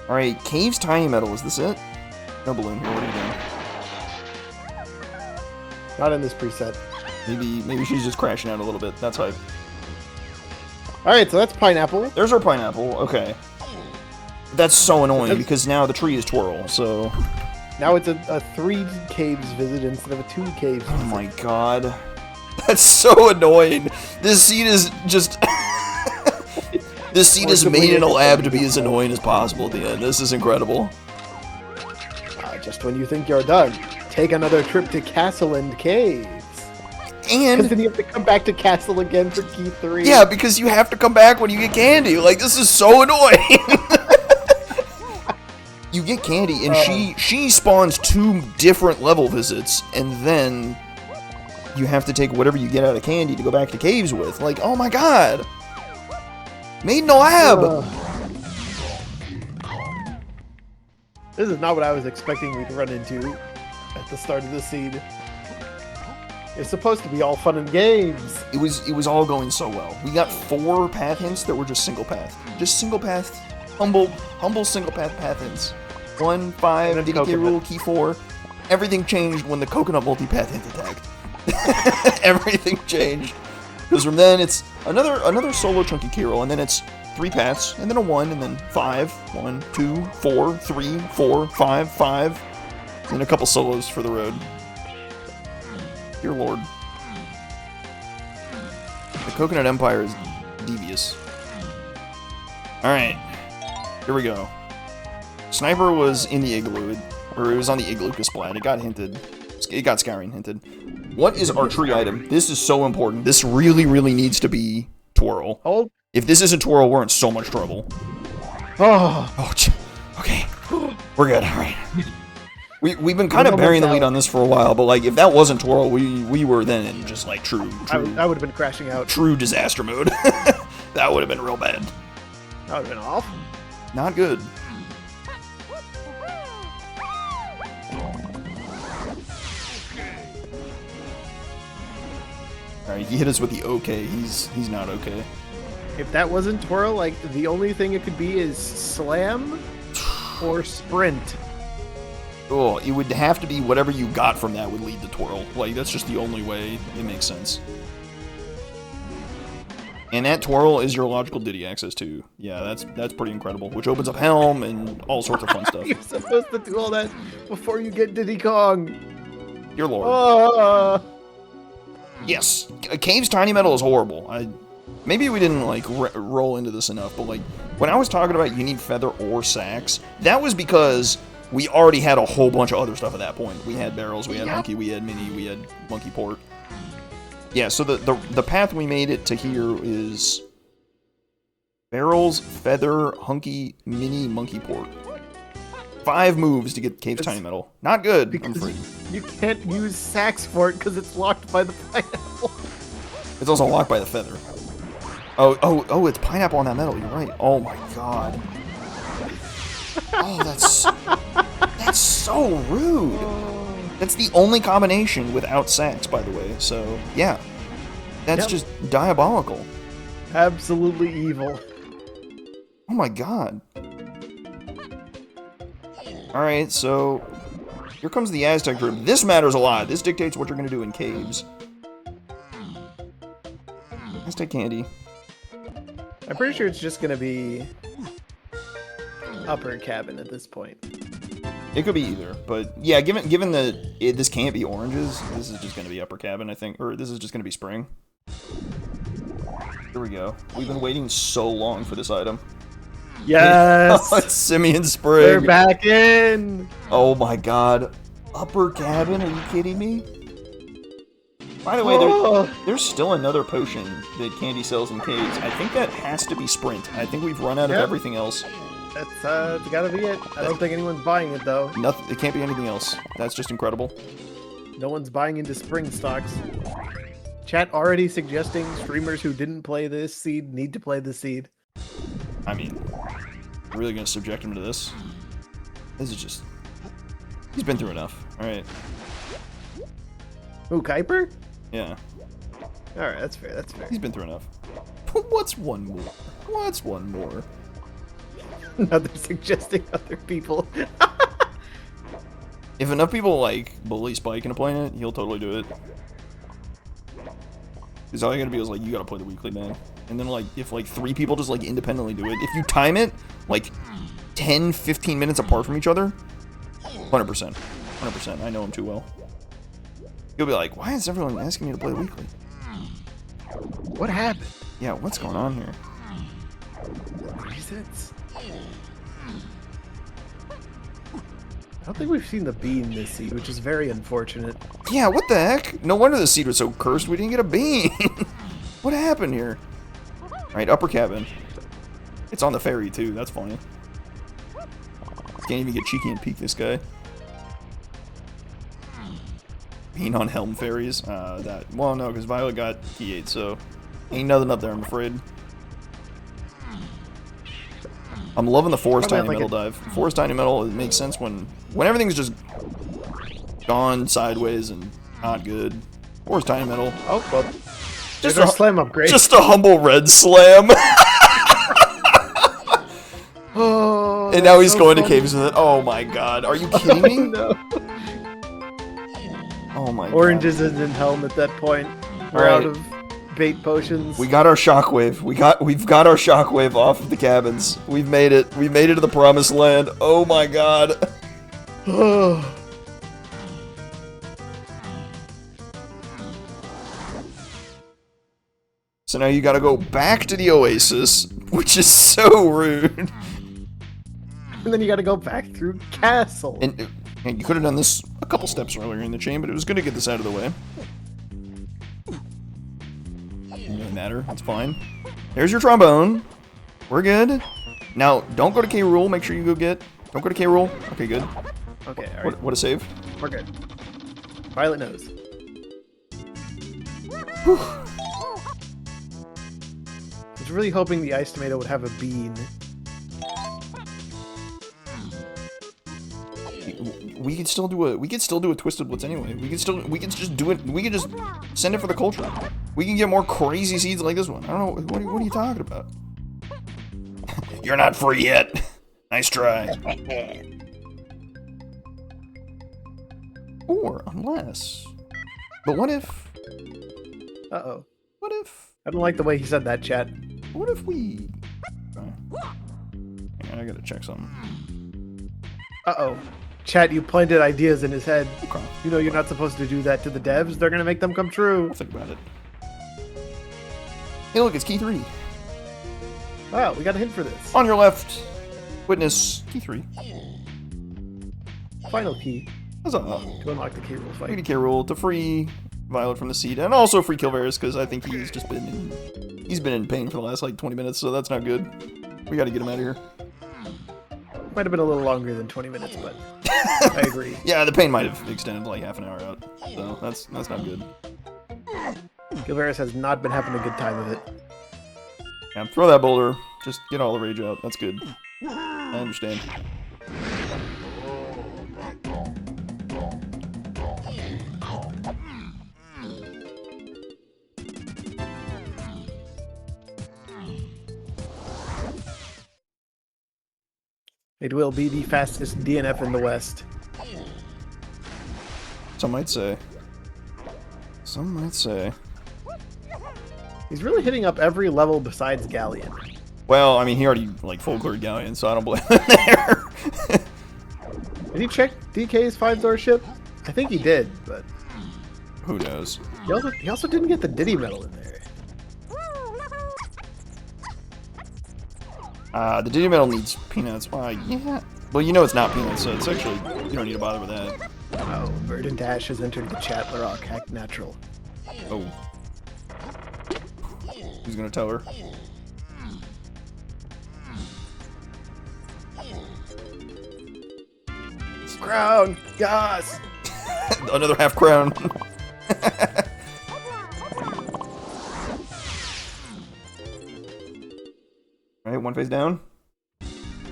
Alright, Caves Tiny Metal, is this it? No balloon here, what are you doing? Not in this preset. Maybe she's just crashing out a little bit, that's hype. Alright, so that's Pineapple. There's our Pineapple, okay. That's so annoying because now the tree is Twirl, so... Now it's a 3 caves visit instead of a 2 caves visit. Oh my god. That's so annoying. This scene is just... This scene is made in a lab to be as annoying as possible at the end. This is incredible. Just when you think you're done, take another trip to Castle and Caves. And... Because then you have to come back to Castle again for key 3. Yeah, because you have to come back when you get candy. Like, this is so annoying. You get candy, and she spawns 2 different level visits, and then you have to take whatever you get out of candy to go back to caves with. Like, oh my god. Made in a lab. This is not what I was expecting we'd run into at the start of this seed. It's supposed to be all fun and games. It was all going so well. We got 4 path hints that were just single path. Just single path, humble single path hints. 1, 5, DK coconut. rule, key 4. Everything changed when the coconut multipath hint attacked. Everything changed. Because from then it's another solo chunky key roll, and then it's 3 paths, and then a 1, and then 5. 1, 2, 4, 3, 4, 5, 5. And a couple solos for the road. Dear Lord. The Coconut Empire is devious. Alright. Here we go. Sniper was in the igloo, or it was on the igloo splat. It got hinted. It got scouring hinted. What is archery item? This is so important. This really, really needs to be twirl. Hold. If this isn't twirl, we're in so much trouble. Oh. Okay. We're good. Alright. We've been kind of burying the lead on this for a while, but like if that wasn't twirl, we were then in just like true. I would have been crashing out. True disaster mode. That would have been real bad. That would have been off. Not good. Alright, he hit us with the okay. He's not okay. If that wasn't twirl, like the only thing it could be is slam or sprint. Oh, it would have to be whatever you got from that would lead to twirl. Like, that's just the only way it makes sense. And that twirl is your logical Diddy access too. Yeah, that's pretty incredible. Which opens up Helm and all sorts of fun stuff. You're supposed to do all that before you get Diddy Kong. Dear Lord. Yes, Cave's Tiny Metal is horrible. Maybe we didn't like roll into this enough, but like when I was talking about you need feather or sacks, that was because we already had a whole bunch of other stuff at that point. We had barrels, we had monkey, we had mini, we had monkey port. Yeah, so the path we made it to here is barrels, feather, hunky, mini, monkey port. 5 moves to get Cave's Tiny Metal. Not good, I'm afraid. You can't use sacks for it because it's locked by the pineapple. It's also locked by the feather. Oh, it's pineapple on that metal, you're right. Oh my god. Oh, that's so rude. That's the only combination without sacks, by the way. So, yeah. That's just diabolical. Absolutely evil. Oh my god. Alright, so here comes the Aztec group. This matters a lot. This dictates what you're going to do in caves. Aztec candy. I'm pretty sure it's just going to be upper cabin at this point. It could be either, but yeah, given that this can't be oranges, this is just going to be upper cabin, I think, or this is just going to be spring. Here we go. We've been waiting so long for this item. Yes! It's Simeon Spring. They're back in! Oh my god. Upper cabin? Are you kidding me? By the way, there's still another potion that Candy sells in caves. I think that has to be Sprint. I think we've run out of everything else. That's gotta be it. I don't think anyone's buying it though. Nothing. It can't be anything else. That's just incredible. No one's buying into spring stocks. Chat already suggesting streamers who didn't play this seed need to play the seed. I mean, we're really gonna subject him to this? This is just... He's been through enough. Alright. Ooh, Kuiper? Yeah. Alright, that's fair, that's fair. He's been through enough. What's one more? What's one more? Now they're suggesting other people. If enough people, like, bully Spike into playing it, he'll totally do it. Because all you gotta be is, like, you gotta play the weekly, man. And then, like, if, like, 3 people just, like, independently do it, if you time it, like, 10, 15 minutes apart from each other, 100%. 100%. I know him too well. You'll be like, why is everyone asking me to play weekly? What happened? Yeah, what's going on here? Resets? I don't think we've seen the bean this seed, which is very unfortunate. Yeah, what the heck? No wonder the seed was so cursed we didn't get a bean. What happened here? Alright, upper cabin. It's on the ferry, too. That's funny. Can't even get cheeky and peek this guy. Bean on Helm ferries. Well, no, because Violet got key 8, so ain't nothing up there, I'm afraid. I'm loving the forest Probably tiny like metal dive. Forest tiny metal, it makes sense when everything's just gone sideways and not good. Forest tiny metal. Oh, well. Just There's our slam upgrade. Just a humble red slam. Oh, and now he's so going to funny. caves with it. Oh my god. Are you kidding me? No. Oh my god. Oranges and Helm at that point. We're Alright. out of bait potions. We got our shockwave. We've got our shockwave off of the cabins. We've made it. We made it to the promised land. Oh my god. So now you gotta go back to the oasis, which is so rude. And then you gotta go back through castle. And you could have done this a couple steps earlier in the chain, but it was good to get this out of the way. Doesn't really matter. That's fine. There's your trombone. We're good. Now, don't go to K. Rool. Make sure you go get... Don't go to K. Rool. Okay, good. Okay, alright. What a save. We're good. Violet knows. Whew. I was really hoping the ice tomato would have a bean. We could still do a twisted blitz anyway. We could just do it. We could just send it for the culture. We can get more crazy seeds like this one. I don't know. What are you talking about? You're not free yet. Nice try. Or unless. But what if? Uh-oh. What if? I don't like the way he said that, chat. What if we? I gotta check something. Uh-oh. Chat, you planted ideas in his head. Okay. You know you're not supposed to do that to the devs. They're gonna make them come true. I'll think about it. Hey, look, it's key 3. Wow, we got a hint for this. On your left, witness key 3. Final key Huzzah. to unlock the K-Rool Free to fight. K. Rool to free Violet from the seed, and also free Kilvereis because I think he's just been in pain for the last like 20 minutes, so that's not good. We got to get him out of here. Might have been a little longer than 20 minutes, but I agree. Yeah, the pain might have extended like half an hour out, so that's not good. Kilvereis has not been having a good time of it. Yeah, throw that boulder. Just get all the rage out. That's good. I understand. It will be the fastest DNF in the West. Some might say. Some might say. He's really hitting up every level besides Galleon. Well, I mean, he already like full cleared Galleon, so I don't blame him there. Did he check DK's 5-star ship? I think he did, but Who knows? he also didn't get the Diddy medal in there. The Diddy Medal needs peanuts. Yeah. Well, you know it's not peanuts, so it's actually, you don't need to bother with that. Oh, Verdant Dash has entered the chat. Larok, act natural. Oh. Who's gonna tell her? Crown! Yes! Another half crown. Alright, one face down.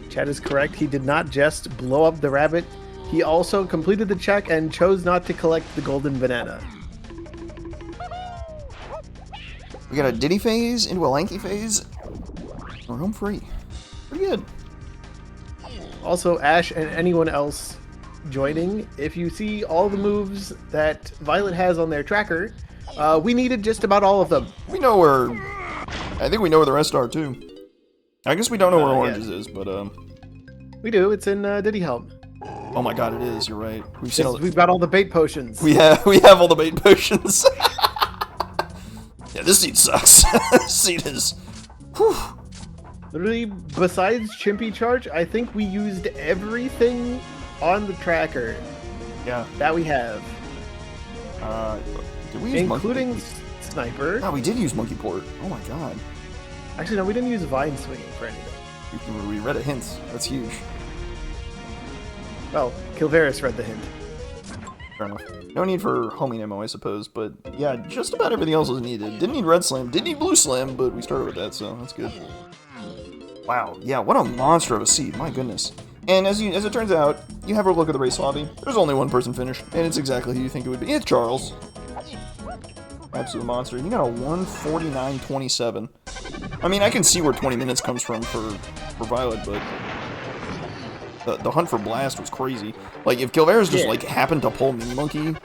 Chat is correct. He did not just blow up the rabbit. He also completed the check and chose not to collect the golden banana. We got a Diddy phase into a Lanky phase. We're home free. Pretty good. Also, Ash and anyone else joining, if you see all the moves that Violet has on their tracker, we needed just about all of them. We know where... I think we know where the rest are, too. I guess we don't know where yeah. Oranges is, but, We do. It's in Diddy Helm. oh my god, it is. You're right. We've seen all We've got all the bait potions. We have all the bait potions. Yeah, this seed sucks. This seed is... Whew. Literally, besides Chimpy Charge, I think we used everything on the tracker Yeah. that we have, Did we use including Monkey? Sniper. No, we did use Monkey Port. Oh my god. Actually, no, we didn't use Vine Swinging for anything. We read a hint. That's huge. Well, Kilvereis read the hint. Fair enough. No need for homing ammo, I suppose, but yeah, just about everything else was needed. Didn't need red slam, didn't need blue slam, but we started with that, so that's good. Wow, yeah, what a monster of a seed, my goodness. And as it turns out, you have a look at the race lobby, there's only one person finished, and it's exactly who you think it would be. It's Charles. Absolute monster. You got a 149.27. I mean, I can see where 20 minutes comes from for Violet, but the hunt for Blast was crazy. Like, if Kilvereis just, like, happened to pull Mini Monkey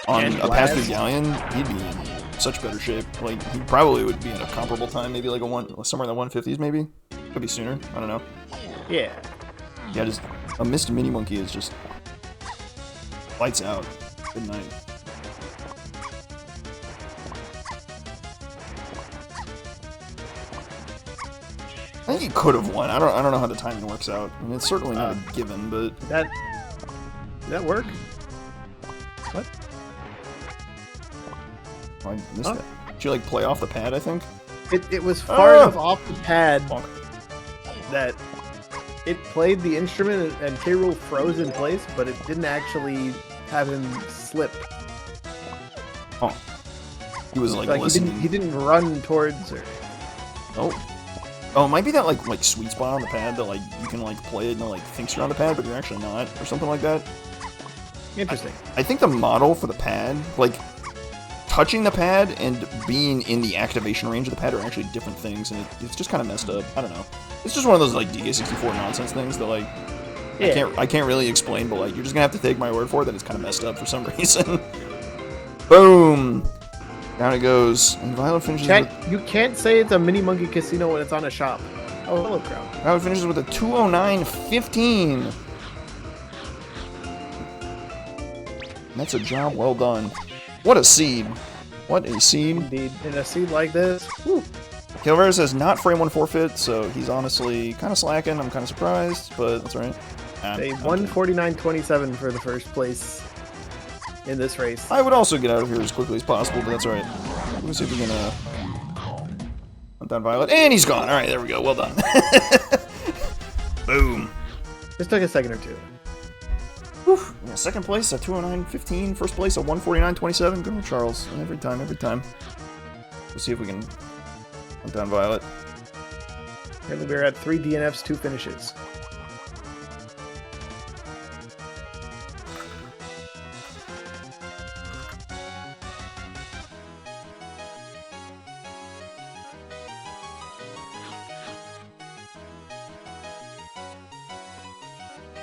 on a pass through Galleon, he'd be in such better shape. Like, he probably would be in a comparable time, maybe like somewhere in the 150s, maybe? Could be sooner, I don't know. Yeah. Yeah, just a missed Mini Monkey is just lights out. Good night. I think he could have won. I don't know how the timing works out. I mean, it's certainly not a given, but did that work? What? Oh, I missed that. Did you like play off the pad? I think it was far enough off the pad that it played the instrument and K. Rool froze in place, but it didn't actually have him slip. Oh, he was like listening. He didn't run towards her. Oh, it might be that like sweet spot on the pad that like you can like play it and it like thinks you're on the pad, but you're actually not, or something like that. Interesting. I think the model for the pad, like touching the pad and being in the activation range of the pad are actually different things, and it's just kind of messed up. I don't know. It's just one of those like DK64 nonsense things that like I can't really explain, but like you're just gonna have to take my word for it that it's kind of messed up for some reason. Boom. Down it goes. And Violet finishes with... You can't say it's a Mini Monkey Casino when it's on a shop. Oh, hello, crowd. Violet finishes with a 209.15. That's a job well done. What a seed. What a seed. Indeed. In a seed like this. Whew. Kilvereis says not frame one forfeit, so he's honestly kind of slacking. I'm kind of surprised, but that's alright. A 149.27 for the first place in this race. I would also get out of here as quickly as possible, but that's alright. Let's see if we can hunt down Violet. And he's gone. Alright, there we go. Well done. Boom. This took a second or two. Whew. Yeah, second place, a 209.15. First place, a 149.27. Good old Charles. Every time, every time. Let's see if we can hunt down Violet. Currently we're at 3 DNFs, 2 finishes.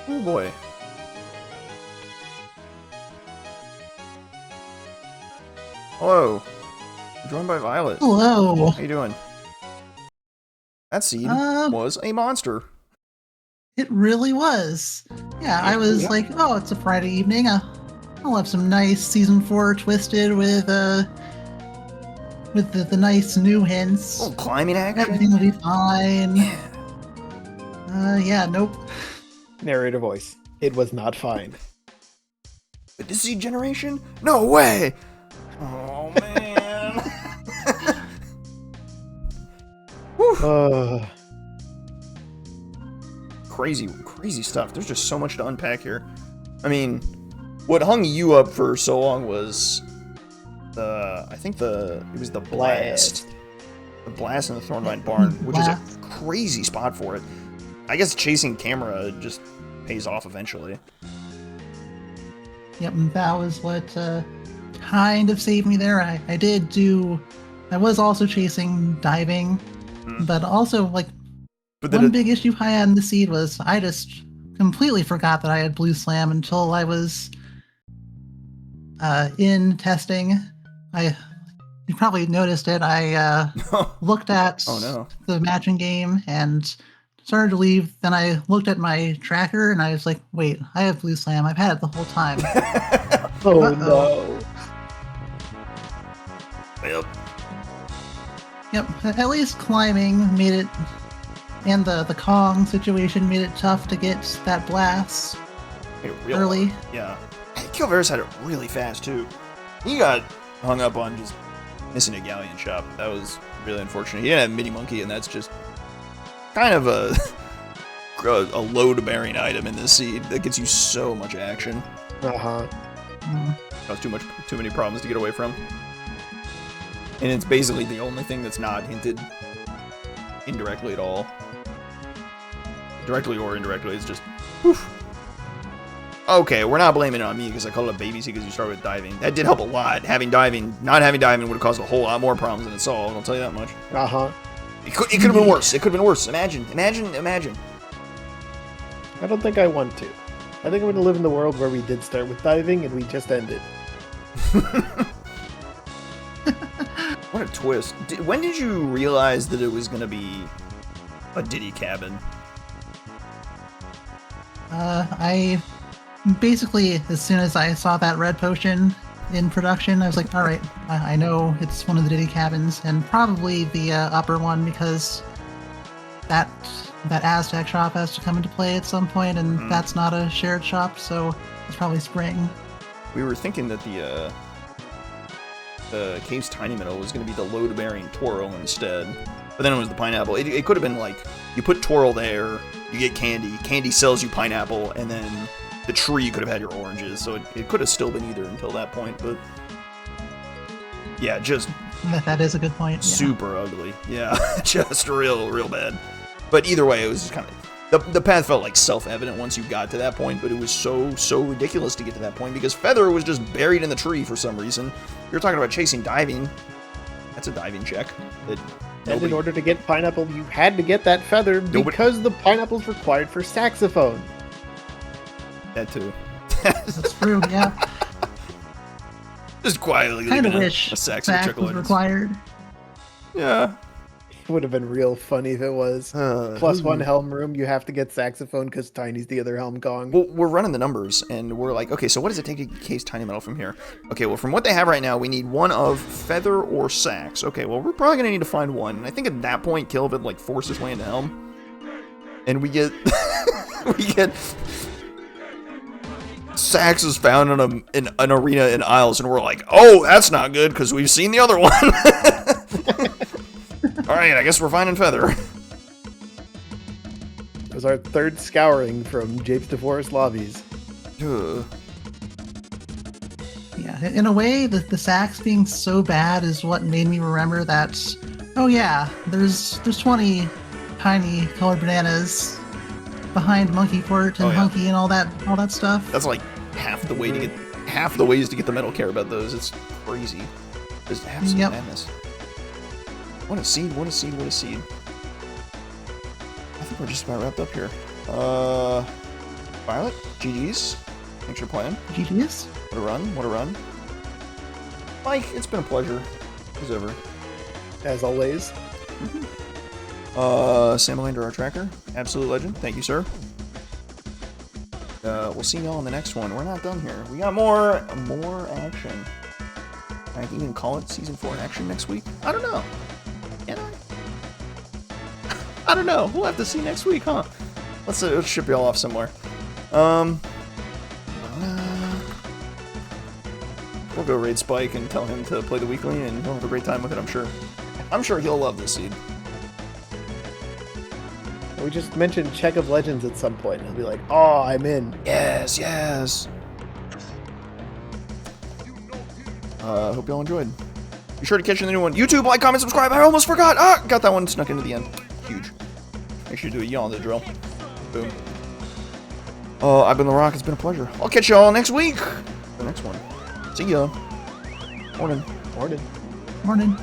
Oh boy. Hello. I'm joined by Violet. Hello. How you doing? That seed was a monster. It really was. Yeah, I was like, oh, it's a Friday evening. I'll have some nice Season 4 Twisted with the nice new hints. Oh, climbing action? Everything will be fine. Yeah. Yeah, nope. Narrator voice. It was not fine. But this seed generation? No way! Oh, man. Crazy stuff. There's just so much to unpack here. I mean, what hung you up for so long was it was the blast. The blast in the Thornvine Barn, which is a crazy spot for it. I guess chasing camera just pays off eventually. Yep, that was what kind of saved me there. I was also chasing diving, but also like one big issue I had in the seed was I just completely forgot that I had Blue Slam until I was in testing. You probably noticed it. I looked at the matching game and started to leave. Then I looked at my tracker and I was like, wait, I have Blue Slam. I've had it the whole time. Oh no. Yep, at least climbing made it, and the Kong situation made it tough to get that blast early. Yeah. Kilvereis had it really fast too. He got hung up on just missing a galleon shop. That was really unfortunate. He didn't have Mini Monkey, and that's just kind of a load-bearing item in this seed that gets you so much action. That's too many problems to get away from. And it's basically the only thing that's not hinted indirectly at all. directly or indirectly. It's just, woof. Okay, we're not blaming it on me because I call it baby seat because you start with diving. That did help a lot. Not having diving would have caused a whole lot more problems than it solved. I'll tell you that much. It could have been worse. It could have been worse. Imagine. I don't think I want to. I think I'm going to live in the world where we did start with diving and we just ended. What a twist. When did you realize that it was going to be a Diddy cabin? I basically, as soon as I saw that red potion in production, I was like, all right, I know it's one of the Diddy cabins, and probably the upper one, because that Aztec shop has to come into play at some point, and that's not a shared shop, so it's probably spring. We were thinking that the cave's tiny meadow was going to be the load-bearing twirl instead, but then it was the pineapple. It could have been like, you put twirl there, you get candy sells you pineapple, and then the tree could have had your oranges, so it could have still been either until that point, but yeah, just that is a good point. Super ugly. Yeah, just real bad. But either way, it was just kind of, the path felt like self-evident once you got to that point, but it was so ridiculous to get to that point because Feather was just buried in the tree for some reason. You're talking about chasing diving. That's a diving check. And in order to get pineapple, you had to get that feather because the pineapple's required for saxophone. That too. That's true, yeah. Just quietly kind of leaving wish a sax was required. Yeah. It would have been real funny if it was. Plus one Helm room, you have to get saxophone because Tiny's the other Helm Kong. Well, we're running the numbers, and we're like, okay, so what does it take to case Tiny Metal from here? Okay, well, from what they have right now, we need one of Feather or Sax. Okay, well, we're probably going to need to find one. And I think at that point, Kilvereis, like, forced his way into Helm. And we get... we get... Sax is found in an arena in Isles, and we're like, oh, that's not good, because we've seen the other one. Alright, I guess we're finding Feather. It was our third scouring from Japes to Forest lobbies. Yeah, in a way, the Sax being so bad is what made me remember that, oh yeah, there's 20 tiny colored bananas behind Monkey Port and Hunky and all that stuff. That's like half the way to get half the ways to get the metal care about those. It's crazy. Just absolute madness. What a seed, what a seed, what a seed. I think we're just about wrapped up here. Violet, GG's. Thanks for playing. GG's. What a run, what a run. Mike, it's been a pleasure. As ever. As always. Sam Lander, our tracker. Absolute legend. Thank you, sir. We'll see y'all in the next one. We're not done here. We got more action. I can even call it Season 4 action next week. I don't know. Can I? I don't know. We'll have to see next week, huh? Let's ship y'all off somewhere. We'll go raid Spike and tell him to play the weekly, and he'll have a great time with it, I'm sure. I'm sure he'll love this seed. We just mentioned Check of Legends at some point. He'll be like, oh, I'm in. Yes, yes. Hope y'all enjoyed. Be sure to catch the new one. YouTube, like, comment, subscribe. I almost forgot. Got that one snuck into the end. Huge. Make sure you do a yawn the drill. Boom. I've been The Rock. It's been a pleasure. I'll catch y'all next week. The next one. See ya. Morning. Morning. Morning.